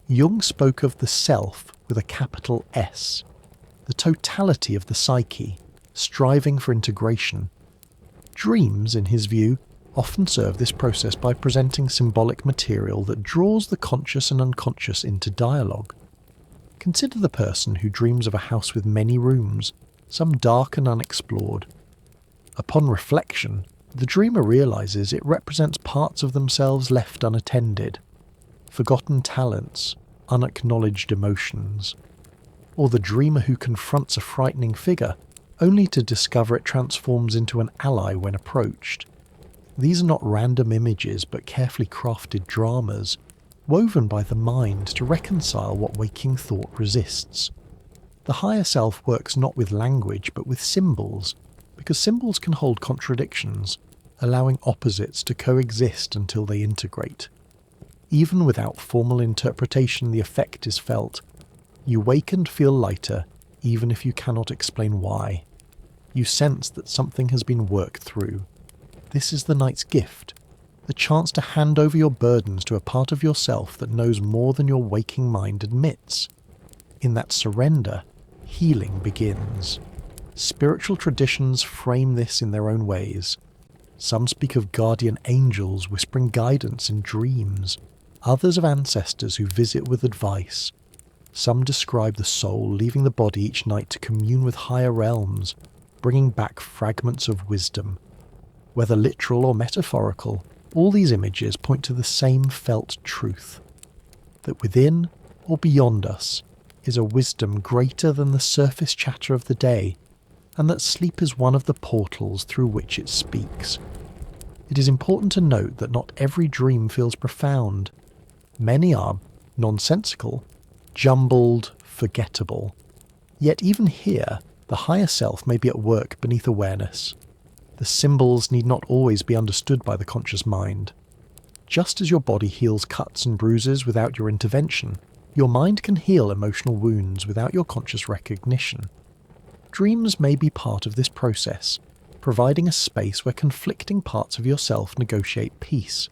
Jung spoke of the self with a capital S, the totality of the psyche, striving for integration. Dreams, in his view, often serve this process by presenting symbolic material that draws the conscious and unconscious into dialogue. Consider the person who dreams of a house with many rooms, some dark and unexplored. Upon reflection, the dreamer realizes it represents parts of themselves left unattended, forgotten talents, unacknowledged emotions. Or the dreamer who confronts a frightening figure, only to discover it transforms into an ally when approached. These are not random images but carefully crafted dramas, woven by the mind to reconcile what waking thought resists. The higher self works not with language but with symbols, because symbols can hold contradictions, allowing opposites to coexist until they integrate. Even without formal interpretation, the effect is felt. You wake and feel lighter, even if you cannot explain why. You sense that something has been worked through. This is the night's gift, the chance to hand over your burdens to a part of yourself that knows more than your waking mind admits. In that surrender, healing begins. Spiritual traditions frame this in their own ways. Some speak of guardian angels whispering guidance in dreams, others of ancestors who visit with advice. Some describe the soul leaving the body each night to commune with higher realms, bringing back fragments of wisdom. Whether literal or metaphorical, all these images point to the same felt truth, that within or beyond us is a wisdom greater than the surface chatter of the day, and that sleep is one of the portals through which it speaks. It is important to note that not every dream feels profound. Many are nonsensical, jumbled, forgettable. Yet even here, the higher self may be at work beneath awareness. The symbols need not always be understood by the conscious mind. Just as your body heals cuts and bruises without your intervention, your mind can heal emotional wounds without your conscious recognition. Dreams may be part of this process, providing a space where conflicting parts of yourself negotiate peace.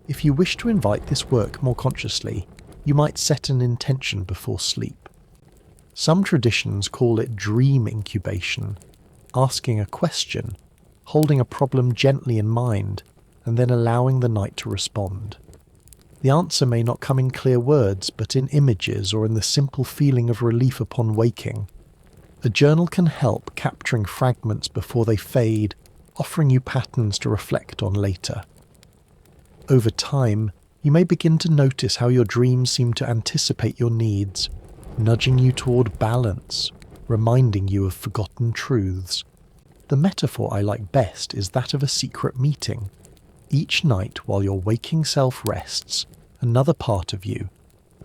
If you wish to invite this work more consciously, you might set an intention before sleep. Some traditions call it dream incubation, asking a question, holding a problem gently in mind, and then allowing the night to respond. The answer may not come in clear words, but in images or in the simple feeling of relief upon waking. A journal can help capturing fragments before they fade, offering you patterns to reflect on later. Over time, you may begin to notice how your dreams seem to anticipate your needs, nudging you toward balance, reminding you of forgotten truths. The metaphor I like best is that of a secret meeting. Each night while your waking self rests, another part of you,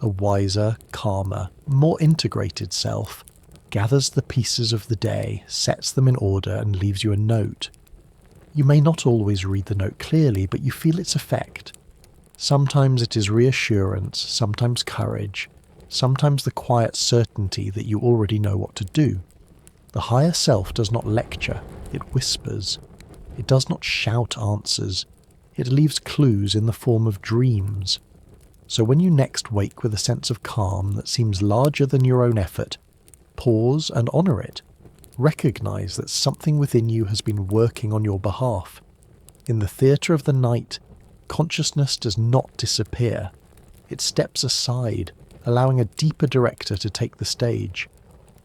a wiser, calmer, more integrated self, gathers the pieces of the day, sets them in order, and leaves you a note. You may not always read the note clearly, but you feel its effect. Sometimes it is reassurance, sometimes courage, sometimes the quiet certainty that you already know what to do. The higher self does not lecture, it whispers. It does not shout answers. It leaves clues in the form of dreams. So when you next wake with a sense of calm that seems larger than your own effort, pause and honour it. Recognise that something within you has been working on your behalf. In the theatre of the night, consciousness does not disappear. It steps aside, allowing a deeper director to take the stage.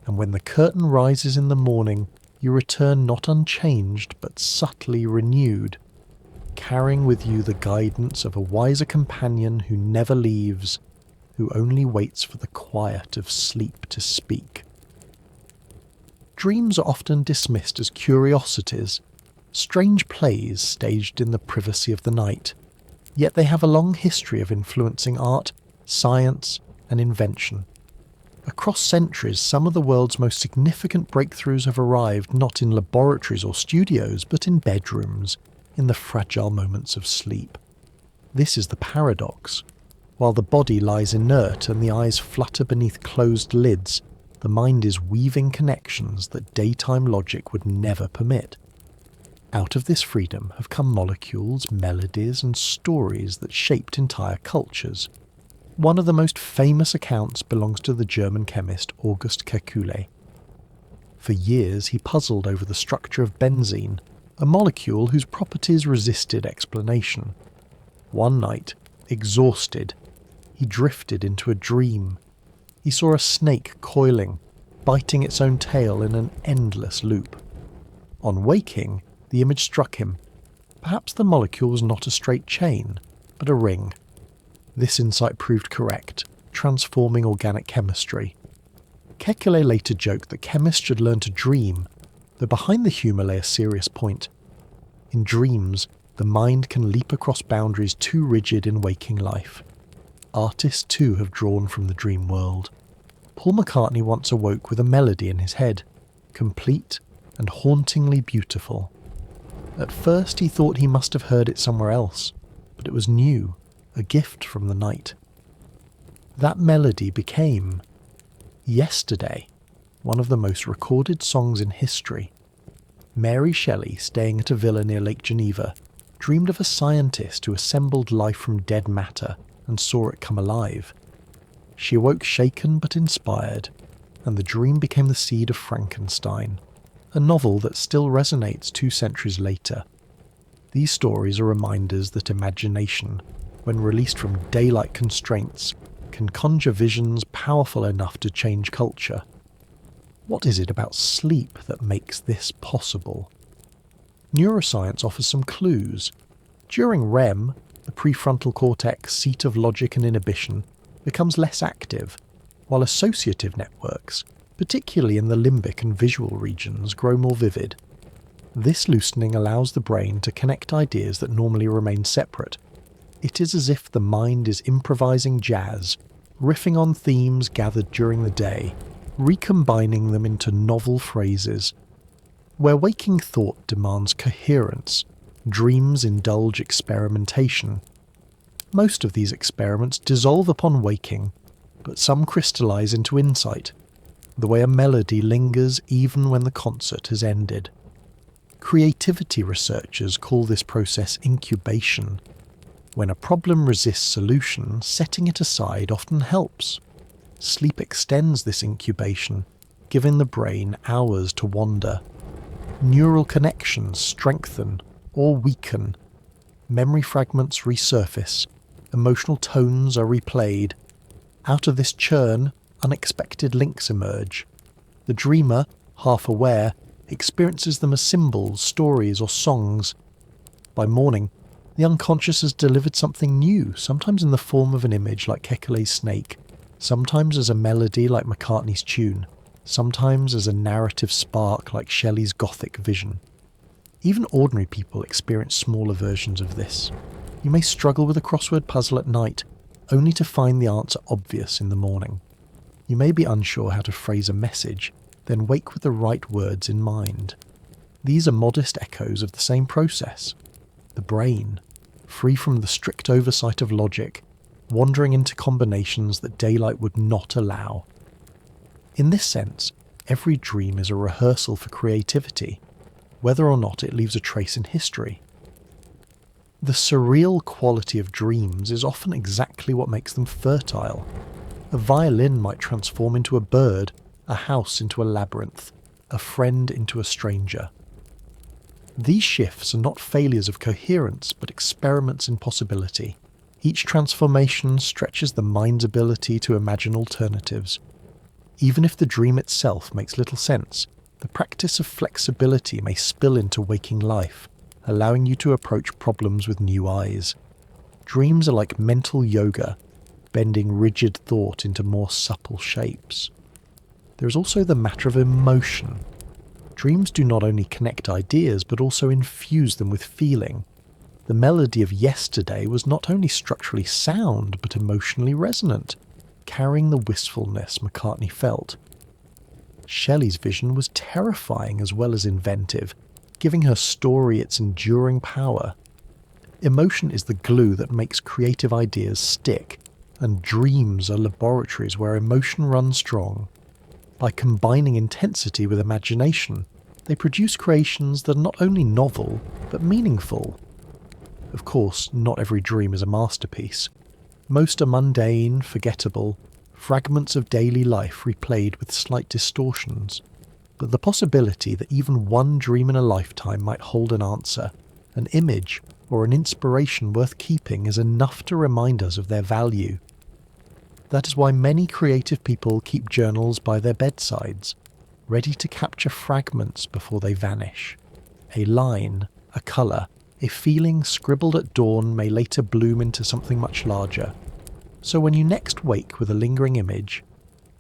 And when the curtain rises in the morning, you return not unchanged but subtly renewed, carrying with you the guidance of a wiser companion who never leaves, who only waits for the quiet of sleep to speak. Dreams are often dismissed as curiosities, strange plays staged in the privacy of the night, yet they have a long history of influencing art, science, and invention. Across centuries, some of the world's most significant breakthroughs have arrived not in laboratories or studios, but in bedrooms, in the fragile moments of sleep. This is the paradox. While the body lies inert and the eyes flutter beneath closed lids, the mind is weaving connections that daytime logic would never permit. Out of this freedom have come molecules, melodies, and stories that shaped entire cultures. One of the most famous accounts belongs to the German chemist August Kekulé. For years he puzzled over the structure of benzene, a molecule whose properties resisted explanation. One night, exhausted, he drifted into a dream. He saw a snake coiling, biting its own tail in an endless loop. On waking, the image struck him. Perhaps the molecule was not a straight chain, but a ring. This insight proved correct, transforming organic chemistry. Kekulé later joked that chemists should learn to dream, though behind the humour lay a serious point. In dreams, the mind can leap across boundaries too rigid in waking life. Artists too have drawn from the dream world. Paul McCartney once awoke with a melody in his head, complete and hauntingly beautiful. At first he thought he must have heard it somewhere else, but it was new, a gift from the night. That melody became, Yesterday, one of the most recorded songs in history. Mary Shelley, staying at a villa near Lake Geneva, dreamed of a scientist who assembled life from dead matter and saw it come alive. She awoke shaken but inspired, and the dream became the seed of Frankenstein, a novel that still resonates 2 centuries later. These stories are reminders that imagination, when released from daylight constraints, can conjure visions powerful enough to change culture. What is it about sleep that makes this possible? Neuroscience offers some clues. During REM, the prefrontal cortex, seat of logic and inhibition, becomes less active, while associative networks, particularly in the limbic and visual regions, grow more vivid. This loosening allows the brain to connect ideas that normally remain separate. It is as if the mind is improvising jazz, riffing on themes gathered during the day, recombining them into novel phrases. Where waking thought demands coherence, dreams indulge experimentation. Most of these experiments dissolve upon waking, but some crystallize into insight, the way a melody lingers even when the concert has ended. Creativity researchers call this process incubation. When a problem resists solution, setting it aside often helps. sleep extends this incubation, giving the brain hours to wander. Neural connections strengthen or weaken. Memory fragments resurface. Emotional tones are replayed. Out of this churn, unexpected links emerge. The dreamer, half aware, experiences them as symbols, stories, or songs. By morning, the unconscious has delivered something new, sometimes in the form of an image like Kekule's snake, sometimes as a melody like McCartney's tune, sometimes as a narrative spark like Shelley's Gothic vision. Even ordinary people experience smaller versions of this. You may struggle with a crossword puzzle at night, only to find the answer obvious in the morning. You may be unsure how to phrase a message, then wake with the right words in mind. These are modest echoes of the same process. The brain, free from the strict oversight of logic, wandering into combinations that daylight would not allow. In this sense, every dream is a rehearsal for creativity, whether or not it leaves a trace in history. The surreal quality of dreams is often exactly what makes them fertile. A violin might transform into a bird, a house into a labyrinth, a friend into a stranger. These shifts are not failures of coherence, but experiments in possibility. Each transformation stretches the mind's ability to imagine alternatives. Even if the dream itself makes little sense, the practice of flexibility may spill into waking life, allowing you to approach problems with new eyes. Dreams are like mental yoga, bending rigid thought into more supple shapes. There is also the matter of emotion. Dreams do not only connect ideas, but also infuse them with feeling. The melody of Yesterday was not only structurally sound, but emotionally resonant, carrying the wistfulness McCartney felt. Shelley's vision was terrifying as well as inventive, giving her story its enduring power. Emotion is the glue that makes creative ideas stick, and dreams are laboratories where emotion runs strong. By combining intensity with imagination, they produce creations that are not only novel, but meaningful. Of course, not every dream is a masterpiece. Most are mundane, forgettable, fragments of daily life replayed with slight distortions. But the possibility that even one dream in a lifetime might hold an answer, an image, or an inspiration worth keeping is enough to remind us of their value. That is why many creative people keep journals by their bedsides, ready to capture fragments before they vanish. A line, a colour, a feeling scribbled at dawn may later bloom into something much larger. So when you next wake with a lingering image,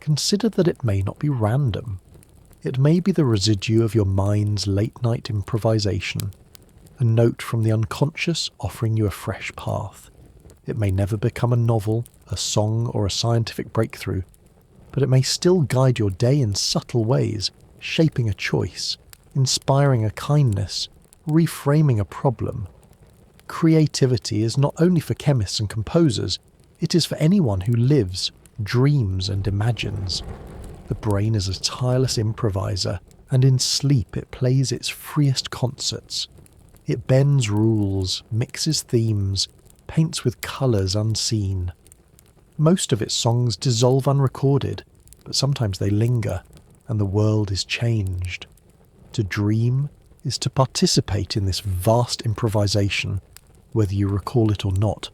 consider that it may not be random. It may be the residue of your mind's late-night improvisation, a note from the unconscious offering you a fresh path. It may never become a novel, a song, or a scientific breakthrough, but it may still guide your day in subtle ways, shaping a choice, inspiring a kindness, reframing a problem. Creativity is not only for chemists and composers, it is for anyone who lives, dreams, and imagines. The brain is a tireless improviser, and in sleep it plays its freest concerts. It bends rules, mixes themes, paints with colours unseen. Most of its songs dissolve unrecorded, but sometimes they linger, and the world is changed. To dream is to participate in this vast improvisation, whether you recall it or not.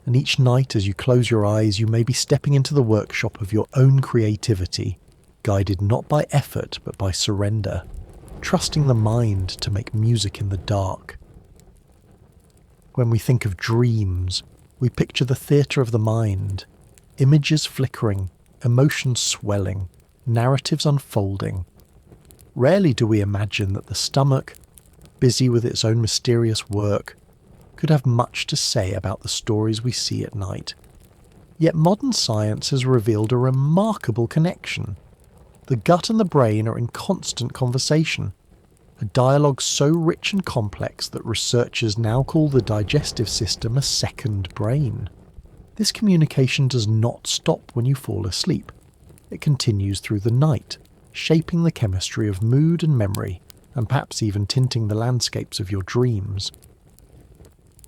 And each night as you close your eyes, you may be stepping into the workshop of your own creativity, guided not by effort but by surrender, trusting the mind to make music in the dark. When we think of dreams, we picture the theatre of the mind, images flickering, emotions swelling, narratives unfolding. Rarely do we imagine that the stomach, busy with its own mysterious work, could have much to say about the stories we see at night. Yet modern science has revealed a remarkable connection. The gut and the brain are in constant conversation, a dialogue so rich and complex that researchers now call the digestive system a second brain. This communication does not stop when you fall asleep. It continues through the night, shaping the chemistry of mood and memory, and perhaps even tinting the landscapes of your dreams.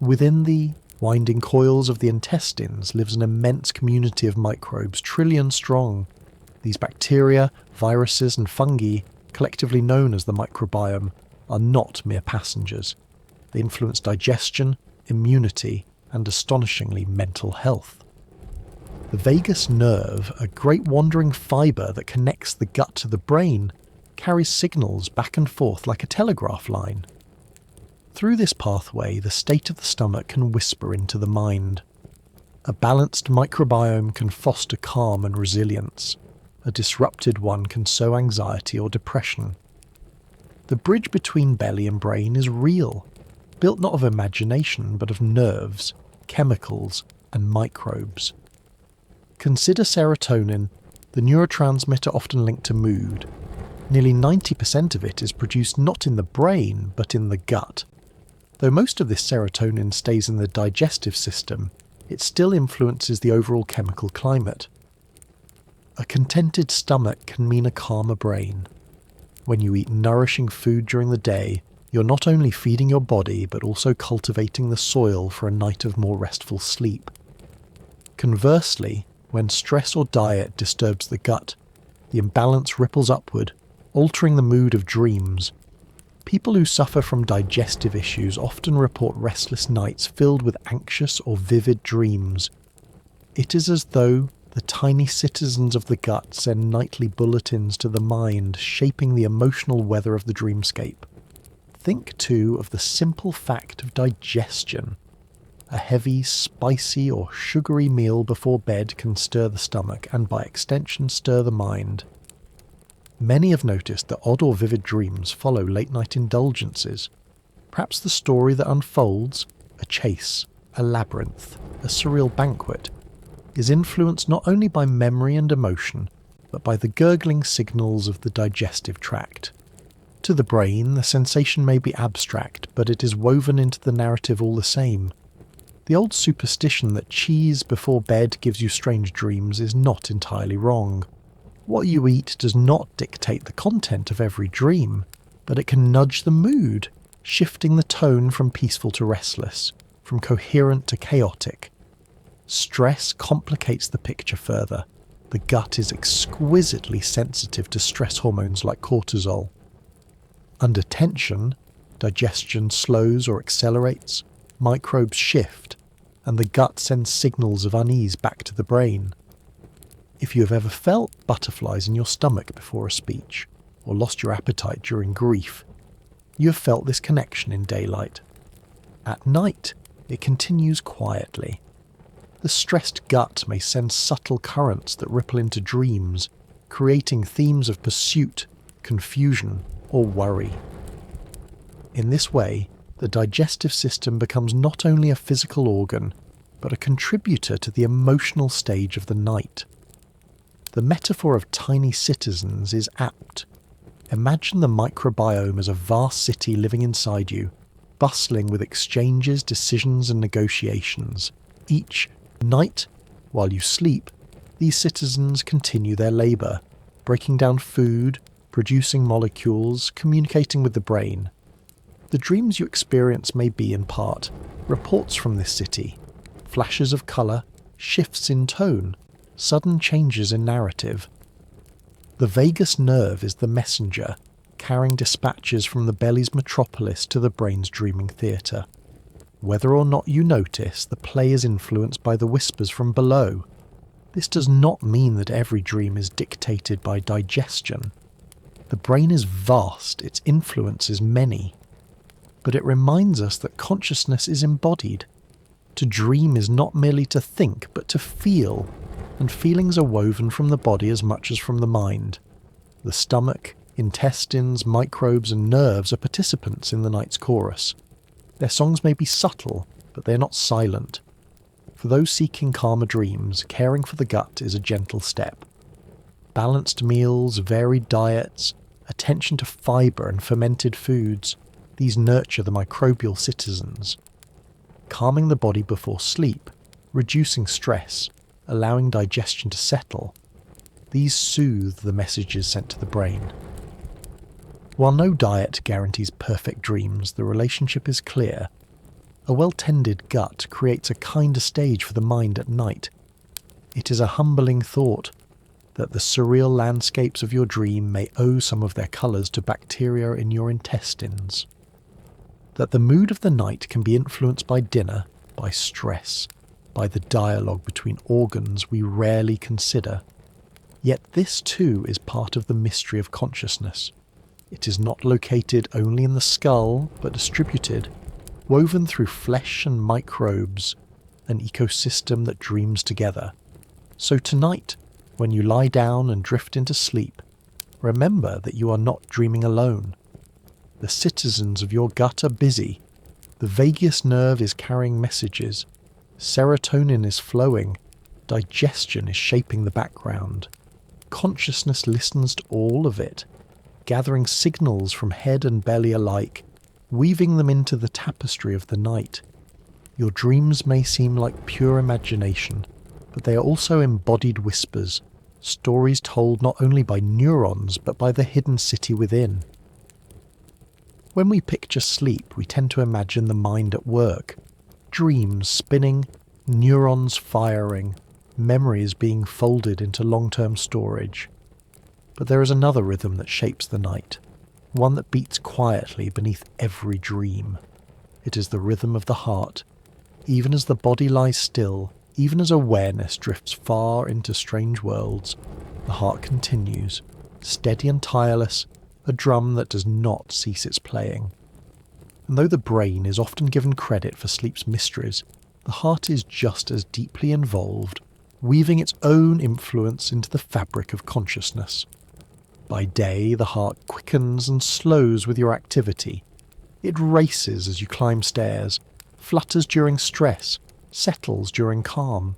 Within the winding coils of the intestines lives an immense community of microbes, trillion strong. These bacteria, viruses and fungi, collectively known as the microbiome, are not mere passengers. They influence digestion, immunity, and astonishingly mental health. The vagus nerve, a great wandering fibre that connects the gut to the brain, carries signals back and forth like a telegraph line. Through this pathway, the state of the stomach can whisper into the mind. A balanced microbiome can foster calm and resilience. A disrupted one can sow anxiety or depression. The bridge between belly and brain is real, built not of imagination but of nerves, chemicals, and microbes. Consider serotonin, the neurotransmitter often linked to mood. Nearly 90% of it is produced not in the brain but in the gut. Though most of this serotonin stays in the digestive system, it still influences the overall chemical climate. A contented stomach can mean a calmer brain. When you eat nourishing food during the day, you're not only feeding your body but also cultivating the soil for a night of more restful sleep. Conversely, when stress or diet disturbs the gut, the imbalance ripples upward, altering the mood of dreams. People who suffer from digestive issues often report restless nights filled with anxious or vivid dreams. It is as though the tiny citizens of the gut send nightly bulletins to the mind, shaping the emotional weather of the dreamscape. Think, too, of the simple fact of digestion. A heavy, spicy or sugary meal before bed can stir the stomach and by extension stir the mind. Many have noticed that odd or vivid dreams follow late-night indulgences. Perhaps the story that unfolds, a chase, a labyrinth, a surreal banquet, is influenced not only by memory and emotion, but by the gurgling signals of the digestive tract. To the brain, the sensation may be abstract, but it is woven into the narrative all the same. The old superstition that cheese before bed gives you strange dreams is not entirely wrong. What you eat does not dictate the content of every dream, but it can nudge the mood, shifting the tone from peaceful to restless, from coherent to chaotic. Stress complicates the picture further. The gut is exquisitely sensitive to stress hormones like cortisol. Under tension, digestion slows or accelerates, microbes shift, and the gut sends signals of unease back to the brain. If you have ever felt butterflies in your stomach before a speech, or lost your appetite during grief, you have felt this connection in daylight. At night, it continues quietly. The stressed gut may send subtle currents that ripple into dreams, creating themes of pursuit, confusion, or worry. In this way, the digestive system becomes not only a physical organ, but a contributor to the emotional stage of the night. The metaphor of tiny citizens is apt. Imagine the microbiome as a vast city living inside you, bustling with exchanges, decisions and negotiations. Each night, while you sleep, these citizens continue their labour, breaking down food, producing molecules, communicating with the brain. The dreams you experience may be, in part, reports from this city, flashes of colour, shifts in tone, sudden changes in narrative. The vagus nerve is the messenger, carrying dispatches from the belly's metropolis to the brain's dreaming theatre. Whether or not you notice, the play is influenced by the whispers from below. This does not mean that every dream is dictated by digestion. The brain is vast, its influence is many. But it reminds us that consciousness is embodied. To dream is not merely to think, but to feel, and feelings are woven from the body as much as from the mind. The stomach, intestines, microbes and nerves are participants in the night's chorus. Their songs may be subtle, but they are not silent. For those seeking calmer dreams, caring for the gut is a gentle step. Balanced meals, varied diets, attention to fibre and fermented foods, these nurture the microbial citizens. Calming the body before sleep, reducing stress, allowing digestion to settle, these soothe the messages sent to the brain. While no diet guarantees perfect dreams, the relationship is clear. A well-tended gut creates a kinder stage for the mind at night. It is a humbling thought that the surreal landscapes of your dream may owe some of their colours to bacteria in your intestines. That the mood of the night can be influenced by dinner, by stress, by the dialogue between organs we rarely consider. Yet this too is part of the mystery of consciousness. It is not located only in the skull, but distributed, woven through flesh and microbes, an ecosystem that dreams together. So tonight, when you lie down and drift into sleep, remember that you are not dreaming alone. The citizens of your gut are busy. The vagus nerve is carrying messages. Serotonin is flowing. Digestion is shaping the background. Consciousness listens to all of it, gathering signals from head and belly alike, weaving them into the tapestry of the night. Your dreams may seem like pure imagination, but they are also embodied whispers, stories told not only by neurons but by the hidden city within. When we picture sleep, we tend to imagine the mind at work, dreams spinning, neurons firing, memories being folded into long-term storage. But there is another rhythm that shapes the night, one that beats quietly beneath every dream. It is the rhythm of the heart. Even as the body lies still, even as awareness drifts far into strange worlds, the heart continues, steady and tireless, a drum that does not cease its playing. And though the brain is often given credit for sleep's mysteries, the heart is just as deeply involved, weaving its own influence into the fabric of consciousness. By day, the heart quickens and slows with your activity. It races as you climb stairs, flutters during stress, settles during calm.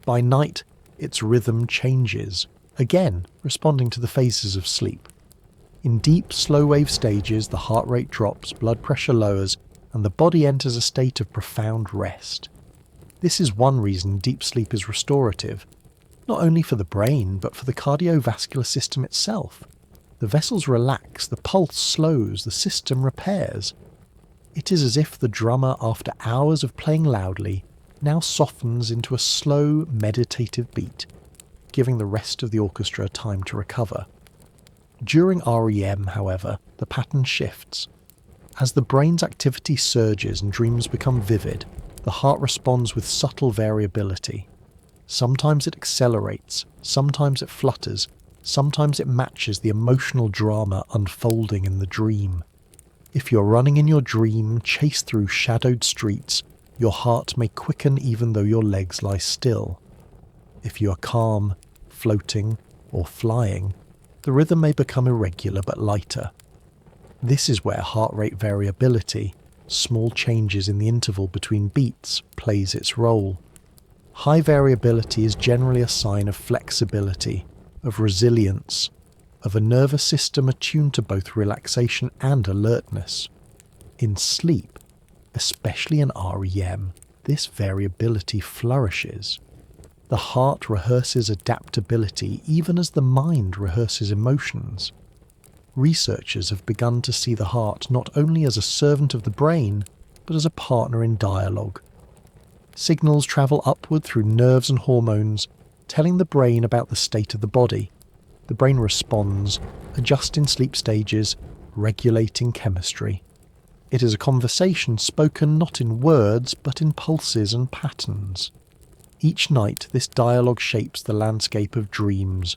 By night, its rhythm changes, again responding to the phases of sleep. In deep, slow-wave stages, the heart rate drops, blood pressure lowers, and the body enters a state of profound rest. This is one reason deep sleep is restorative, not only for the brain, but for the cardiovascular system itself. The vessels relax, the pulse slows, the system repairs. It is as if the drummer, after hours of playing loudly, now softens into a slow, meditative beat, giving the rest of the orchestra time to recover. During REM, however, the pattern shifts. As the brain's activity surges and dreams become vivid, the heart responds with subtle variability. Sometimes it accelerates, sometimes it flutters, sometimes it matches the emotional drama unfolding in the dream. If you're running in your dream, chased through shadowed streets, your heart may quicken even though your legs lie still. If you are calm, floating, or flying, the rhythm may become irregular but lighter. This is where heart rate variability, small changes in the interval between beats, plays its role. High variability is generally a sign of flexibility, of resilience, of a nervous system attuned to both relaxation and alertness. In sleep, especially in REM, this variability flourishes. The heart rehearses adaptability even as the mind rehearses emotions. Researchers have begun to see the heart not only as a servant of the brain, but as a partner in dialogue. Signals travel upward through nerves and hormones, telling the brain about the state of the body. The brain responds, adjusting sleep stages, regulating chemistry. It is a conversation spoken not in words, but in pulses and patterns. Each night, this dialogue shapes the landscape of dreams.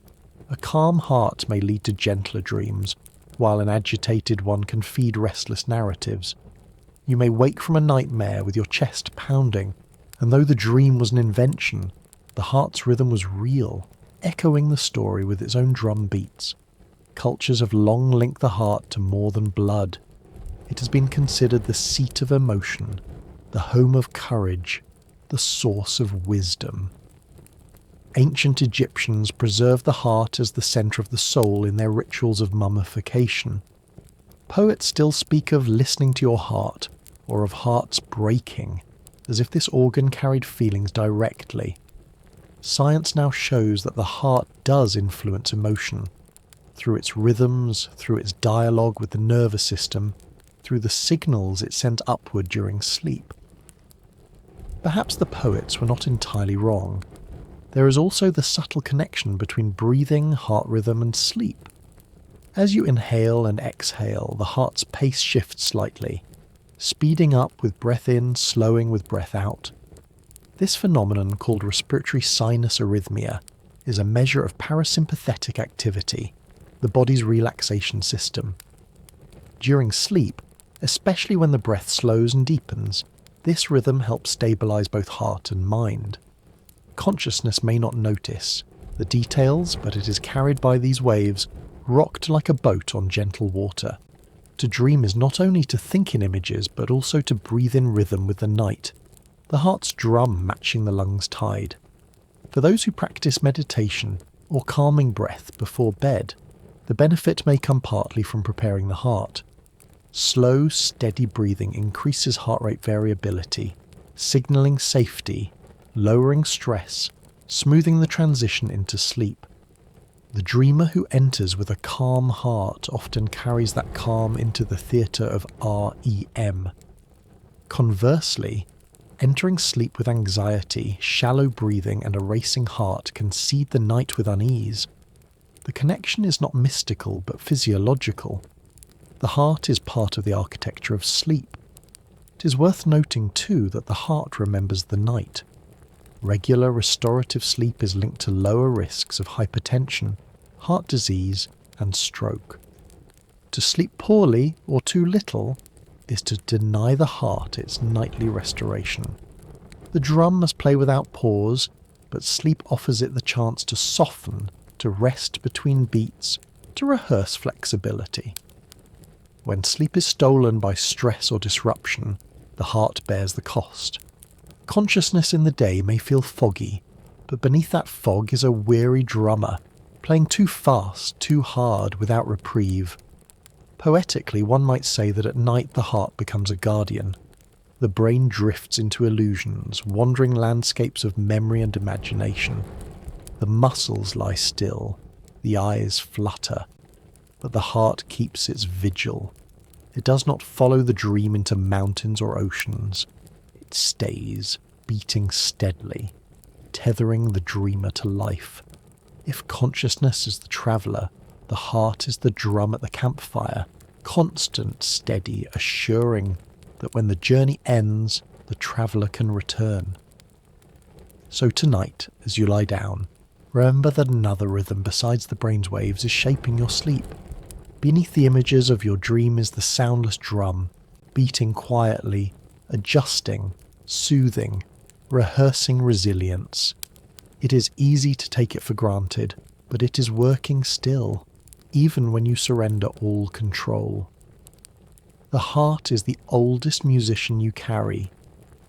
A calm heart may lead to gentler dreams, while an agitated one can feed restless narratives. You may wake from a nightmare with your chest pounding, and though the dream was an invention, the heart's rhythm was real, echoing the story with its own drum beats. Cultures have long linked the heart to more than blood. It has been considered the seat of emotion, the home of courage, the source of wisdom. Ancient Egyptians preserved the heart as the centre of the soul in their rituals of mummification. Poets still speak of listening to your heart, or of hearts breaking, as if this organ carried feelings directly. Science now shows that the heart does influence emotion, through its rhythms, through its dialogue with the nervous system, through the signals it sends upward during sleep. Perhaps the poets were not entirely wrong. There is also the subtle connection between breathing, heart rhythm, and sleep. As you inhale and exhale, the heart's pace shifts slightly, speeding up with breath in, slowing with breath out. This phenomenon, called respiratory sinus arrhythmia, is a measure of parasympathetic activity, the body's relaxation system. During sleep, especially when the breath slows and deepens, this rhythm helps stabilize both heart and mind. Consciousness may not notice the details, but it is carried by these waves, rocked like a boat on gentle water. To dream is not only to think in images, but also to breathe in rhythm with the night, the heart's drum matching the lungs' tide. For those who practice meditation or calming breath before bed, the benefit may come partly from preparing the heart. Slow, steady breathing increases heart rate variability, signaling safety, lowering stress, smoothing the transition into sleep. The dreamer who enters with a calm heart often carries that calm into the theatre of REM. Conversely, entering sleep with anxiety, shallow breathing, and a racing heart can seed the night with unease. The connection is not mystical but physiological. The heart is part of the architecture of sleep. It is worth noting too that the heart remembers the night. Regular restorative sleep is linked to lower risks of hypertension, heart disease, and stroke. To sleep poorly or too little is to deny the heart its nightly restoration. The drum must play without pause, but sleep offers it the chance to soften, to rest between beats, to rehearse flexibility. When sleep is stolen by stress or disruption, the heart bears the cost. Consciousness in the day may feel foggy, but beneath that fog is a weary drummer, playing too fast, too hard, without reprieve. Poetically, one might say that at night the heart becomes a guardian. The brain drifts into illusions, wandering landscapes of memory and imagination. The muscles lie still, the eyes flutter, but the heart keeps its vigil. It does not follow the dream into mountains or oceans. It stays, beating steadily, tethering the dreamer to life. If consciousness is the traveller, the heart is the drum at the campfire, constant, steady, assuring that when the journey ends, the traveller can return. So tonight, as you lie down, remember that another rhythm besides the brain's waves is shaping your sleep. Beneath the images of your dream is the soundless drum, beating quietly, adjusting, soothing, rehearsing resilience. It is easy to take it for granted, but it is working still, even when you surrender all control. The heart is the oldest musician you carry,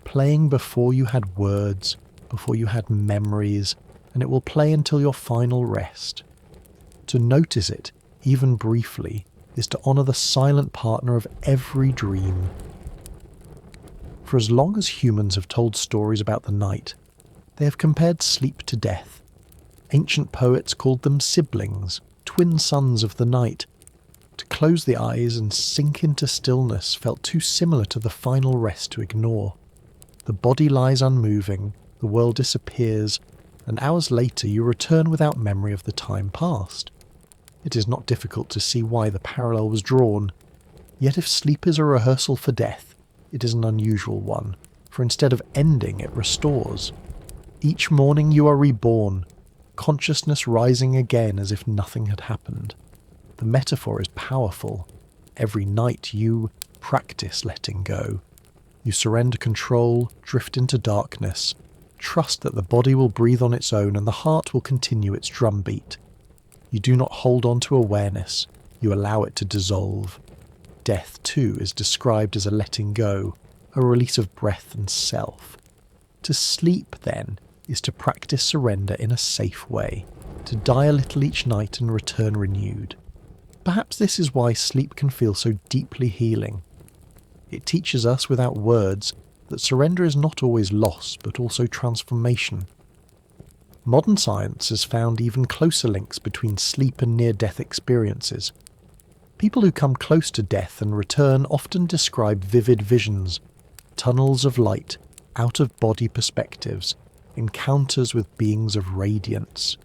playing before you had words, before you had memories, and it will play until your final rest. To notice it, even briefly, is to honour the silent partner of every dream. For as long as humans have told stories about the night, they have compared sleep to death. Ancient poets called them siblings, twin sons of the night. To close the eyes and sink into stillness felt too similar to the final rest to ignore. The body lies unmoving, the world disappears, and hours later you return without memory of the time past. It is not difficult to see why the parallel was drawn. Yet if sleep is a rehearsal for death, it is an unusual one, for instead of ending, it restores. Each morning you are reborn, consciousness rising again as if nothing had happened. The metaphor is powerful. Every night you practice letting go. You surrender control, drift into darkness, trust that the body will breathe on its own and the heart will continue its drumbeat. You do not hold on to awareness, you allow it to dissolve. Death, too, is described as a letting go, a release of breath and self. To sleep, then, is to practice surrender in a safe way, to die a little each night and return renewed. Perhaps this is why sleep can feel so deeply healing. It teaches us without words that surrender is not always loss, but also transformation. Modern science has found even closer links between sleep and near-death experiences. People who come close to death and return often describe vivid visions, tunnels of light, out-of-body perspectives, encounters with beings of radiance.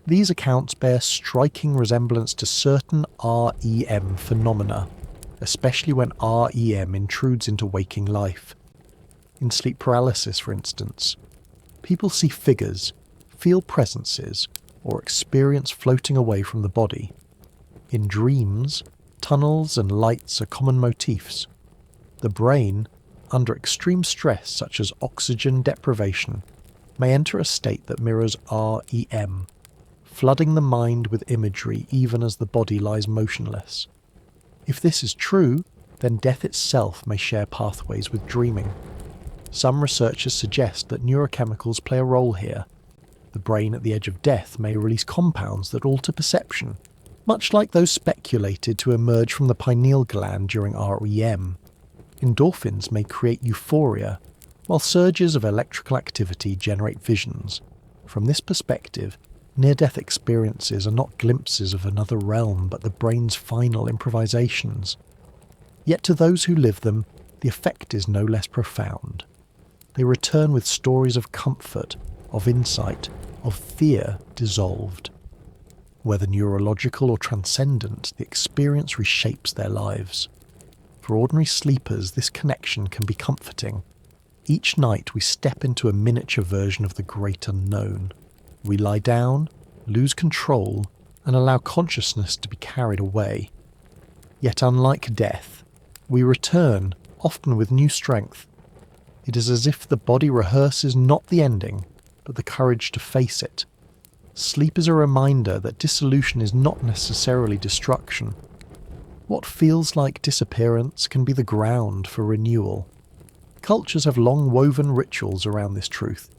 These accounts bear striking resemblance to certain REM phenomena, especially when REM intrudes into waking life. In sleep paralysis, for instance, people see figures, feel presences, or experience floating away from the body. In dreams, tunnels and lights are common motifs. The brain, under extreme stress such as oxygen deprivation, may enter a state that mirrors REM, flooding the mind with imagery even as the body lies motionless. If this is true, then death itself may share pathways with dreaming. Some researchers suggest that neurochemicals play a role here. The brain at the edge of death may release compounds that alter perception, much like those speculated to emerge from the pineal gland during REM. Endorphins may create euphoria, while surges of electrical activity generate visions. From this perspective, near-death experiences are not glimpses of another realm but the brain's final improvisations. Yet to those who live them, the effect is no less profound. They return with stories of comfort, of insight, of fear dissolved. Whether neurological or transcendent, the experience reshapes their lives. For ordinary sleepers, this connection can be comforting. Each night we step into a miniature version of the great unknown. We lie down, lose control, and allow consciousness to be carried away. Yet unlike death, we return, often with new strength. It is as if the body rehearses not the ending, but the courage to face it. Sleep is a reminder that dissolution is not necessarily destruction. What feels like disappearance can be the ground for renewal. Cultures have long woven rituals around this truth.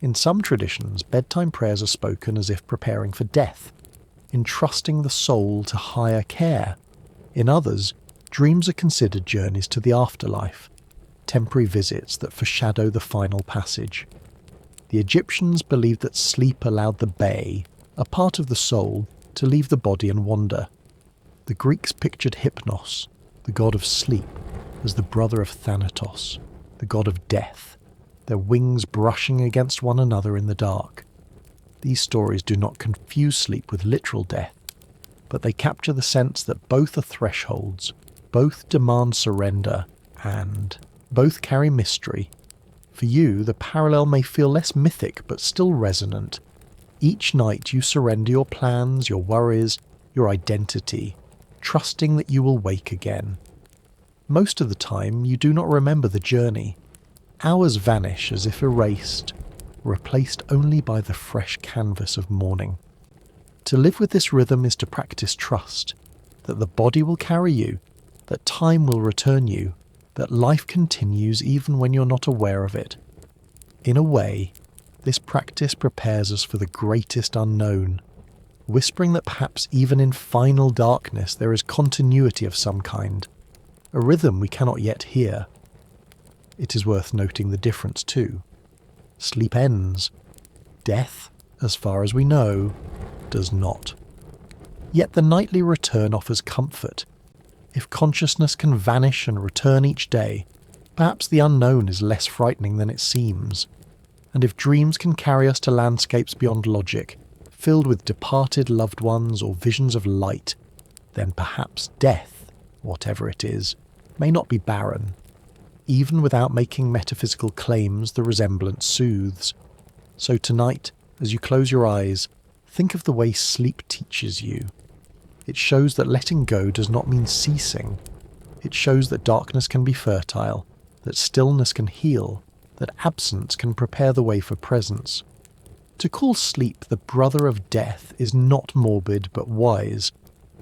In some traditions, bedtime prayers are spoken as if preparing for death, entrusting the soul to higher care. In others, dreams are considered journeys to the afterlife, temporary visits that foreshadow the final passage. The Egyptians believed that sleep allowed the bay, a part of the soul, to leave the body and wander. The Greeks pictured Hypnos, the god of sleep, as the brother of Thanatos, the god of death, their wings brushing against one another in the dark. These stories do not confuse sleep with literal death, but they capture the sense that both are thresholds, both demand surrender, and both carry mystery. For you, the parallel may feel less mythic but still resonant. Each night you surrender your plans, your worries, your identity, trusting that you will wake again. Most of the time, you do not remember the journey. Hours vanish as if erased, replaced only by the fresh canvas of morning. To live with this rhythm is to practice trust, that the body will carry you, that time will return you, that life continues even when you're not aware of it. In a way, this practice prepares us for the greatest unknown, whispering that perhaps even in final darkness there is continuity of some kind, a rhythm we cannot yet hear. It is worth noting the difference too. Sleep ends. Death, as far as we know, does not. Yet the nightly return offers comfort. If consciousness can vanish and return each day, perhaps the unknown is less frightening than it seems. And if dreams can carry us to landscapes beyond logic, filled with departed loved ones or visions of light, then perhaps death, whatever it is, may not be barren. Even without making metaphysical claims, the resemblance soothes. So tonight, as you close your eyes, think of the way sleep teaches you. It shows that letting go does not mean ceasing. It shows that darkness can be fertile, that stillness can heal, that absence can prepare the way for presence. To call sleep the brother of death is not morbid but wise,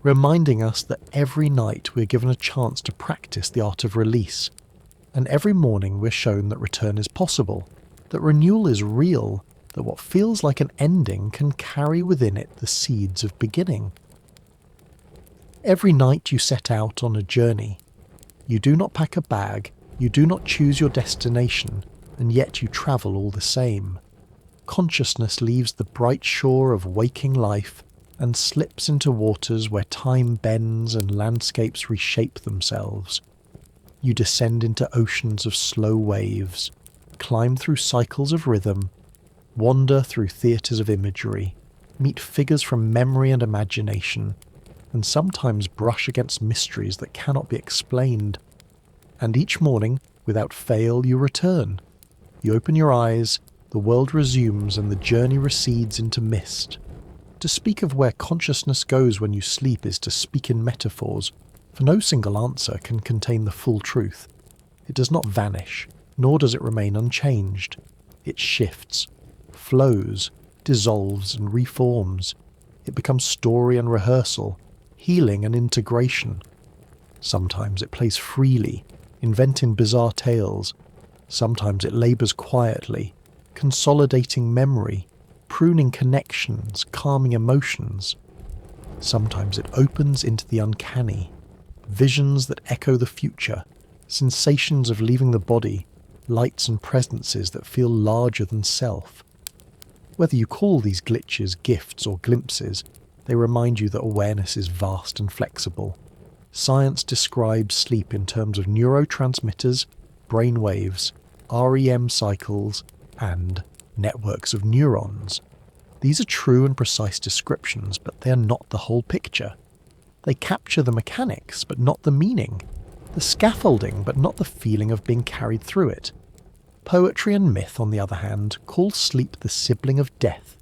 reminding us that every night we're given a chance to practice the art of release, and every morning we're shown that return is possible, that renewal is real, that what feels like an ending can carry within it the seeds of beginning. Every night you set out on a journey. You do not pack a bag, you do not choose your destination, and yet you travel all the same. Consciousness leaves the bright shore of waking life and slips into waters where time bends and landscapes reshape themselves. You descend into oceans of slow waves, climb through cycles of rhythm, wander through theatres of imagery, meet figures from memory and imagination, and sometimes brush against mysteries that cannot be explained. And each morning, without fail, you return. You open your eyes, the world resumes, and the journey recedes into mist. To speak of where consciousness goes when you sleep is to speak in metaphors, for no single answer can contain the full truth. It does not vanish, nor does it remain unchanged. It shifts, flows, dissolves and reforms. It becomes story and rehearsal, healing and integration. Sometimes it plays freely, inventing bizarre tales. Sometimes it labours quietly, consolidating memory, pruning connections, calming emotions. Sometimes it opens into the uncanny, visions that echo the future, sensations of leaving the body, lights and presences that feel larger than self. Whether you call these glitches gifts or glimpses, they remind you that awareness is vast and flexible. Science describes sleep in terms of neurotransmitters, brain waves, REM cycles, and networks of neurons. These are true and precise descriptions, but they are not the whole picture. They capture the mechanics, but not the meaning, the scaffolding, but not the feeling of being carried through it. Poetry and myth, on the other hand, call sleep the sibling of death,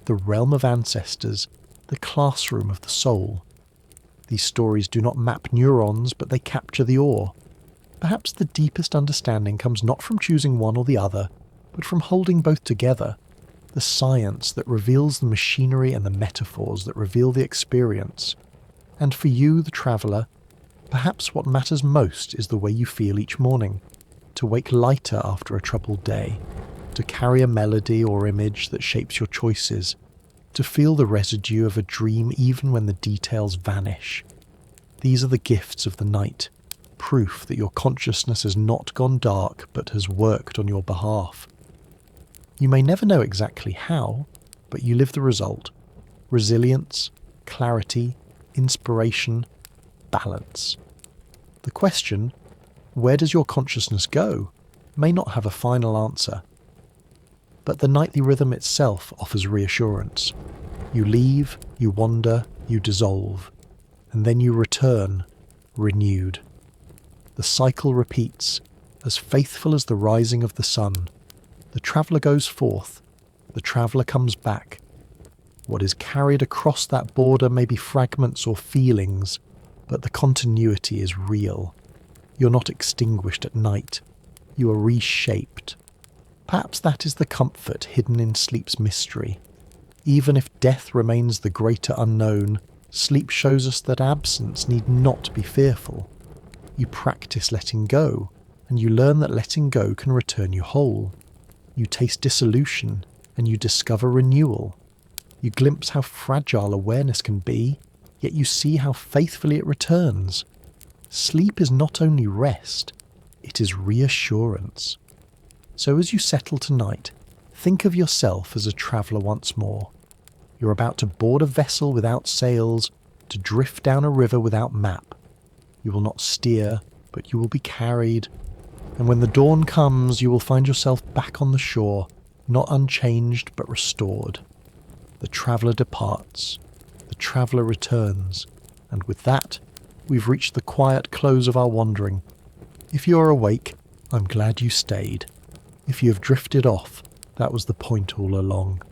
the realm of ancestors, the classroom of the soul. These stories do not map neurons, but they capture the awe. Perhaps the deepest understanding comes not from choosing one or the other, but from holding both together, the science that reveals the machinery and the metaphors that reveal the experience. And for you, the traveller, perhaps what matters most is the way you feel each morning, to wake lighter after a troubled day, to carry a melody or image that shapes your choices, to feel the residue of a dream even when the details vanish. These are the gifts of the night, proof that your consciousness has not gone dark but has worked on your behalf. You may never know exactly how, but you live the result. Resilience, clarity, inspiration, balance. The question, where does your consciousness go, may not have a final answer. But the nightly rhythm itself offers reassurance. You leave, you wander, you dissolve, and then you return, renewed. The cycle repeats, as faithful as the rising of the sun. The traveller goes forth, the traveller comes back. What is carried across that border may be fragments or feelings, but the continuity is real. You're not extinguished at night. You are reshaped. Perhaps that is the comfort hidden in sleep's mystery. Even if death remains the greater unknown, sleep shows us that absence need not be fearful. You practice letting go, and you learn that letting go can return you whole. You taste dissolution, and you discover renewal. You glimpse how fragile awareness can be, yet you see how faithfully it returns. Sleep is not only rest, it is reassurance. So as you settle tonight, think of yourself as a traveller once more. You're about to board a vessel without sails, to drift down a river without map. You will not steer, but you will be carried. And when the dawn comes, you will find yourself back on the shore, not unchanged but restored. The traveller departs, the traveller returns, and with that, we've reached the quiet close of our wandering. If you are awake, I'm glad you stayed. If you have drifted off, that was the point all along.